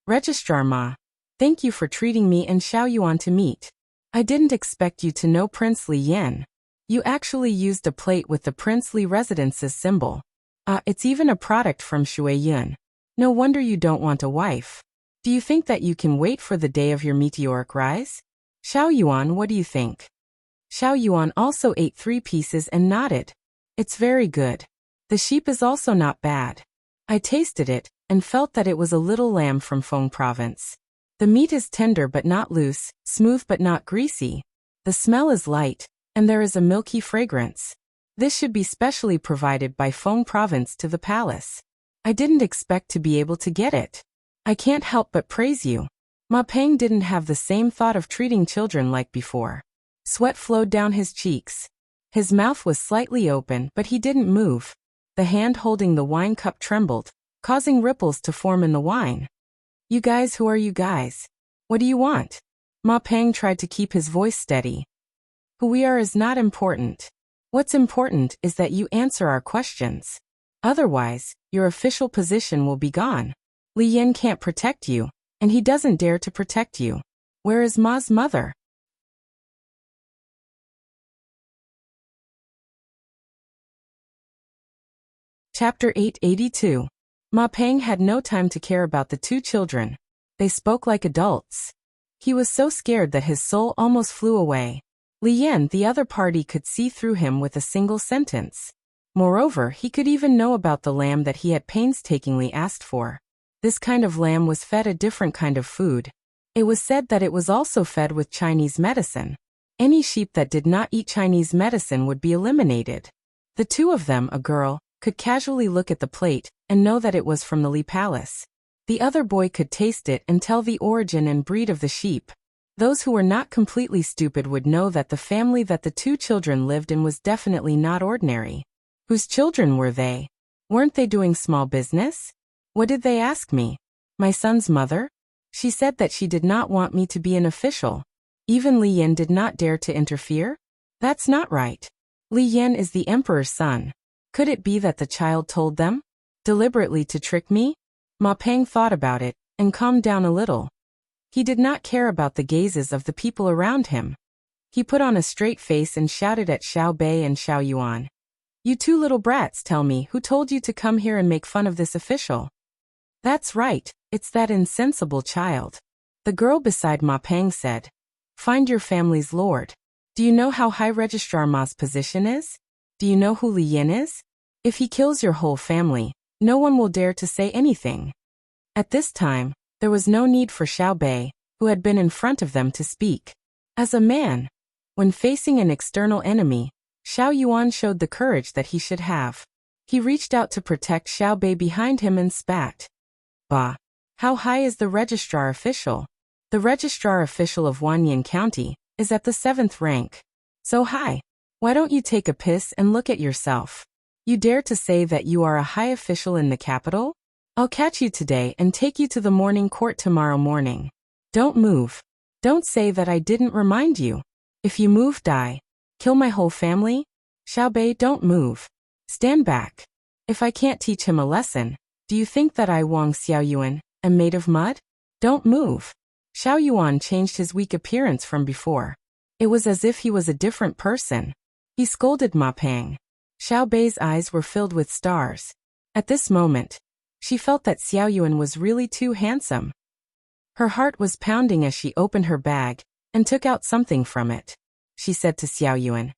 "Registrar Ma, thank you for treating me and Xiao Yuan to meet. I didn't expect you to know Prince Li Yan. You actually used a plate with the princely residence's symbol. It's even a product from Shuiyun. No wonder you don't want a wife. Do you think that you can wait for the day of your meteoric rise? Xiao Yuan, what do you think?" Xiao Yuan also ate 3 pieces and nodded. "It's very good. The sheep is also not bad. I tasted it and felt that it was a little lamb from Feng province. The meat is tender but not loose, smooth but not greasy. The smell is light, and there is a milky fragrance. This should be specially provided by Feng province to the palace. I didn't expect to be able to get it. I can't help but praise you." Ma Peng didn't have the same thought of treating children like before. Sweat flowed down his cheeks. His mouth was slightly open, but he didn't move. The hand holding the wine cup trembled, causing ripples to form in the wine. "You guys, who are you guys? What do you want?" Ma Peng tried to keep his voice steady. "Who we are is not important. What's important is that you answer our questions. Otherwise, your official position will be gone. Li Yan can't protect you, and he doesn't dare to protect you. Where is Ma's mother?" Chapter 882. Ma Peng had no time to care about the 2 children. They spoke like adults. He was so scared that his soul almost flew away. Li Yan, the other party, could see through him with a single sentence. Moreover, he could even know about the lamb that he had painstakingly asked for. This kind of lamb was fed a different kind of food. It was said that it was also fed with Chinese medicine. Any sheep that did not eat Chinese medicine would be eliminated. The 2 of them, a girl, could casually look at the plate and know that it was from the Li Palace. The other boy could taste it and tell the origin and breed of the sheep. Those who were not completely stupid would know that the family that the 2 children lived in was definitely not ordinary. Whose children were they? Weren't they doing small business? What did they ask me? My son's mother? She said that she did not want me to be an official. Even Li Yan did not dare to interfere? That's not right. Li Yan is the emperor's son. Could it be that the child told them? Deliberately to trick me? Ma Peng thought about it, and calmed down a little. He did not care about the gazes of the people around him. He put on a straight face and shouted at Xiao Bei and Xiao Yuan. You two little brats, tell me, who told you to come here and make fun of this official? That's right, it's that insensible child. The girl beside Ma Peng said. Find your family's lord. Do you know how high Registrar Ma's position is? Do you know who Li Yan is? If he kills your whole family, no one will dare to say anything. At this time, there was no need for Xiao Bei, who had been in front of them, to speak. As a man, when facing an external enemy, Xiao Yuan showed the courage that he should have. He reached out to protect Xiao Bei behind him and spat. Bah! How high is the registrar official? The registrar official of Wanyan County is at the 7th rank. So high. Why don't you take a piss and look at yourself? You dare to say that you are a high official in the capital? I'll catch you today and take you to the morning court tomorrow morning. Don't move. Don't say that I didn't remind you. If you move, die. Kill my whole family? Xiao Bei, don't move. Stand back. If I can't teach him a lesson, do you think that I, Wang Xiaoyuan, am made of mud? Don't move. Xiao Yuan changed his weak appearance from before. It was as if he was a different person. He scolded Ma Peng. Xiao Bei's eyes were filled with stars. At this moment, she felt that Xiao Yuan was really too handsome. Her heart was pounding as she opened her bag and took out something from it. She said to Xiao Yuan,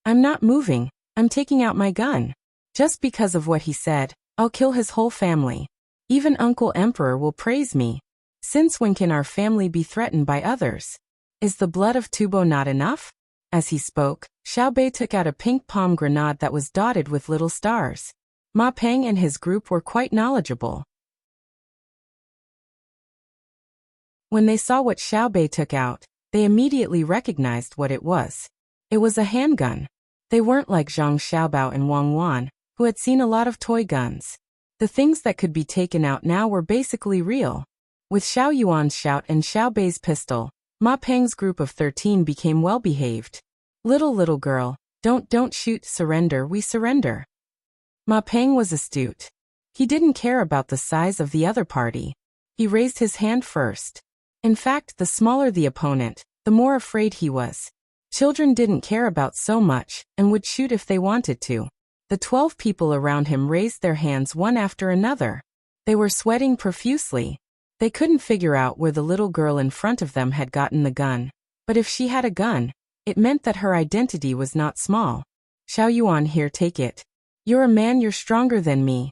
I'm not moving, I'm taking out my gun. Just because of what he said, I'll kill his whole family. Even Uncle Emperor will praise me. Since when can our family be threatened by others? Is the blood of Tubo not enough? As he spoke, Xiao Bei took out a pink palm grenade that was dotted with little stars. Ma Peng and his group were quite knowledgeable. When they saw what Xiao Bei took out, they immediately recognized what it was. It was a handgun. They weren't like Zhang Xiaobao and Wang Wan, who had seen a lot of toy guns. The things that could be taken out now were basically real. With Xiao Yuan's shout and Xiao Bei's pistol, Ma Peng's group of 13 became well-behaved. Little girl, don't shoot, surrender, we surrender. Ma Peng was astute. He didn't care about the size of the other party. He raised his hand first. In fact, the smaller the opponent, the more afraid he was. Children didn't care about so much and would shoot if they wanted to. The 12 people around him raised their hands one after another. They were sweating profusely. They couldn't figure out where the little girl in front of them had gotten the gun. But if she had a gun, it meant that her identity was not small. Xiao Yuan, here, take it. You're a man, you're stronger than me.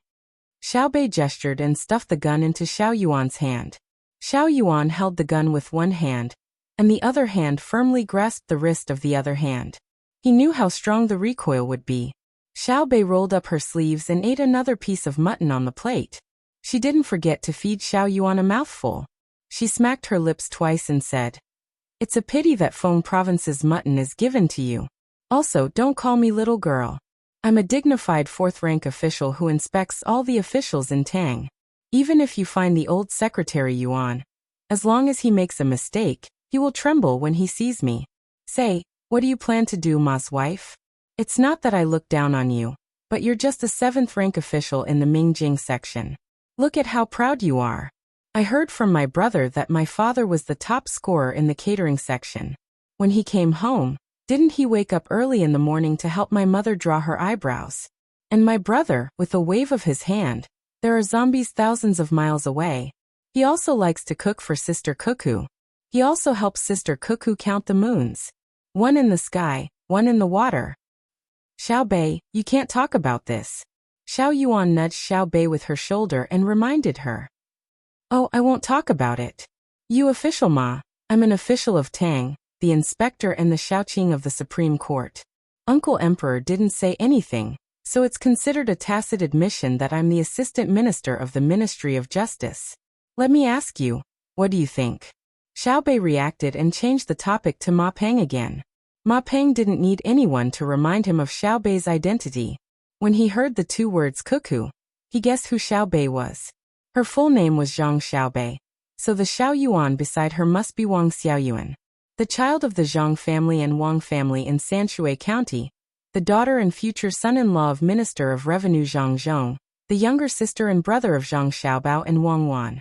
Xiao Bei gestured and stuffed the gun into Xiao Yuan's hand. Xiao Yuan held the gun with one hand, and the other hand firmly grasped the wrist of the other hand. He knew how strong the recoil would be. Xiao Bei rolled up her sleeves and ate another piece of mutton on the plate. She didn't forget to feed Xiao Yuan a mouthful. She smacked her lips twice and said, It's a pity that Feng Province's mutton is given to you. Also, don't call me little girl. I'm a dignified 4th-rank official who inspects all the officials in Tang. Even if you find the old secretary Yuan, as long as he makes a mistake, he will tremble when he sees me. Say, what do you plan to do, Ma's wife? It's not that I look down on you, but you're just a 7th-rank official in the Mingjing section. Look at how proud you are. I heard from my brother that my father was the top scorer in the catering section. When he came home, didn't he wake up early in the morning to help my mother draw her eyebrows? And my brother, with a wave of his hand, there are zombies thousands of miles away. He also likes to cook for Sister Cuckoo. He also helps Sister Cuckoo count the moons. One in the sky, one in the water. Xiao Bei, you can't talk about this. Xiao Yuan nudged Xiao Bei with her shoulder and reminded her. Oh, I won't talk about it. You official Ma, I'm an official of Tang, the inspector and the Shaoqing of the Supreme Court. Uncle Emperor didn't say anything, so it's considered a tacit admission that I'm the assistant minister of the Ministry of Justice. Let me ask you, what do you think? Xiao Bei reacted and changed the topic to Ma Peng again. Ma Peng didn't need anyone to remind him of Xiao Bei's identity. When he heard the 2 words cuckoo, he guessed who Xiao Bei was. Her full name was Zhang Xiaobei, so the Xiaoyuan beside her must be Wang Xiaoyuan. The child of the Zhang family and Wang family in Sanshui County, the daughter and future son-in-law of Minister of Revenue Zhang Zhong, the younger sister and brother of Zhang Xiaobao and Wang Wan.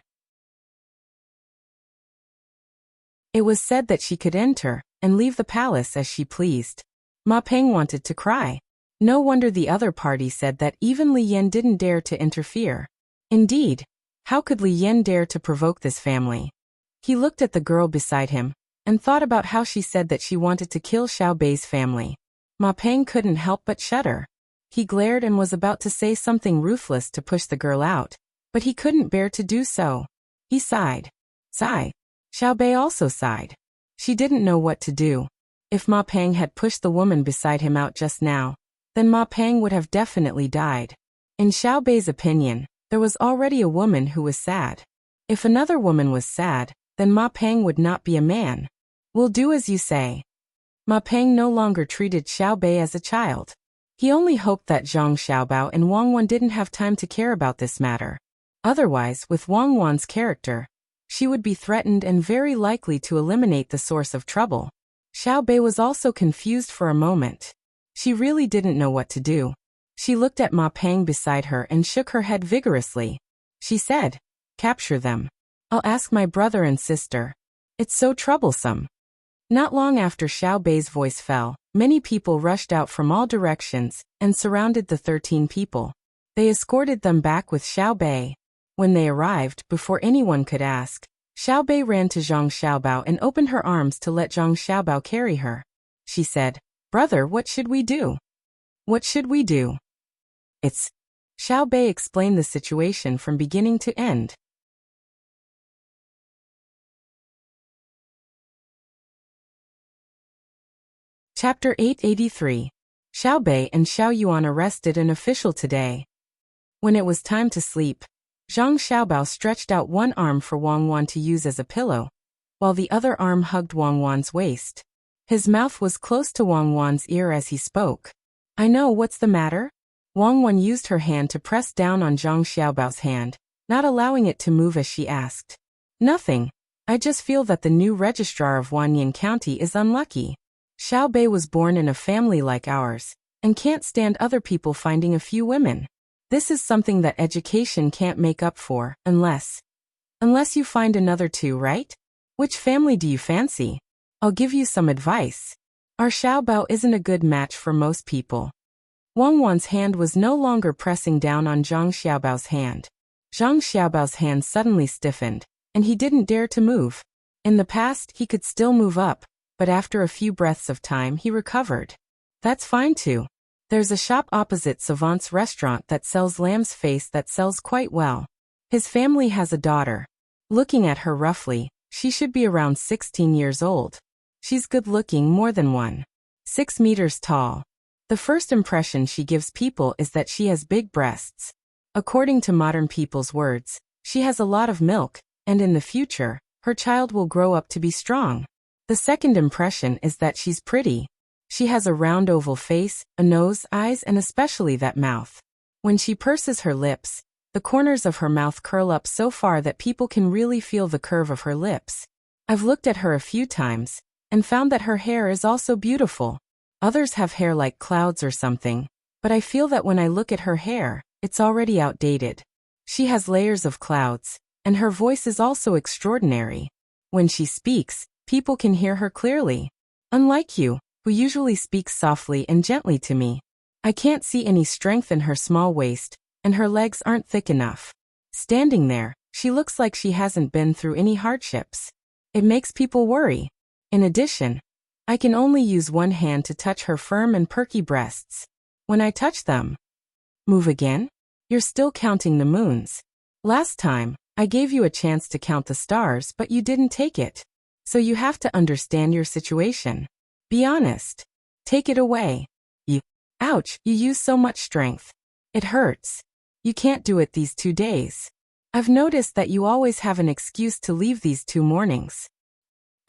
It was said that she could enter and leave the palace as she pleased. Ma Peng wanted to cry. No wonder the other party said that even Li Yan didn't dare to interfere. Indeed, how could Li Yan dare to provoke this family? He looked at the girl beside him and thought about how she said that she wanted to kill Xiaobei's family. Ma Peng couldn't help but shudder. He glared and was about to say something ruthless to push the girl out, but he couldn't bear to do so. He sighed. Sigh. Xiaobei also sighed. She didn't know what to do. If Ma Peng had pushed the woman beside him out just now, then Ma Peng would have definitely died. In Xiaobei's opinion, there was already a woman who was sad. If another woman was sad, then Ma Peng would not be a man. We'll do as you say. Ma Peng no longer treated Xiaobei as a child. He only hoped that Zhang Xiaobao and Wang Wan didn't have time to care about this matter. Otherwise, with Wang Wan's character, she would be threatened and very likely to eliminate the source of trouble. Xiaobei was also confused for a moment. She really didn't know what to do. She looked at Ma Peng beside her and shook her head vigorously. She said, "Capture them. I'll ask my brother and sister. It's so troublesome." Not long after Xiaobei's voice fell, many people rushed out from all directions and surrounded the 13 people. They escorted them back with Xiaobei. When they arrived, before anyone could ask, Xiaobei ran to Zhang Xiaobao and opened her arms to let Zhang Xiaobao carry her. She said, "Brother, what should we do?" "What should we do?" It's... Xiaobei explained the situation from beginning to end. Chapter 883. Xiaobei and Xiaoyuan arrested an official today. When it was time to sleep, Zhang Xiaobao stretched out one arm for Wang Wan to use as a pillow, while the other arm hugged Wang Wan's waist. His mouth was close to Wang Wan's ear as he spoke. "I know, what's the matter?" Wang Wan used her hand to press down on Zhang Xiaobao's hand, not allowing it to move as she asked. "Nothing. I just feel that the new registrar of Wanyan County is unlucky. Xiaobei was born in a family like ours, and can't stand other people finding a few women. This is something that education can't make up for, unless you find another two, right? Which family do you fancy? I'll give you some advice. Our Xiaobao isn't a good match for most people." Wang Wan's hand was no longer pressing down on Zhang Xiaobao's hand. Zhang Xiaobao's hand suddenly stiffened, and he didn't dare to move. In the past, he could still move up, but after a few breaths of time he recovered. "That's fine too. There's a shop opposite Savant's restaurant that sells lamb's face that sells quite well. His family has a daughter. Looking at her roughly, she should be around 16 years old. She's good-looking, more than 1.6 meters tall. The first impression she gives people is that she has big breasts. According to modern people's words, she has a lot of milk, and in the future, her child will grow up to be strong. The second impression is that she's pretty. She has a round oval face, a nose, eyes, and especially that mouth. When she purses her lips, the corners of her mouth curl up so far that people can really feel the curve of her lips. I've looked at her a few times, and found that her hair is also beautiful. Others have hair like clouds or something, but I feel that when I look at her hair, it's already outdated. She has layers of clouds, and her voice is also extraordinary. When she speaks, people can hear her clearly. Unlike you, who usually speaks softly and gently to me. I can't see any strength in her small waist, and her legs aren't thick enough. Standing there, she looks like she hasn't been through any hardships. It makes people worry. In addition, I can only use one hand to touch her firm and perky breasts. When I touch them... Move again? You're still counting the moons. Last time, I gave you a chance to count the stars, but you didn't take it. So you have to understand your situation. Be honest. Take it away. Ouch, you use so much strength. It hurts. You can't do it these 2 days. I've noticed that you always have an excuse to leave these 2 mornings.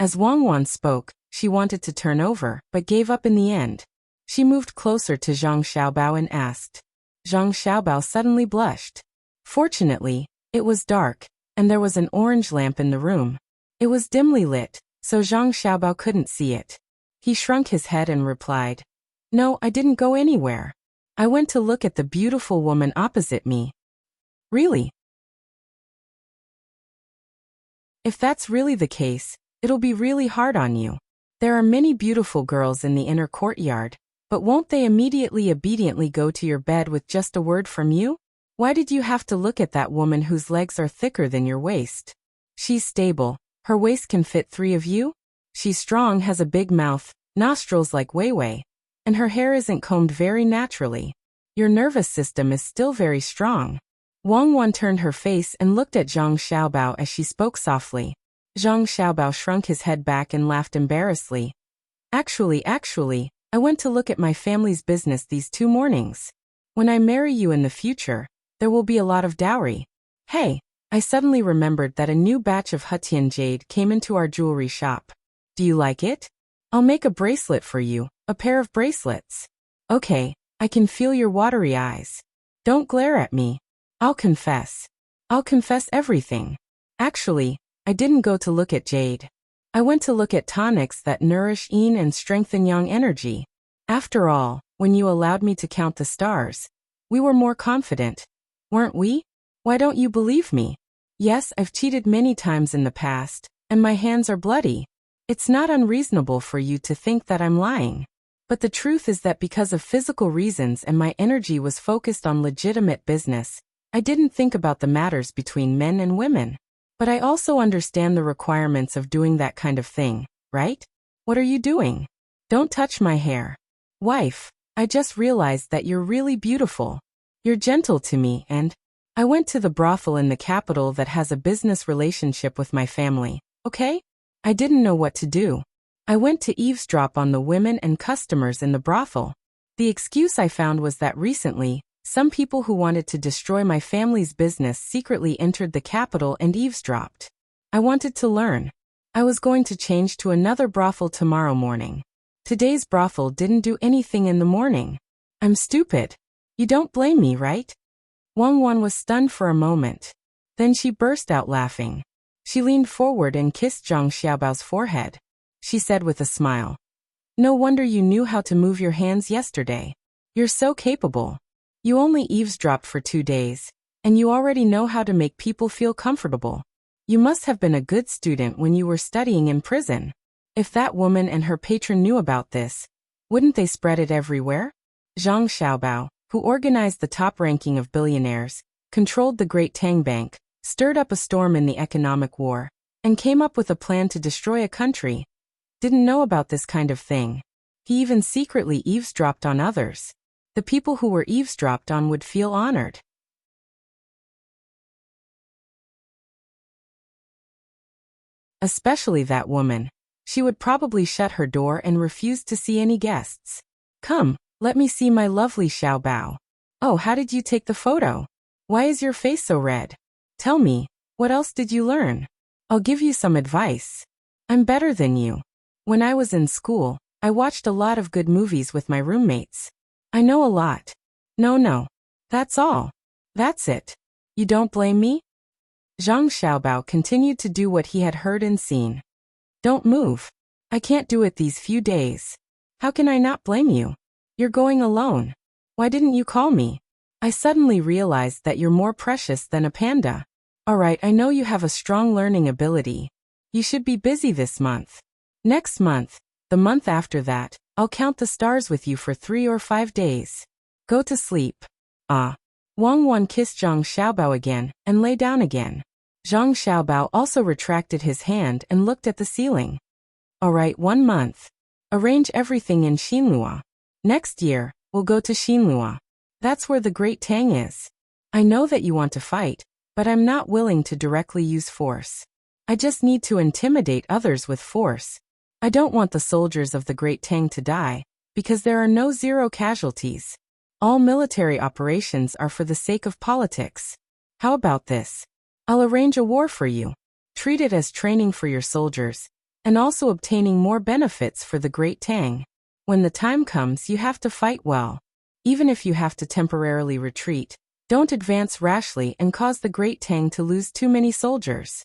As Wang Wan spoke, she wanted to turn over, but gave up in the end. She moved closer to Zhang Xiaobao and asked. Zhang Xiaobao suddenly blushed. Fortunately, It was dark, and there was an orange lamp in the room. It was dimly lit, so Zhang Xiaobao couldn't see it. He shrunk his head and replied, "No, I didn't go anywhere. I went to look at the beautiful woman opposite me." "Really? If that's really the case, it'll be really hard on you. There are many beautiful girls in the inner courtyard, but won't they immediately obediently go to your bed with just a word from you? Why did you have to look at that woman whose legs are thicker than your waist? She's stable. Her waist can fit 3 of you. She's strong, has a big mouth, nostrils like Weiwei, and her hair isn't combed very naturally. Your nervous system is still very strong." Wang Wan turned her face and looked at Zhang Xiaobao as she spoke softly. Zhang Xiaobao shrunk his head back and laughed embarrassedly. Actually, I went to look at my family's business these 2 mornings. When I marry you in the future, there will be a lot of dowry. Hey, I suddenly remembered that a new batch of Hutian jade came into our jewelry shop. Do you like it? I'll make a bracelet for you, a pair of bracelets. Okay, I can feel your watery eyes. Don't glare at me. I'll confess everything. Actually, I didn't go to look at jade. I went to look at tonics that nourish yin and strengthen yang energy. After all, when you allowed me to count the stars, we were more confident, weren't we? Why don't you believe me? Yes, I've cheated many times in the past, and my hands are bloody. It's not unreasonable for you to think that I'm lying. But the truth is that because of physical reasons and my energy was focused on legitimate business, I didn't think about the matters between men and women. But I also understand the requirements of doing that kind of thing, right? What are you doing? Don't touch my hair. Wife, I just realized that you're really beautiful. You're gentle to me, and I went to the brothel in the capital that has a business relationship with my family, okay? I didn't know what to do. I went to eavesdrop on the women and customers in the brothel. The excuse I found was that recently, some people who wanted to destroy my family's business secretly entered the capital and eavesdropped. I wanted to learn. I was going to change to another brothel tomorrow morning. Today's brothel didn't do anything in the morning. I'm stupid. You don't blame me, right? Wang Wan was stunned for a moment. Then she burst out laughing. She leaned forward and kissed Zhang Xiaobao's forehead. She said with a smile, "No wonder you knew how to move your hands yesterday. You're so capable. You only eavesdropped for 2 days, and you already know how to make people feel comfortable. You must have been a good student when you were studying in prison. If that woman and her patron knew about this, wouldn't they spread it everywhere?" Zhang Xiaobao, who organized the top ranking of billionaires, controlled the great Tang Bank, stirred up a storm in the economic war, and came up with a plan to destroy a country, didn't know about this kind of thing. He even secretly eavesdropped on others. The people who were eavesdropped on would feel honored. Especially that woman. She would probably shut her door and refuse to see any guests. "Come, let me see my lovely Xiaobao. Oh, how did you take the photo? Why is your face so red? Tell me, what else did you learn? I'll give you some advice. I'm better than you. When I was in school, I watched a lot of good movies with my roommates. I know a lot. No. That's all. That's it. You don't blame me?" Zhang Xiaobao continued to do what he had heard and seen. "Don't move. I can't do it these few days. How can I not blame you? You're going alone. Why didn't you call me? I suddenly realized that you're more precious than a panda. Alright, I know you have a strong learning ability. You should be busy this month. Next month, the month after that, I'll count the stars with you for 3 or 5 days. Go to sleep." Ah. Wang Wan kissed Zhang Xiaobao again and lay down again. Zhang Xiaobao also retracted his hand and looked at the ceiling. "Alright, 1 month. Arrange everything in Xinlua. Next year, we'll go to Xinlua. That's where the great Tang is. I know that you want to fight, but I'm not willing to directly use force. I just need to intimidate others with force. I don't want the soldiers of the great Tang to die, because there are no zero casualties. All military operations are for the sake of politics. How about this? I'll arrange a war for you. Treat it as training for your soldiers, and also obtaining more benefits for the great Tang. When the time comes, you have to fight well. Even if you have to temporarily retreat, Don't advance rashly and cause the great Tang to lose too many soldiers.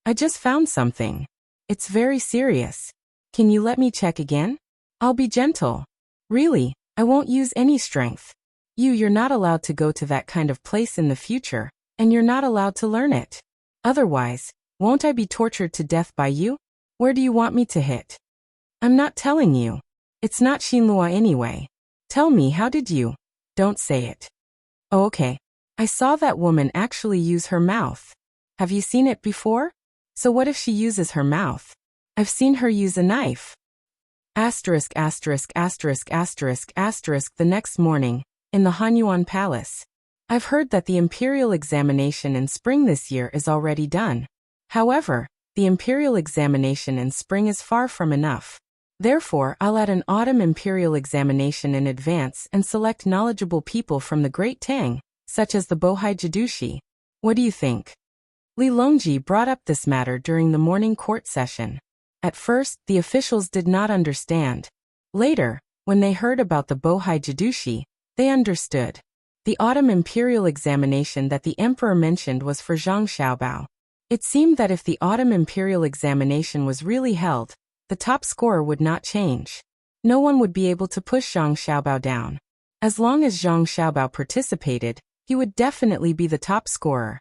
I just found something. It's very serious. Can you let me check again? I'll be gentle. Really, I won't use any strength. You're not allowed to go to that kind of place in the future, and you're not allowed to learn it. Otherwise, won't I be tortured to death by you? Where do you want me to hit? I'm not telling you. It's not Xinlua anyway. Tell me, how did you? Don't say it. Oh, okay. I saw that woman actually use her mouth. Have you seen it before? So what if she uses her mouth? I've seen her use a knife. Asterisk, asterisk, asterisk, asterisk, asterisk. The next morning, in the Hanyuan Palace. I've heard that the imperial examination in spring this year is already done. However, the imperial examination in spring is far from enough. Therefore, I'll add an autumn imperial examination in advance and select knowledgeable people from the Great Tang, such as the Bohai Jidushi. What do you think? Li Longji brought up this matter during the morning court session. At first, the officials did not understand. Later, when they heard about the Bohai Jidushi, they understood. The autumn imperial examination that the emperor mentioned was for Zhang Xiaobao. It seemed that if the autumn imperial examination was really held, the top scorer would not change. No one would be able to push Zhang Xiaobao down. As long as Zhang Xiaobao participated, he would definitely be the top scorer.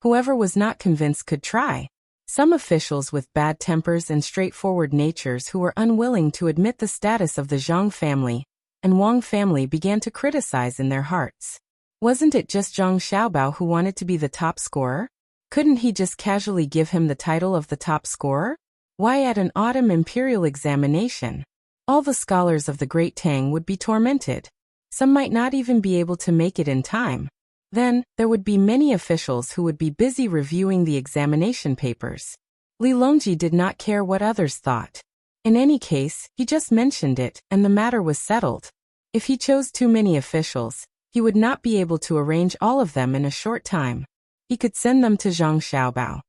Whoever was not convinced could try. Some officials with bad tempers and straightforward natures who were unwilling to admit the status of the Zhang family and Wang family began to criticize in their hearts. Wasn't it just Zhang Xiaobao who wanted to be the top scorer? Couldn't he just casually give him the title of the top scorer? Why at an autumn imperial examination? All the scholars of the Great Tang would be tormented. Some might not even be able to make it in time. Then, there would be many officials who would be busy reviewing the examination papers. Li Longji did not care what others thought. In any case, he just mentioned it, and the matter was settled. If he chose too many officials, he would not be able to arrange all of them in a short time. He could send them to Zhang Xiaobao.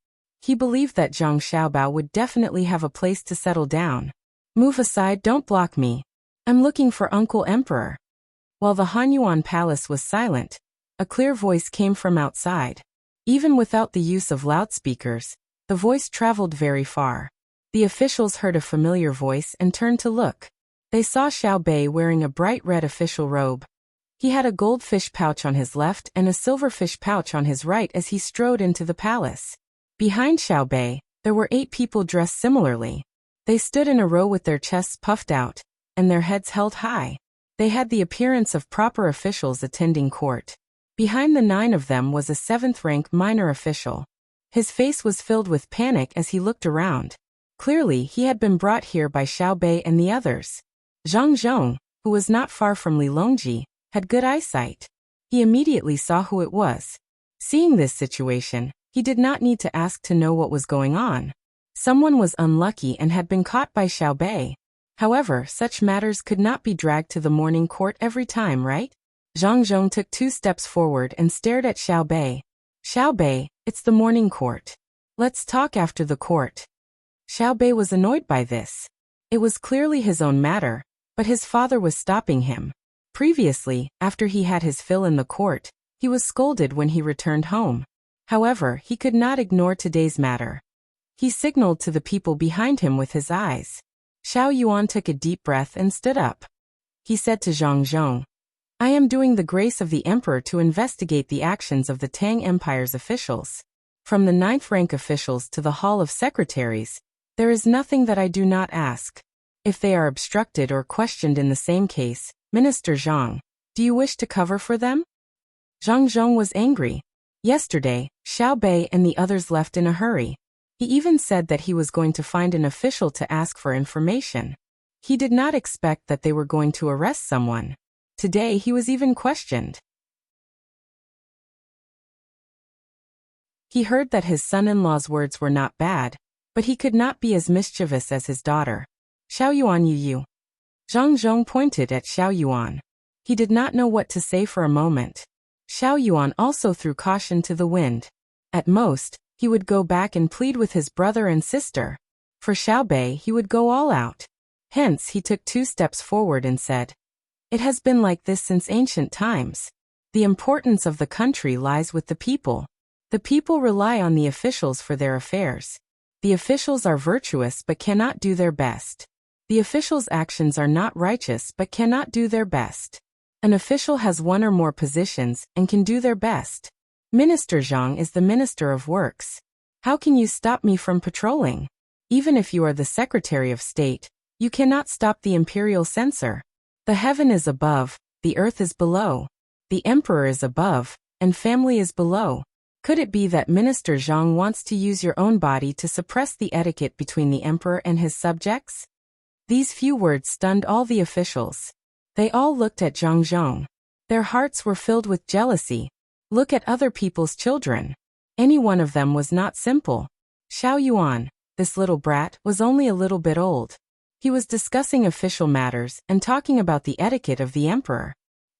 He believed that Zhang Xiaobao would definitely have a place to settle down. Move aside, don't block me. I'm looking for Uncle Emperor. While the Hanyuan Palace was silent, a clear voice came from outside. Even without the use of loudspeakers, the voice traveled very far. The officials heard a familiar voice and turned to look. They saw Xiao Bei wearing a bright red official robe. He had a goldfish pouch on his left and a silverfish pouch on his right as he strode into the palace. Behind Xiao Bei, there were 8 people dressed similarly. They stood in a row with their chests puffed out and their heads held high. They had the appearance of proper officials attending court. Behind the 9 of them was a 7th-rank minor official. His face was filled with panic as he looked around. Clearly, he had been brought here by Xiao Bei and the others. Zhang Zhong, who was not far from Li Longji, had good eyesight. He immediately saw who it was. Seeing this situation, he did not need to ask to know what was going on. Someone was unlucky and had been caught by Xiao Bei. However, such matters could not be dragged to the morning court every time, right? Zhang Zhong took 2 steps forward and stared at Xiao Bei. Xiao Bei, it's the morning court. Let's talk after the court. Xiao Bei was annoyed by this. It was clearly his own matter, but his father was stopping him. Previously, after he had his fill in the court, he was scolded when he returned home. However, he could not ignore today's matter. He signaled to the people behind him with his eyes. Xiao Yuan took a deep breath and stood up. He said to Zhang Zhong, I am doing the grace of the emperor to investigate the actions of the Tang Empire's officials. From the 9th-rank officials to the Hall of Secretaries, there is nothing that I do not ask. If they are obstructed or questioned in the same case, Minister Zhang, do you wish to cover for them? Zhang Zhong was angry. Yesterday, Xiao Bei and the others left in a hurry. He even said that he was going to find an official to ask for information. He did not expect that they were going to arrest someone. Today he was even questioned. He heard that his son-in-law's words were not bad, but he could not be as mischievous as his daughter. Xiao Yuan Yu. Zhang Zhong pointed at Xiao Yuan. He did not know what to say for a moment. Xiao Yuan also threw caution to the wind. At most, he would go back and plead with his brother and sister. For Xiao Bei, he would go all out. Hence, he took 2 steps forward and said, It has been like this since ancient times. The importance of the country lies with the people. The people rely on the officials for their affairs. The officials are virtuous but cannot do their best. The officials' actions are not righteous but cannot do their best. An official has one or more positions and can do their best. Minister Zhang is the Minister of Works. How can you stop me from patrolling? Even if you are the Secretary of State, you cannot stop the imperial censor. The heaven is above, the earth is below. The emperor is above, and family is below. Could it be that Minister Zhang wants to use your own body to suppress the etiquette between the emperor and his subjects? These few words stunned all the officials. They all looked at Zhang Zhong. Their hearts were filled with jealousy. Look at other people's children. Any one of them was not simple. Xiao Yuan, this little brat, was only a little bit old. He was discussing official matters and talking about the etiquette of the emperor.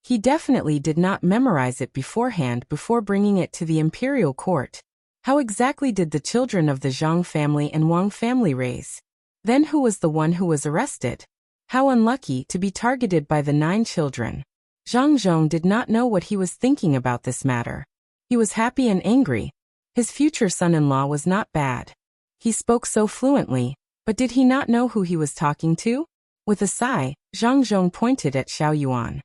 He definitely did not memorize it beforehand before bringing it to the imperial court. How exactly did the children of the Zhang family and Wang family raise? Then who was the one who was arrested? How unlucky to be targeted by the 9 children. Zhang Zhong did not know what he was thinking about this matter. He was happy and angry. His future son-in-law was not bad. He spoke so fluently, but did he not know who he was talking to? With a sigh, Zhang Zhong pointed at Xiao Yuan.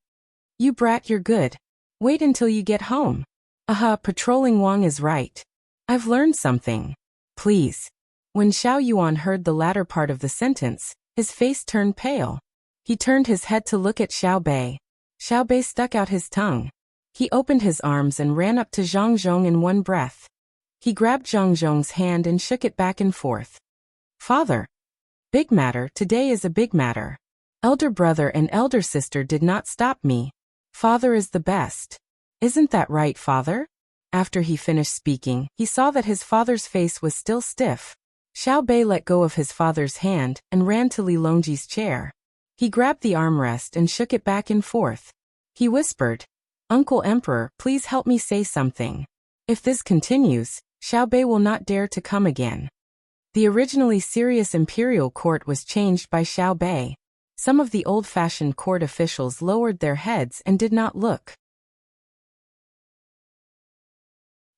You brat, you're good. Wait until you get home. Aha, patrolling Wang is right. I've learned something. Please. When Xiao Yuan heard the latter part of the sentence, his face turned pale. He turned his head to look at Xiao Bei. Xiao Bei stuck out his tongue. He opened his arms and ran up to Zhang Zhong in one breath. He grabbed Zhang Zhong's hand and shook it back and forth. Father. Big matter, today is a big matter. Elder brother and elder sister did not stop me. Father is the best. Isn't that right, father? After he finished speaking, he saw that his father's face was still stiff. Xiao Bei let go of his father's hand and ran to Li Longji's chair. He grabbed the armrest and shook it back and forth. He whispered, Uncle Emperor, please help me say something. If this continues, Xiao Bei will not dare to come again. The originally serious imperial court was changed by Xiao Bei. Some of the old-fashioned court officials lowered their heads and did not look.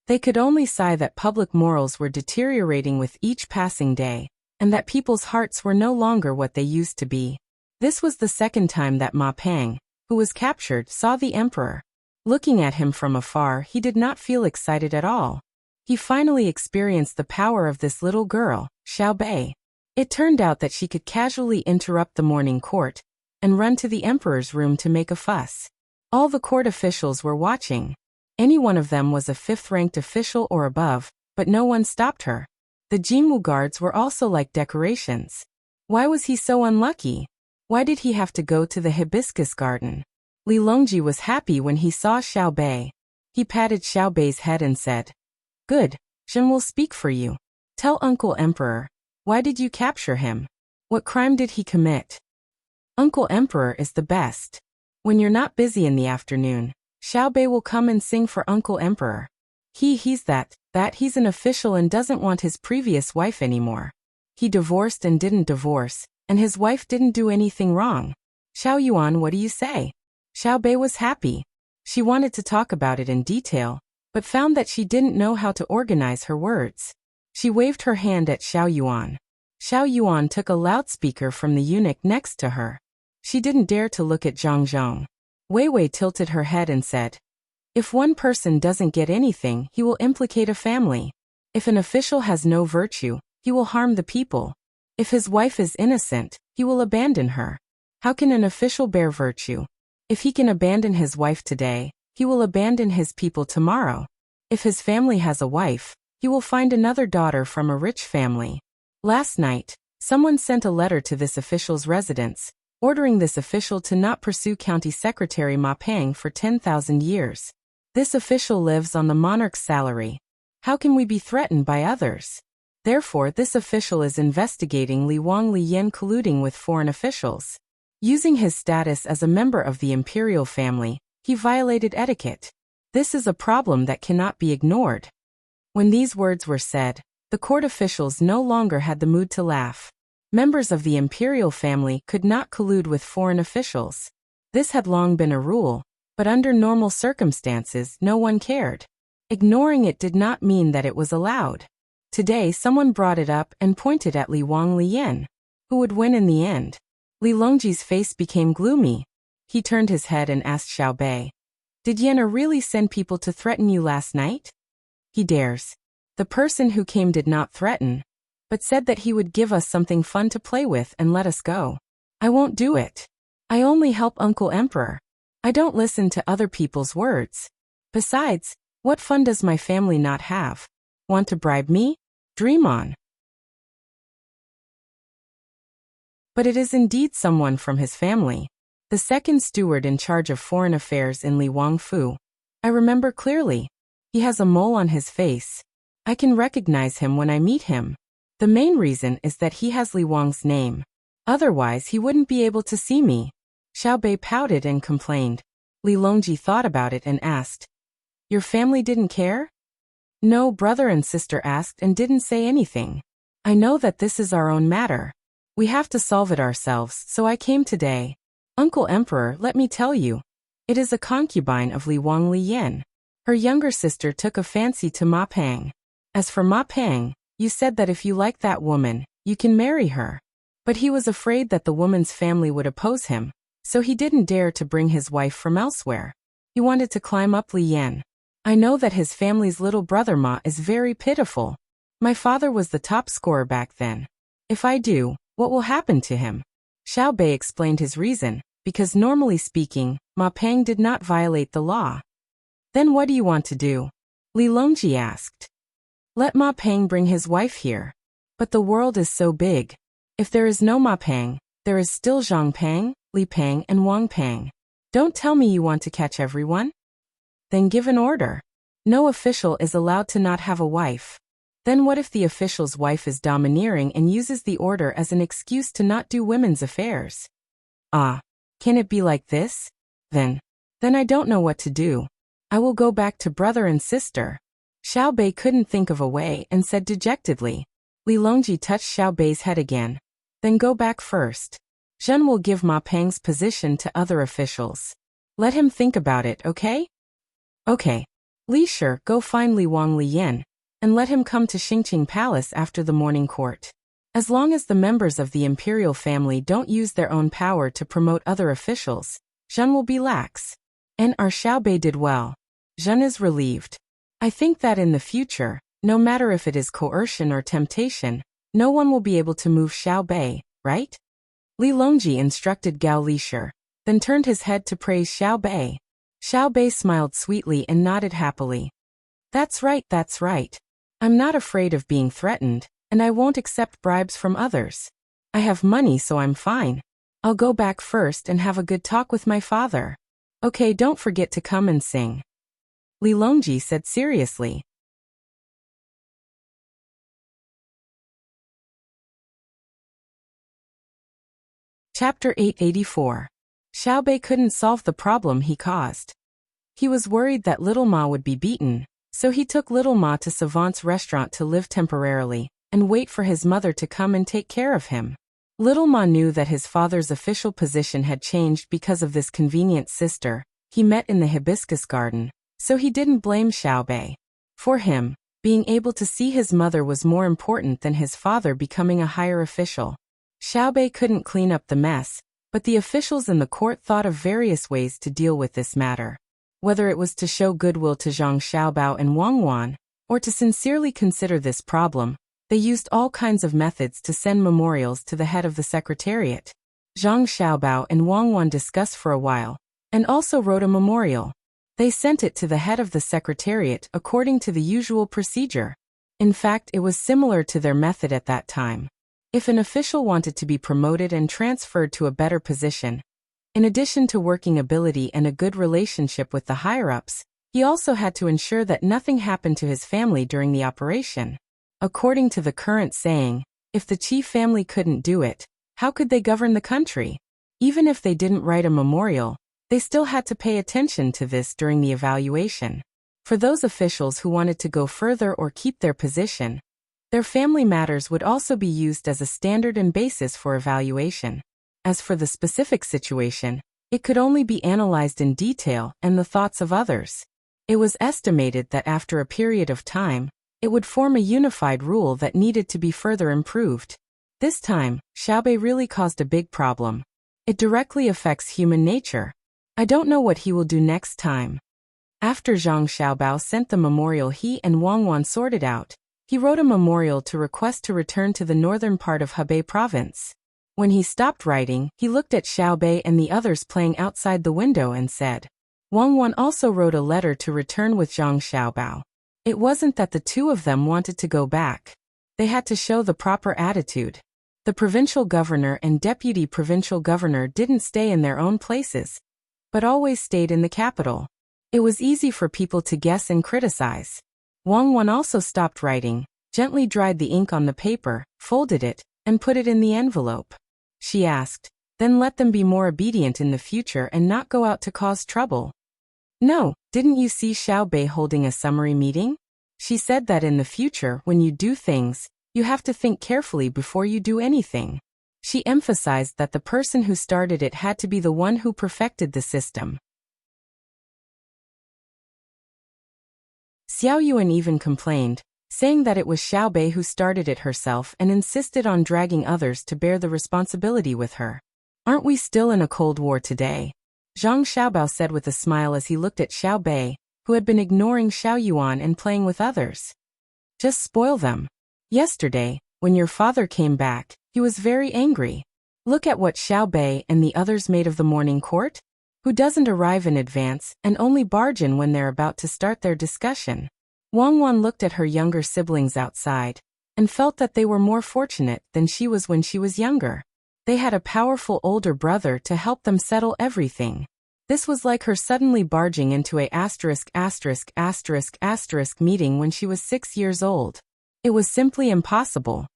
They could only sigh that public morals were deteriorating with each passing day, and that people's hearts were no longer what they used to be. This was the second time that Ma Pang, who was captured, saw the emperor. Looking at him from afar, he did not feel excited at all. He finally experienced the power of this little girl, Xiao Bei. It turned out that she could casually interrupt the morning court and run to the emperor's room to make a fuss. All the court officials were watching. Any one of them was a 5th-ranked official or above, but no one stopped her. The Jingwu guards were also like decorations. Why was he so unlucky? Why did he have to go to the hibiscus garden? Li Longji was happy when he saw Xiao Bei. He patted Xiao Bei's head and said, Good, Zhen will speak for you. Tell Uncle Emperor. Why did you capture him? What crime did he commit? Uncle Emperor is the best. When you're not busy in the afternoon, Xiao Bei will come and sing for Uncle Emperor. He's that he's an official and doesn't want his previous wife anymore. He divorced and didn't divorce, and his wife didn't do anything wrong. Xiao Yuan, what do you say? Xiao Bei was happy. She wanted to talk about it in detail, but found that she didn't know how to organize her words. She waved her hand at Xiao Yuan. Xiao Yuan took a loudspeaker from the eunuch next to her. She didn't dare to look at Zhang Zhong. Wei Wei tilted her head and said, If one person doesn't get anything, he will implicate a family. If an official has no virtue, he will harm the people. If his wife is innocent, he will abandon her. How can an official bear virtue? If he can abandon his wife today, he will abandon his people tomorrow. If his family has a wife, he will find another daughter from a rich family. Last night, someone sent a letter to this official's residence, ordering this official to not pursue County Secretary Ma Pang for 10,000 years. This official lives on the monarch's salary. How can we be threatened by others? Therefore, this official is investigating Li Wang Li Yan colluding with foreign officials. Using his status as a member of the imperial family, he violated etiquette. This is a problem that cannot be ignored. When these words were said, the court officials no longer had the mood to laugh. Members of the imperial family could not collude with foreign officials. This had long been a rule, but under normal circumstances no one cared. Ignoring it did not mean that it was allowed. Today someone brought it up and pointed at Li Wang Liyan. Who would win in the end? Li Longji's face became gloomy. He turned his head and asked Xiao Bei, "Did Yenna really send people to threaten you last night?" "He dares. The person who came did not threaten, but said that he would give us something fun to play with and let us go. I won't do it. I only help Uncle Emperor. I don't listen to other people's words. Besides, what fun does my family not have? Want to bribe me? Dream on." But it is indeed someone from his family. The second steward in charge of foreign affairs in Li Wangfu. I remember clearly. He has a mole on his face. I can recognize him when I meet him. The main reason is that he has Li Wang's name. Otherwise he wouldn't be able to see me. Xiao Bei pouted and complained. Li Longji thought about it and asked, "Your family didn't care?" "No," brother and sister asked and didn't say anything. "I know that this is our own matter. We have to solve it ourselves, so I came today. Uncle Emperor, let me tell you. It is a concubine of Li Wang Liyan. Her younger sister took a fancy to Ma Pang. As for Ma Pang, you said that if you like that woman, you can marry her. But he was afraid that the woman's family would oppose him, so he didn't dare to bring his wife from elsewhere. He wanted to climb up Liyan. I know that his family's little brother Ma is very pitiful. My father was the top scorer back then. If I do, what will happen to him?" Xiao Bei explained his reason, because normally speaking, Ma Pang did not violate the law. "Then what do you want to do?" Li Longji asked. "Let Ma Pang bring his wife here. But the world is so big. If there is no Ma Pang, there is still Zhang Pang, Li Pang and Wang Pang. Don't tell me you want to catch everyone? Then give an order. No official is allowed to not have a wife. Then what if the official's wife is domineering and uses the order as an excuse to not do women's affairs? Ah, can it be like this? Then I don't know what to do. I will go back to brother and sister." Xiao Bei couldn't think of a way and said dejectedly. Li Longji touched Xiao Bei's head again. "Then go back first. Zhen will give Ma Pang's position to other officials. Let him think about it, okay?" "Okay. Li Shi, go find Li Wang Liyan, and let him come to Xingqing Palace after the morning court. As long as the members of the imperial family don't use their own power to promote other officials, Zhen will be lax." And our Xiao Bei did well. Zhen is relieved. I think that in the future, no matter if it is coercion or temptation, no one will be able to move Xiao Bei, right? Li Longji instructed Gao Lishi, then turned his head to praise Xiao Bei. Xiao Bei smiled sweetly and nodded happily. That's right. I'm not afraid of being threatened, and I won't accept bribes from others. I have money, so I'm fine. I'll go back first and have a good talk with my father. Okay, don't forget to come and sing," Li Longji said seriously. Chapter 884. Xiao Bei couldn't solve the problem he caused. He was worried that Little Ma would be beaten, so he took Little Ma to Savant's restaurant to live temporarily and wait for his mother to come and take care of him. Little Ma knew that his father's official position had changed because of this convenient sister he met in the hibiscus garden, so he didn't blame Xiao Bei. For him, being able to see his mother was more important than his father becoming a higher official. Xiao Bei couldn't clean up the mess, but the officials in the court thought of various ways to deal with this matter. Whether it was to show goodwill to Zhang Xiaobao and Wang Wan, or to sincerely consider this problem, they used all kinds of methods to send memorials to the head of the secretariat. Zhang Xiaobao and Wang Wan discussed for a while, and also wrote a memorial. They sent it to the head of the secretariat according to the usual procedure. In fact, it was similar to their method at that time. If an official wanted to be promoted and transferred to a better position, in addition to working ability and a good relationship with the higher-ups, he also had to ensure that nothing happened to his family during the operation. According to the current saying, if the chief family couldn't do it, how could they govern the country? Even if they didn't write a memorial, they still had to pay attention to this during the evaluation. For those officials who wanted to go further or keep their position, their family matters would also be used as a standard and basis for evaluation. As for the specific situation, It could only be analyzed in detail and the thoughts of others. It was estimated that after a period of time, it would form a unified rule that needed to be further improved. This time, Xiaobei really caused a big problem. It directly affects human nature. I don't know what he will do next time. After Zhang Xiaobao sent the memorial he and Wang Wan sorted out, he wrote a memorial to request to return to the northern part of Hebei province. When he stopped writing, he looked at Xiaobei and the others playing outside the window and said, Wang Wan also wrote a letter to return with Zhang Xiaobao. It wasn't that the two of them wanted to go back. They had to show the proper attitude. The provincial governor and deputy provincial governor didn't stay in their own places, but always stayed in the capital. It was easy for people to guess and criticize. Wang Wan also stopped writing, gently dried the ink on the paper, folded it, and put it in the envelope. She asked, then let them be more obedient in the future and not go out to cause trouble. No, didn't you see Xiaobei holding a summary meeting? She said that in the future when you do things, you have to think carefully before you do anything. She emphasized that the person who started it had to be the one who perfected the system. Xiao Yuan even complained, saying that it was Xiaobei who started it herself and insisted on dragging others to bear the responsibility with her. Aren't we still in a Cold War today? Zhang Xiaobao said with a smile as he looked at Xiaobei, who had been ignoring Xiao Yuan and playing with others. Just spoil them. Yesterday, when your father came back, he was very angry. Look at what Xiaobei and the others made of the morning court? Who doesn't arrive in advance and only barge in when they're about to start their discussion. Wang Wan looked at her younger siblings outside and felt that they were more fortunate than she was when she was younger. They had a powerful older brother to help them settle everything. This was like her suddenly barging into a ***** meeting when she was 6 years old. It was simply impossible.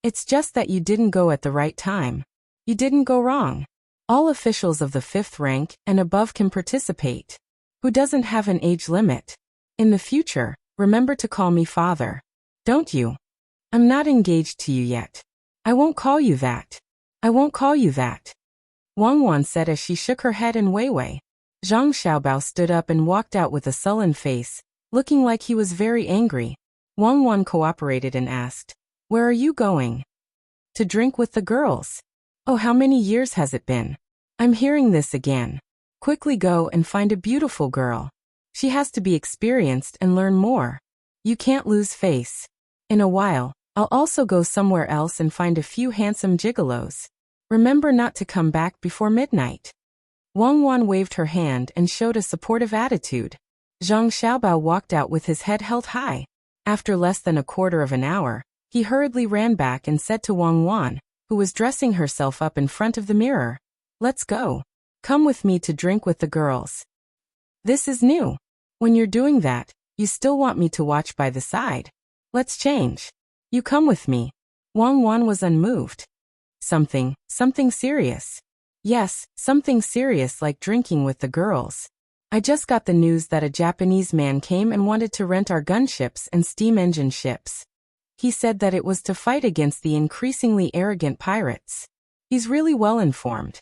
It's just that you didn't go at the right time. You didn't go wrong. All officials of the 5th rank and above can participate. Who doesn't have an age limit? In the future, remember to call me father. Don't you? I'm not engaged to you yet. I won't call you that. I won't call you that. Wang Wan said as she shook her head in Weiwei. Zhang Xiaobao stood up and walked out with a sullen face, looking like he was very angry. Wang Wan cooperated and asked, Where are you going? To drink with the girls. Oh, how many years has it been? I'm hearing this again. Quickly go and find a beautiful girl. She has to be experienced and learn more. You can't lose face. In a while, I'll also go somewhere else and find a few handsome gigolos. Remember not to come back before midnight. Wang Wan waved her hand and showed a supportive attitude. Zhang Xiaobao walked out with his head held high. After less than a quarter of an hour, he hurriedly ran back and said to Wang Wan, who was dressing herself up in front of the mirror, Let's go. Come with me to drink with the girls. This is new. When you're doing that, you still want me to watch by the side. Let's change. You come with me. Wang Wan was unmoved. Something serious. Yes, something serious like drinking with the girls. I just got the news that a Japanese man came and wanted to rent our gunships and steam engine ships. He said that it was to fight against the increasingly arrogant pirates. He's really well informed.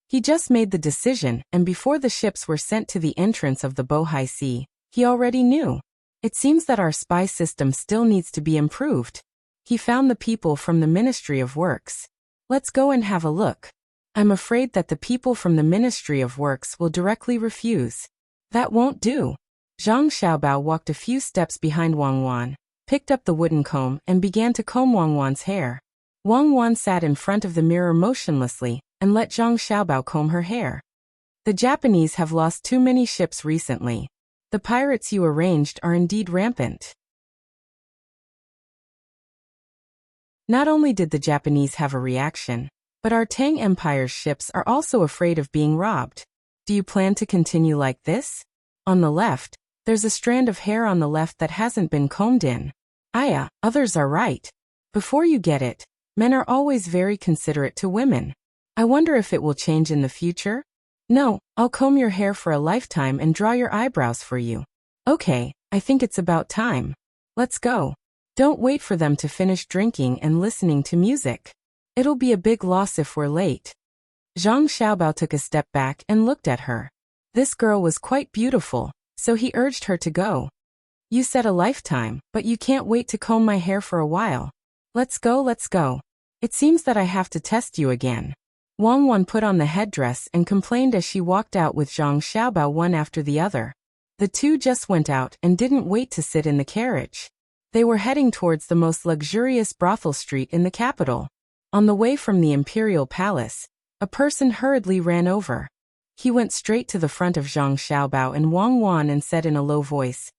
He just made the decision, and before the ships were sent to the entrance of the Bohai Sea, he already knew. It seems that our spy system still needs to be improved. He found the people from the Ministry of Works. Let's go and have a look. I'm afraid that the people from the Ministry of Works will directly refuse. That won't do. Zhang Xiaobao walked a few steps behind Wang Wan, picked up the wooden comb and began to comb Wang Wan's hair. Wang Wan sat in front of the mirror motionlessly and let Zhang Xiaobao comb her hair. The Japanese have lost too many ships recently. The pirates you arranged are indeed rampant. Not only did the Japanese have a reaction, but our Tang Empire's ships are also afraid of being robbed. Do you plan to continue like this? On the left, there's a strand of hair on the left that hasn't been combed in. Others are right. Before you get it, men are always very considerate to women. I wonder if it will change in the future? No, I'll comb your hair for a lifetime and draw your eyebrows for you. Okay, I think it's about time. Let's go. Don't wait for them to finish drinking and listening to music. It'll be a big loss if we're late. Zhang Xiaobao took a step back and looked at her. This girl was quite beautiful, so he urged her to go. You said a lifetime, but you can't wait to comb my hair for a while. Let's go, let's go. It seems that I have to test you again. Wang Wan put on the headdress and complained as she walked out with Zhang Xiaobao one after the other. The two just went out and didn't wait to sit in the carriage. They were heading towards the most luxurious brothel street in the capital. On the way from the imperial palace, a person hurriedly ran over. He went straight to the front of Zhang Xiaobao and Wang Wan and said in a low voice,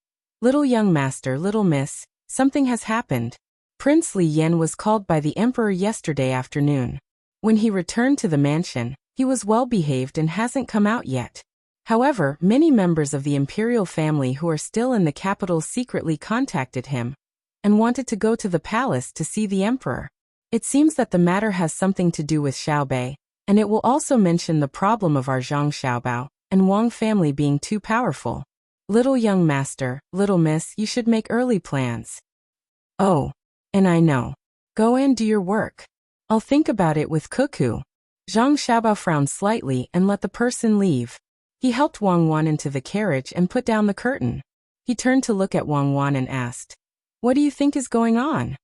"Little young master, little miss, something has happened. Prince Li Yan was called by the emperor yesterday afternoon. When he returned to the mansion, he was well behaved and hasn't come out yet. However, many members of the imperial family who are still in the capital secretly contacted him and wanted to go to the palace to see the emperor. It seems that the matter has something to do with Xiaobei, and it will also mention the problem of our Zhang Xiaobao and Wang family being too powerful. Little young master, little miss, you should make early plans." "Oh, and I know. Go and do your work. I'll think about it with Cuckoo." Zhang Xiaobao frowned slightly and let the person leave. He helped Wang Wan into the carriage and put down the curtain. He turned to look at Wang Wan and asked, "What do you think is going on?"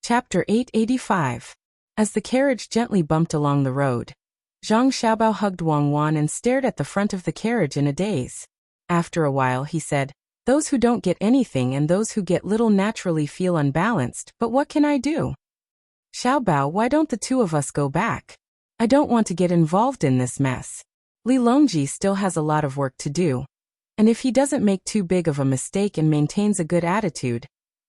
Chapter 885. As the carriage gently bumped along the road, Zhang Xiaobao hugged Wang Wan and stared at the front of the carriage in a daze. After a while he said, "Those who don't get anything and those who get little naturally feel unbalanced, but what can I do? Xiaobao, why don't the two of us go back? I don't want to get involved in this mess. Li Longji still has a lot of work to do. And if he doesn't make too big of a mistake and maintains a good attitude,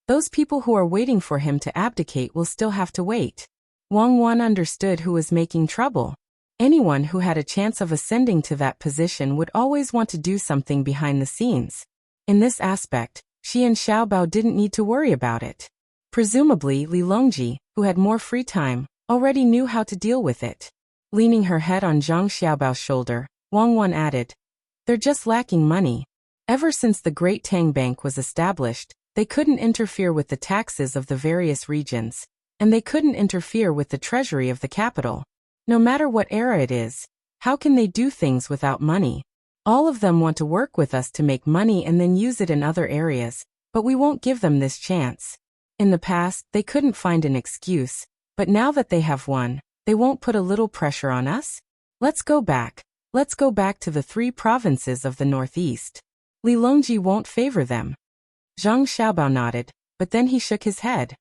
those people who are waiting for him to abdicate will still have to wait." Wang Wan understood who was making trouble. Anyone who had a chance of ascending to that position would always want to do something behind the scenes. In this aspect, she and Xiaobao didn't need to worry about it. Presumably Li Longji, who had more free time, already knew how to deal with it. Leaning her head on Zhang Xiaobao's shoulder, Wang Wan added, "They're just lacking money. Ever since the Great Tang Bank was established, they couldn't interfere with the taxes of the various regions, and they couldn't interfere with the treasury of the capital. No matter what era it is, how can they do things without money? All of them want to work with us to make money and then use it in other areas, but we won't give them this chance. In the past, they couldn't find an excuse, but now that they have one, they won't put a little pressure on us? Let's go back. Let's go back to the 3 provinces of the northeast. Li Longji won't favor them." Zhang Xiaobao nodded, but then he shook his head.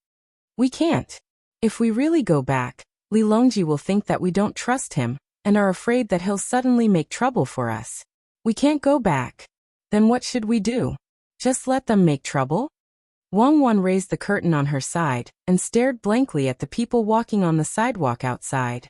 "We can't. If we really go back, Li Longji will think that we don't trust him and are afraid that he'll suddenly make trouble for us. We can't go back. Then what should we do? Just let them make trouble?" Wang Wan raised the curtain on her side and stared blankly at the people walking on the sidewalk outside.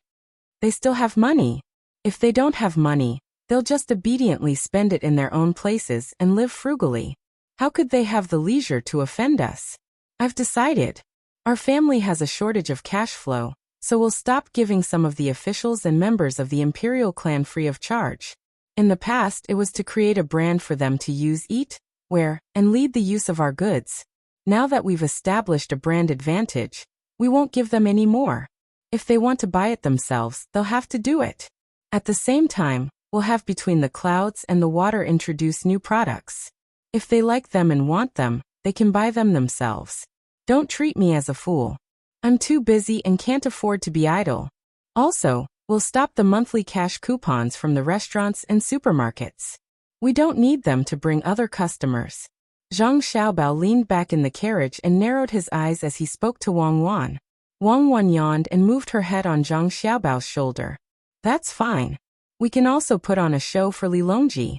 They still have money. If they don't have money, they'll just obediently spend it in their own places and live frugally. How could they have the leisure to offend us? I've decided. Our family has a shortage of cash flow, so we'll stop giving some of the officials and members of the imperial clan free of charge. In the past, it was to create a brand for them to use, eat, wear, and lead the use of our goods. Now that we've established a brand advantage, we won't give them any more. If they want to buy it themselves, they'll have to do it. At the same time, we'll have Between the Clouds and the Water introduce new products. If they like them and want them, they can buy them themselves. Don't treat me as a fool. I'm too busy and can't afford to be idle. Also, we'll stop the monthly cash coupons from the restaurants and supermarkets. We don't need them to bring other customers." Zhang Xiaobao leaned back in the carriage and narrowed his eyes as he spoke to Wang Wan. Wang Wan yawned and moved her head on Zhang Xiaobao's shoulder. "That's fine. We can also put on a show for Li Longji.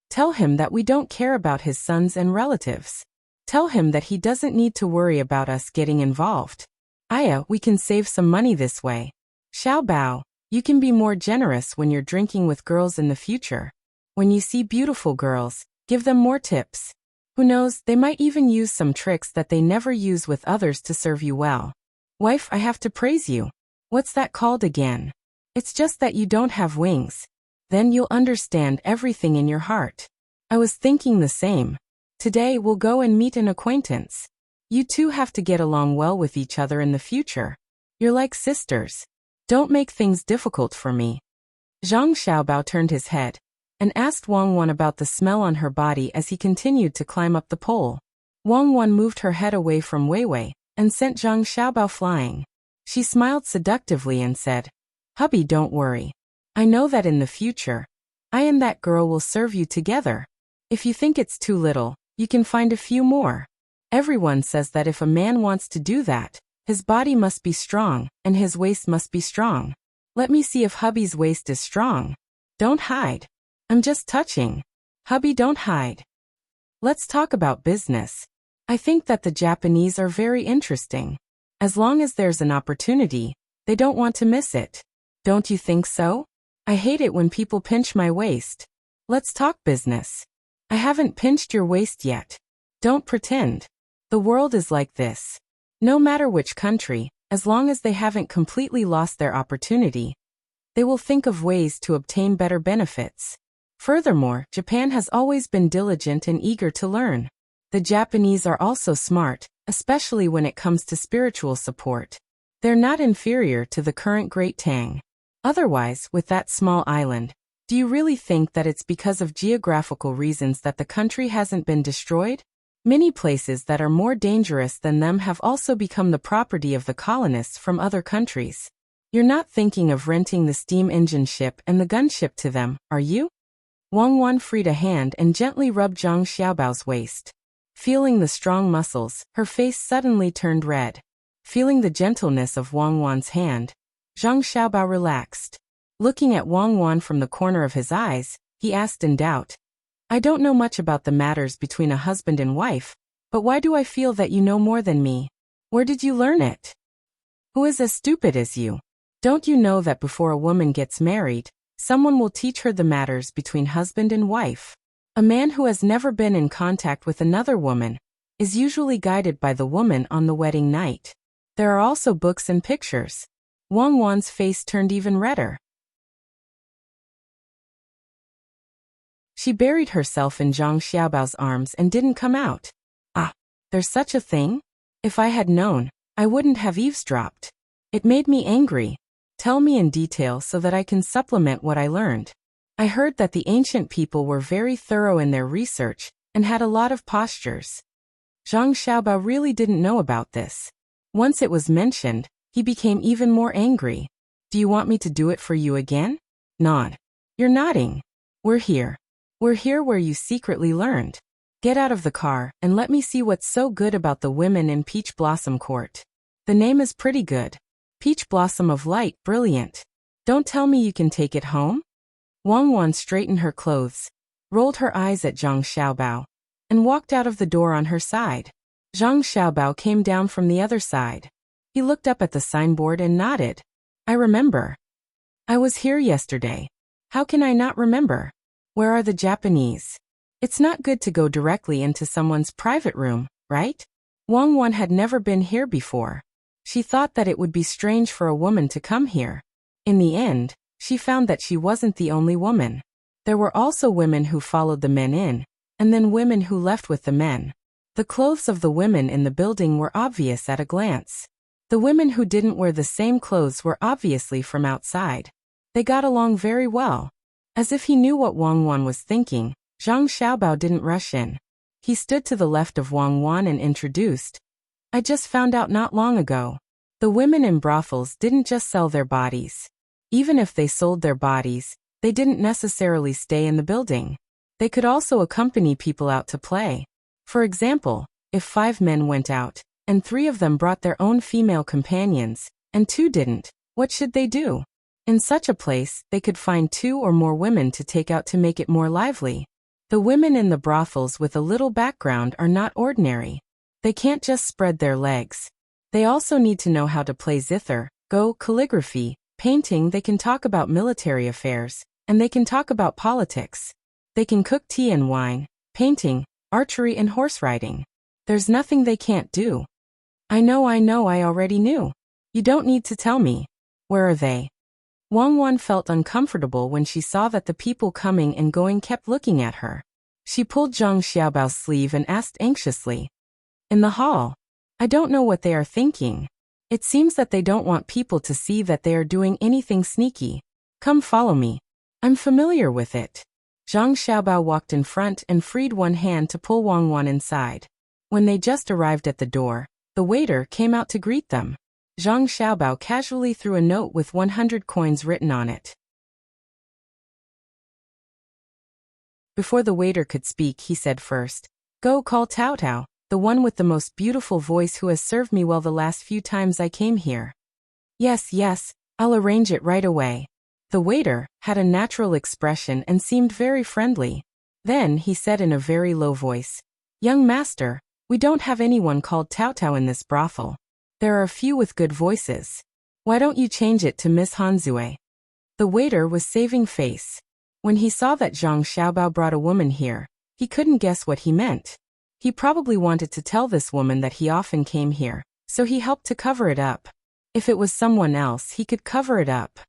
Tell him that we don't care about his sons and relatives. Tell him that he doesn't need to worry about us getting involved. Aya, we can save some money this way. Xiaobao, you can be more generous when you're drinking with girls in the future. When you see beautiful girls, give them more tips. Who knows, they might even use some tricks that they never use with others to serve you well. Wife, I have to praise you. What's that called again? It's just that you don't have wings. Then you'll understand everything in your heart. I was thinking the same. Today we'll go and meet an acquaintance. You two have to get along well with each other in the future. You're like sisters. Don't make things difficult for me. Zhang Xiaobao turned his head and asked Wang Wan about the smell on her body as he continued to climb up the pole. Wang Wan moved her head away from Wei Wei and sent Zhang Xiaobao flying. She smiled seductively and said, "Hubby, don't worry. I know that in the future, I and that girl will serve you together. If you think it's too little, you can find a few more. Everyone says that if a man wants to do that, his body must be strong and his waist must be strong. Let me see if hubby's waist is strong. Don't hide. I'm just touching. Hubby, don't hide. Let's talk about business. I think that the Japanese are very interesting. As long as there's an opportunity, they don't want to miss it. Don't you think so? I hate it when people pinch my waist. Let's talk business. I haven't pinched your waist yet. Don't pretend. The world is like this. No matter which country, as long as they haven't completely lost their opportunity, they will think of ways to obtain better benefits. Furthermore, Japan has always been diligent and eager to learn. The Japanese are also smart, especially when it comes to spiritual support. They're not inferior to the current Great Tang. Otherwise, with that small island, do you really think that it's because of geographical reasons that the country hasn't been destroyed? Many places that are more dangerous than them have also become the property of the colonists from other countries. You're not thinking of renting the steam engine ship and the gunship to them, are you? Wang Wan freed a hand and gently rubbed Zhang Xiaobao's waist. Feeling the strong muscles, her face suddenly turned red. Feeling the gentleness of Wang Wan's hand, Zhang Xiaobao relaxed. Looking at Wang Wan from the corner of his eyes, he asked in doubt, "I don't know much about the matters between a husband and wife, but why do I feel that you know more than me? Where did you learn it? Who is as stupid as you? Don't you know that before a woman gets married, someone will teach her the matters between husband and wife? A man who has never been in contact with another woman is usually guided by the woman on the wedding night. There are also books and pictures." Wang Wan's face turned even redder. She buried herself in Zhang Xiaobao's arms and didn't come out. "Ah, there's such a thing? If I had known, I wouldn't have eavesdropped. It made me angry. Tell me in detail so that I can supplement what I learned. I heard that the ancient people were very thorough in their research and had a lot of postures." Zhang Xiaobao really didn't know about this. Once it was mentioned, he became even more angry. "Do you want me to do it for you again?" "Nod. You're nodding. We're here. We're here where you secretly learned. Get out of the car and let me see what's so good about the women in Peach Blossom Court. The name is pretty good. Peach Blossom of Light, brilliant. Don't tell me you can take it home?" Wang Wan straightened her clothes, rolled her eyes at Zhang Xiaobao, and walked out of the door on her side. Zhang Xiaobao came down from the other side. He looked up at the signboard and nodded. "I remember. I was here yesterday. How can I not remember? Where are the Japanese? It's not good to go directly into someone's private room, right?" Wang Wan had never been here before. She thought that it would be strange for a woman to come here. In the end, she found that she wasn't the only woman. There were also women who followed the men in, and then women who left with the men. The clothes of the women in the building were obvious at a glance. The women who didn't wear the same clothes were obviously from outside. They got along very well. As if he knew what Wang Wan was thinking, Zhang Xiaobao didn't rush in. He stood to the left of Wang Wan and introduced, "I just found out not long ago. The women in brothels didn't just sell their bodies. Even if they sold their bodies, they didn't necessarily stay in the building. They could also accompany people out to play. For example, if 5 men went out, and 3 of them brought their own female companions, and 2 didn't, what should they do? In such a place, they could find 2 or more women to take out to make it more lively. The women in the brothels with a little background are not ordinary. They can't just spread their legs. They also need to know how to play zither, go, calligraphy, painting. They can talk about military affairs, and they can talk about politics. They can cook tea and wine, painting, archery and horse riding. There's nothing they can't do." I know, I already knew. You don't need to tell me. Where are they?" Wang Wan felt uncomfortable when she saw that the people coming and going kept looking at her. She pulled Zhang Xiaobao's sleeve and asked anxiously. In the hall. I don't know what they are thinking. It seems that they don't want people to see that they are doing anything sneaky. Come follow me. I'm familiar with it. Zhang Xiaobao walked in front and freed one hand to pull Wang Wan inside. When they just arrived at the door, the waiter came out to greet them. Zhang Xiaobao casually threw a note with 100 coins written on it. Before the waiter could speak, he said first, "Go call Tao Tao, the one with the most beautiful voice who has served me well the last few times I came here." Yes, I'll arrange it right away." The waiter had a natural expression and seemed very friendly. Then he said in a very low voice, "Young master, we don't have anyone called Tao Tao in this brothel. There are a few with good voices. Why don't you change it to Miss Hanzue?" The waiter was saving face. When he saw that Zhang Xiaobao brought a woman here, he couldn't guess what he meant. He probably wanted to tell this woman that he often came here, so he helped to cover it up. If it was someone else, he could cover it up.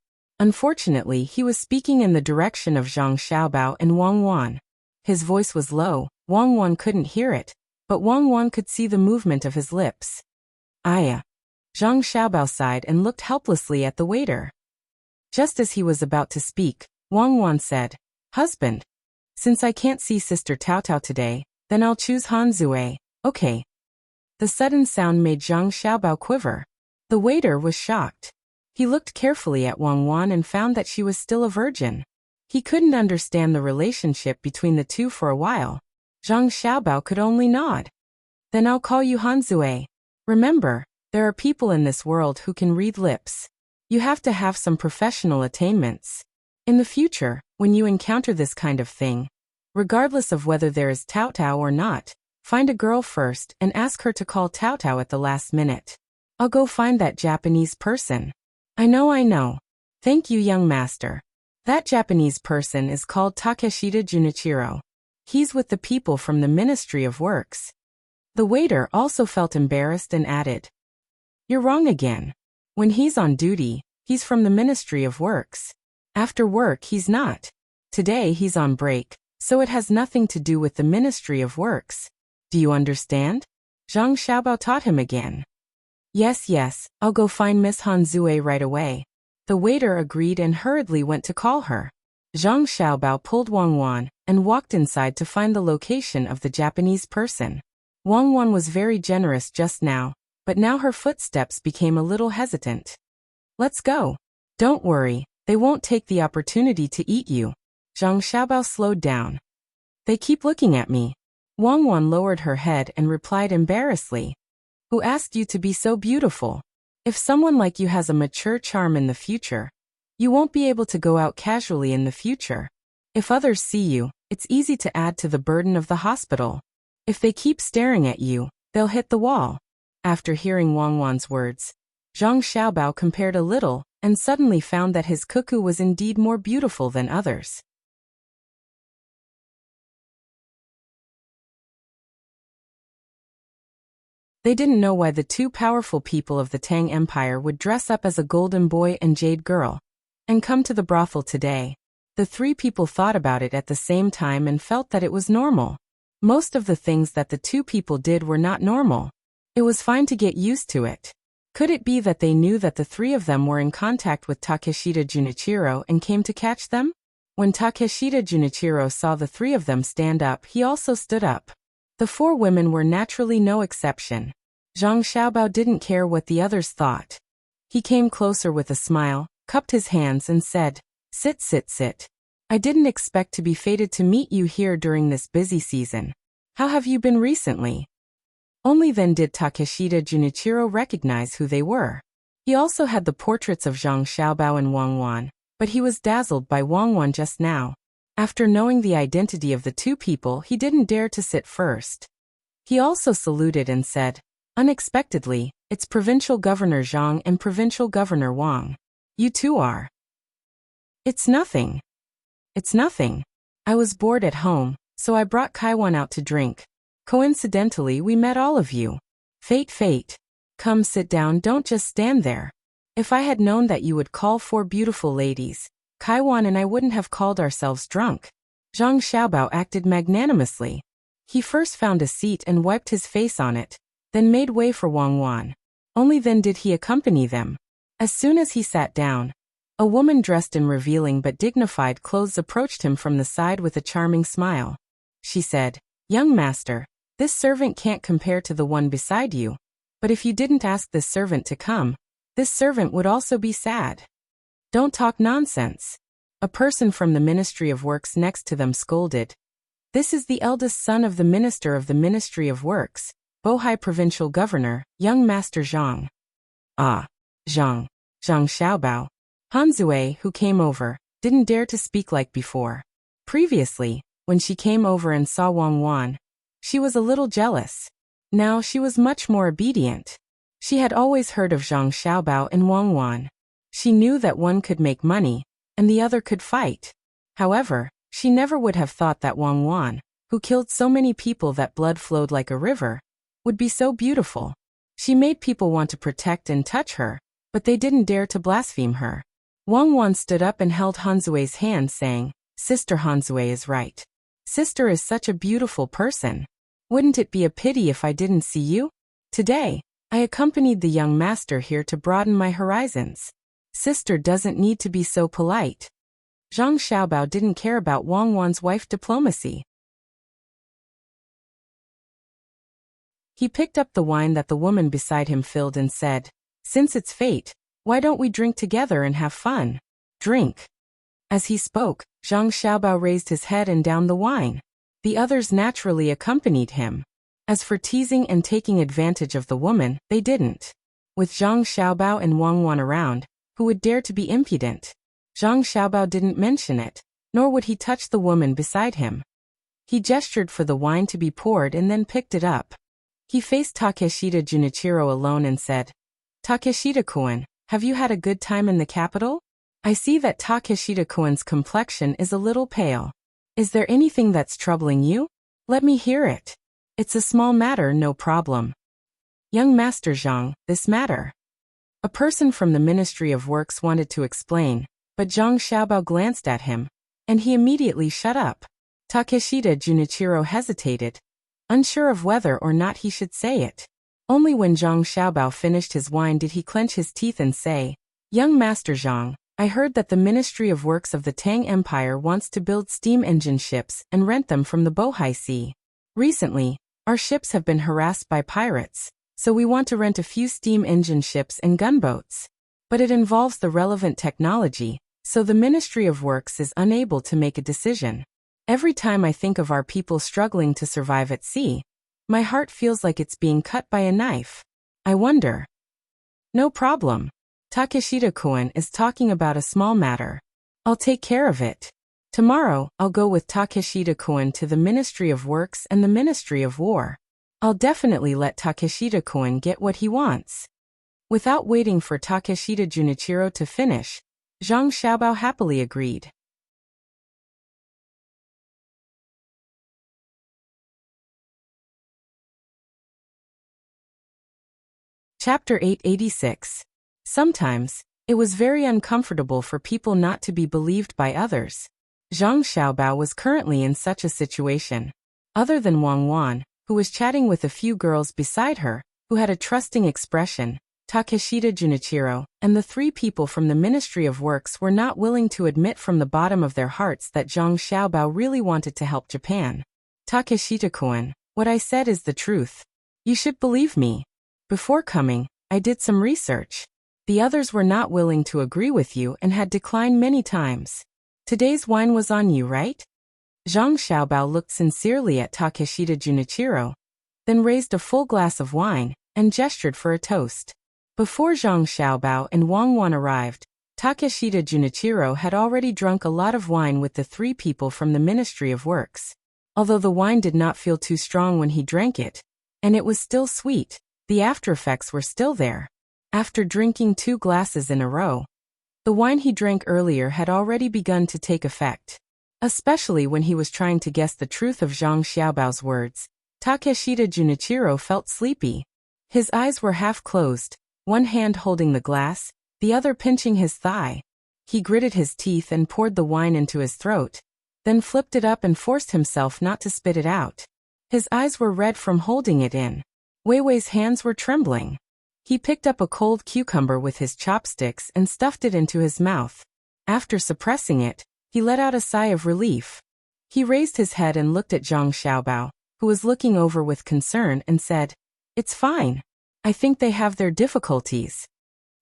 Unfortunately, he was speaking in the direction of Zhang Xiaobao and Wang Wan. His voice was low, Wang Wan couldn't hear it, but Wang Wan could see the movement of his lips. Aya. Zhang Xiaobao sighed and looked helplessly at the waiter. Just as he was about to speak, Wang Wan said, "Husband, since I can't see Sister Tao Tao today, then I'll choose Hanzue, okay?" The sudden sound made Zhang Xiaobao quiver. The waiter was shocked. He looked carefully at Wang Wan and found that she was still a virgin. He couldn't understand the relationship between the two for a while. Zhang Xiaobao could only nod. "Then I'll call you Hanzue. Remember, there are people in this world who can read lips. You have to have some professional attainments. In the future, when you encounter this kind of thing, regardless of whether there is Tao Tao or not, find a girl first and ask her to call Tao Tao at the last minute. I'll go find that Japanese person." I know. Thank you, young master. That Japanese person is called Takeshita Junichiro. He's with the people from the Ministry of Works. The waiter also felt embarrassed and added, "You're wrong again. When he's on duty, he's from the Ministry of Works. After work, he's not. Today he's on break, so it has nothing to do with the Ministry of Works. Do you understand?" Zhang Xiaobao taught him again. Yes, I'll go find Miss Hanzue right away." The waiter agreed and hurriedly went to call her. Zhang Xiaobao pulled Wang Wan and walked inside to find the location of the Japanese person. Wang Wan was very generous just now, but now her footsteps became a little hesitant. "Let's go. Don't worry, they won't take the opportunity to eat you." Zhang Xiaobao slowed down. "They keep looking at me." Wang Wan lowered her head and replied embarrassedly, "Who asked you to be so beautiful? If someone like you has a mature charm in the future, you won't be able to go out casually in the future. If others see you, it's easy to add to the burden of the hospital. If they keep staring at you, they'll hit the wall." After hearing Wang Wan's words, Zhang Xiaobao compared a little and suddenly found that his cuckoo was indeed more beautiful than others. They didn't know why the two powerful people of the Tang Empire would dress up as a golden boy and jade girl and come to the brothel today. The three people thought about it at the same time and felt that it was normal. Most of the things that the two people did were not normal. It was fine to get used to it. Could it be that they knew that the three of them were in contact with Takeshita Junichiro and came to catch them? When Takeshita Junichiro saw the three of them stand up, he also stood up. The four women were naturally no exception. Zhang Xiaobao didn't care what the others thought. He came closer with a smile, cupped his hands and said, Sit. I didn't expect to be fated to meet you here during this busy season. How have you been recently?" Only then did Takeshita Junichiro recognize who they were. He also had the portraits of Zhang Xiaobao and Wang Wan, but he was dazzled by Wang Wan just now. After knowing the identity of the two people, he didn't dare to sit first. He also saluted and said, "Unexpectedly, it's Provincial Governor Zhang and Provincial Governor Wang. You two are." It's nothing. I was bored at home, so I brought Kaiwan out to drink. Coincidentally, we met all of you. Fate. Come sit down, don't just stand there. If I had known that you would call four beautiful ladies, Kaiwan and I wouldn't have called ourselves drunk." Zhang Xiaobao acted magnanimously. He first found a seat and wiped his face on it, then made way for Wang Wan. Only then did he accompany them. As soon as he sat down, a woman dressed in revealing but dignified clothes approached him from the side with a charming smile. She said, "Young master, this servant can't compare to the one beside you. But if you didn't ask this servant to come, this servant would also be sad." "Don't talk nonsense," a person from the Ministry of Works next to them scolded. "This is the eldest son of the Minister of the Ministry of Works, Bohai Provincial Governor, young Master Zhang." "Ah, Zhang Xiaobao." Han Zui, who came over, didn't dare to speak like before. Previously, when she came over and saw Wang Wan, she was a little jealous. Now she was much more obedient. She had always heard of Zhang Xiaobao and Wang Wan. She knew that one could make money, and the other could fight. However, she never would have thought that Wang Wan, who killed so many people that blood flowed like a river, would be so beautiful. She made people want to protect and touch her, but they didn't dare to blaspheme her. Wang Wan stood up and held Han Zui's hand, saying, "Sister, Han Zui is right. Sister is such a beautiful person. Wouldn't it be a pity if I didn't see you? Today, I accompanied the young master here to broaden my horizons. Sister doesn't need to be so polite." Zhang Xiaobao didn't care about Wang Wan's wife diplomacy. He picked up the wine that the woman beside him filled and said, "Since it's fate, why don't we drink together and have fun? Drink." As he spoke, Zhang Xiaobao raised his head and downed the wine. The others naturally accompanied him. As for teasing and taking advantage of the woman, they didn't. With Zhang Xiaobao and Wang Wan around, who would dare to be impudent? Zhang Xiaobao didn't mention it, nor would he touch the woman beside him. He gestured for the wine to be poured and then picked it up. He faced Takeshita Junichiro alone and said, "Takeshita-kun, have you had a good time in the capital? I see that Takeshita-kun's complexion is a little pale. Is there anything that's troubling you? Let me hear it. It's a small matter, no problem." "Young Master Zhang, this matter." A person from the Ministry of Works wanted to explain, but Zhang Xiaobao glanced at him, and he immediately shut up. Takeshita Junichiro hesitated, unsure of whether or not he should say it. Only when Zhang Xiaobao finished his wine did he clench his teeth and say, "Young Master Zhang, I heard that the Ministry of Works of the Tang Empire wants to build steam engine ships and rent them from the Bohai Sea. Recently, our ships have been harassed by pirates, so we want to rent a few steam engine ships and gunboats. But it involves the relevant technology, so the Ministry of Works is unable to make a decision. Every time I think of our people struggling to survive at sea, my heart feels like it's being cut by a knife. I wonder." "No problem. Takeshita-kun is talking about a small matter. I'll take care of it. Tomorrow, I'll go with Takeshita-kun to the Ministry of Works and the Ministry of War. I'll definitely let Takeshita-kun get what he wants." Without waiting for Takeshita Junichiro to finish, Zhang Xiaobao happily agreed. Chapter 886. Sometimes, it was very uncomfortable for people not to be believed by others. Zhang Xiaobao was currently in such a situation. Other than Wang Wan, who was chatting with a few girls beside her, who had a trusting expression, Takeshita Junichiro, and the three people from the Ministry of Works were not willing to admit from the bottom of their hearts that Zhang Xiaobao really wanted to help Japan. "Takeshita-kun, what I said is the truth. You should believe me. Before coming, I did some research. The others were not willing to agree with you and had declined many times. Today's wine was on you, right?" Zhang Xiaobao looked sincerely at Takeshita Junichiro, then raised a full glass of wine and gestured for a toast. Before Zhang Xiaobao and Wang Wan arrived, Takeshita Junichiro had already drunk a lot of wine with the three people from the Ministry of Works. Although the wine did not feel too strong when he drank it, and it was still sweet, the aftereffects were still there. After drinking 2 glasses in a row, the wine he drank earlier had already begun to take effect. Especially when he was trying to guess the truth of Zhang Xiaobao's words, Takeshita Junichiro felt sleepy. His eyes were half closed, one hand holding the glass, the other pinching his thigh. He gritted his teeth and poured the wine into his throat, then flipped it up and forced himself not to spit it out. His eyes were red from holding it in. Wei Wei's hands were trembling. He picked up a cold cucumber with his chopsticks and stuffed it into his mouth. After suppressing it, he let out a sigh of relief. He raised his head and looked at Zhang Xiaobao, who was looking over with concern, and said, "It's fine. I think they have their difficulties."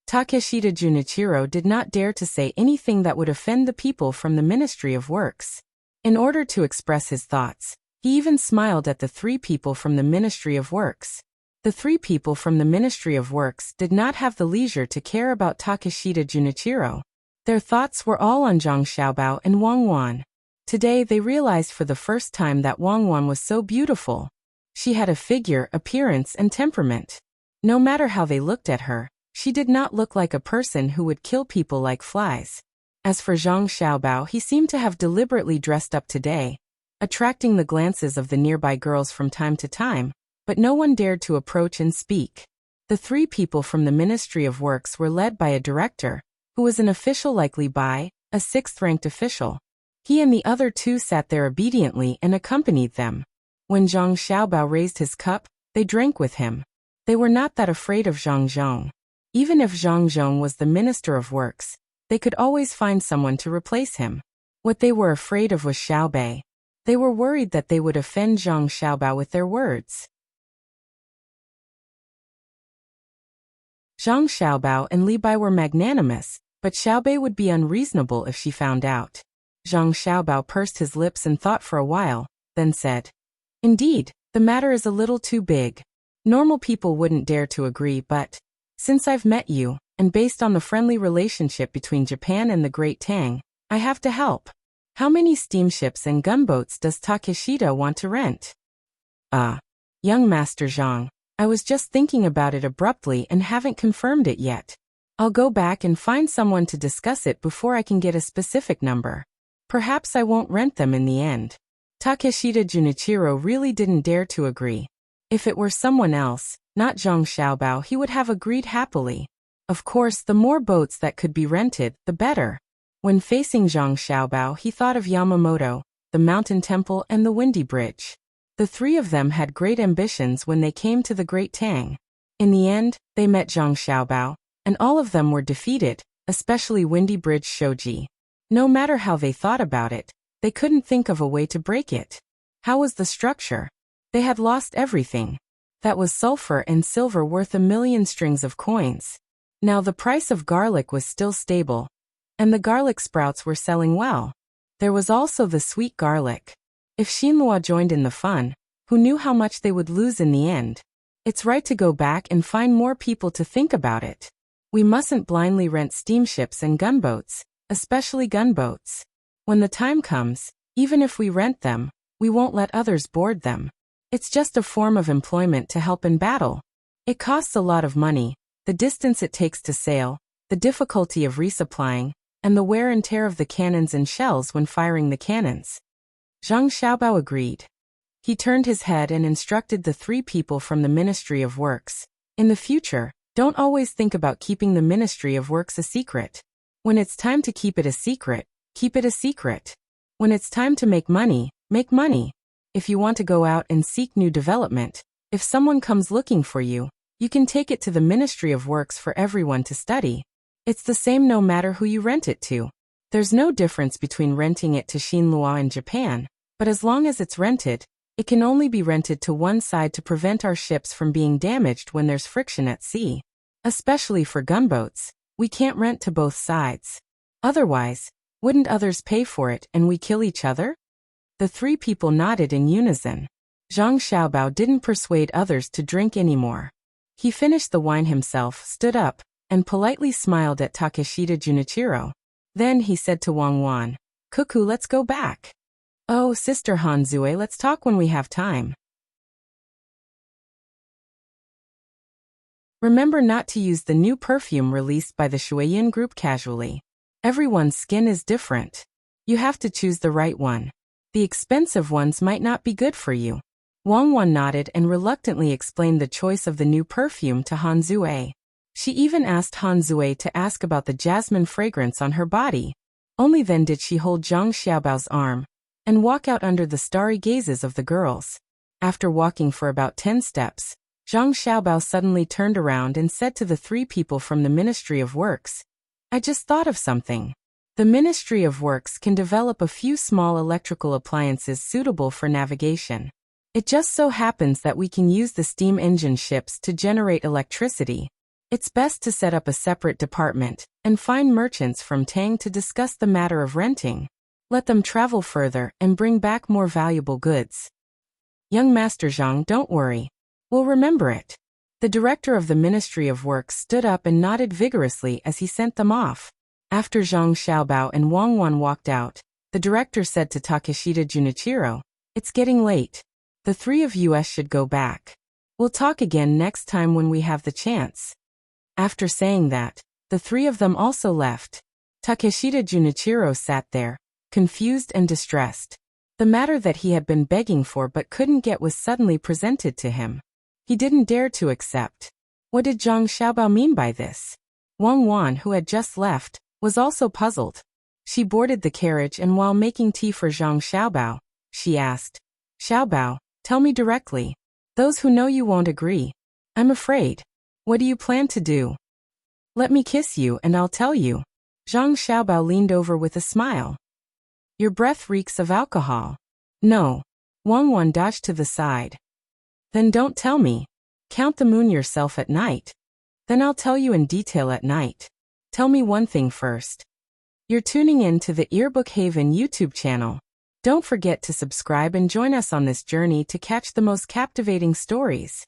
Takeshita Junichiro did not dare to say anything that would offend the people from the Ministry of Works. In order to express his thoughts, he even smiled at the three people from the Ministry of Works. The three people from the Ministry of Works did not have the leisure to care about Takeshita Junichiro. Their thoughts were all on Zhang Xiaobao and Wang Wan. Today they realized for the first time that Wang Wan was so beautiful. She had a figure, appearance, and temperament. No matter how they looked at her, she did not look like a person who would kill people like flies. As for Zhang Xiaobao, he seemed to have deliberately dressed up today, attracting the glances of the nearby girls from time to time, but no one dared to approach and speak. The three people from the Ministry of Works were led by a director, who was an official, likely by a sixth-ranked official. He and the other two sat there obediently and accompanied them. When Zhang Xiaobao raised his cup, they drank with him. They were not that afraid of Zhang Zhong. Even if Zhang Zhong was the Minister of Works, they could always find someone to replace him. What they were afraid of was Xiaobei. They were worried that they would offend Zhang Xiaobao with their words. Zhang Xiaobao and Li Bai were magnanimous, but Xiaobei would be unreasonable if she found out. Zhang Xiaobao pursed his lips and thought for a while, then said, "Indeed, the matter is a little too big. Normal people wouldn't dare to agree, but since I've met you, and based on the friendly relationship between Japan and the Great Tang, I have to help. How many steamships and gunboats does Takeshita want to rent?" Young Master Zhang, I was just thinking about it abruptly and haven't confirmed it yet. I'll go back and find someone to discuss it before I can get a specific number. Perhaps I won't rent them in the end. Takeshita Junichiro really didn't dare to agree. If it were someone else, not Zhang Xiaobao, he would have agreed happily. Of course, the more boats that could be rented, the better. When facing Zhang Xiaobao, he thought of Yamamoto, the Mountain Temple, and the Windy Bridge. The three of them had great ambitions when they came to the Great Tang. In the end, they met Zhang Xiaobao, and all of them were defeated, especially Windy Bridge Shoji. No matter how they thought about it, they couldn't think of a way to break it. How was the structure? They had lost everything. That was sulfur and silver worth 1,000,000 strings of coins. Now the price of garlic was still stable, and the garlic sprouts were selling well. There was also the sweet garlic. If Xinhua joined in the fun, who knew how much they would lose in the end? It's right to go back and find more people to think about it. We mustn't blindly rent steamships and gunboats, especially gunboats. When the time comes, even if we rent them, we won't let others board them. It's just a form of employment to help in battle. It costs a lot of money, the distance it takes to sail, the difficulty of resupplying, and the wear and tear of the cannons and shells when firing the cannons. Zhang Xiaobao agreed. He turned his head and instructed the three people from the Ministry of Works. In the future, don't always think about keeping the Ministry of Works a secret. When it's time to keep it a secret, keep it a secret. When it's time to make money, make money. If you want to go out and seek new development, if someone comes looking for you, you can take it to the Ministry of Works for everyone to study. It's the same no matter who you rent it to. There's no difference between renting it to Xinhua in Japan, but as long as it's rented, it can only be rented to one side to prevent our ships from being damaged when there's friction at sea. Especially for gunboats, we can't rent to both sides. Otherwise, wouldn't others pay for it and we kill each other? The three people nodded in unison. Zhang Xiaobao didn't persuade others to drink anymore. He finished the wine himself, stood up, and politely smiled at Takeshita Junichiro. Then he said to Wang Wan, "Cuckoo, let's go back." "Oh, Sister Hanzue, let's talk when we have time." Remember not to use the new perfume released by the Shuiyin group casually. Everyone's skin is different. You have to choose the right one. The expensive ones might not be good for you. Wang Wan nodded and reluctantly explained the choice of the new perfume to Hanzue. She even asked Hanzue to ask about the jasmine fragrance on her body. Only then did she hold Zhang Xiaobao's arm, and walk out under the starry gazes of the girls. After walking for about 10 steps, Zhang Xiaobao suddenly turned around and said to the three people from the Ministry of Works, "I just thought of something. The Ministry of Works can develop a few small electrical appliances suitable for navigation. It just so happens that we can use the steam engine ships to generate electricity. It's best to set up a separate department and find merchants from Tang to discuss the matter of renting. Let them travel further and bring back more valuable goods." "Young Master Zhang, don't worry. We'll remember it." The director of the Ministry of Works stood up and nodded vigorously as he sent them off. After Zhang Xiaobao and Wang Wan walked out, the director said to Takeshita Junichiro, "It's getting late. The three of us should go back. We'll talk again next time when we have the chance." After saying that, the three of them also left. Takeshita Junichiro sat there, confused and distressed. The matter that he had been begging for but couldn't get was suddenly presented to him. He didn't dare to accept. What did Zhang Xiaobao mean by this? Wang Wan, who had just left, was also puzzled. She boarded the carriage and while making tea for Zhang Xiaobao, she asked, "Xiaobao, tell me directly. Those who know you won't agree. I'm afraid. What do you plan to do?" "Let me kiss you and I'll tell you." Zhang Xiaobao leaned over with a smile. "Your breath reeks of alcohol." "No." Wang Wan dodged to the side. "Then don't tell me. Count the moon yourself at night. Then I'll tell you in detail at night. Tell me one thing first. You're tuning in to the Earbook Haven YouTube channel. Don't forget to subscribe and join us on this journey to catch the most captivating stories.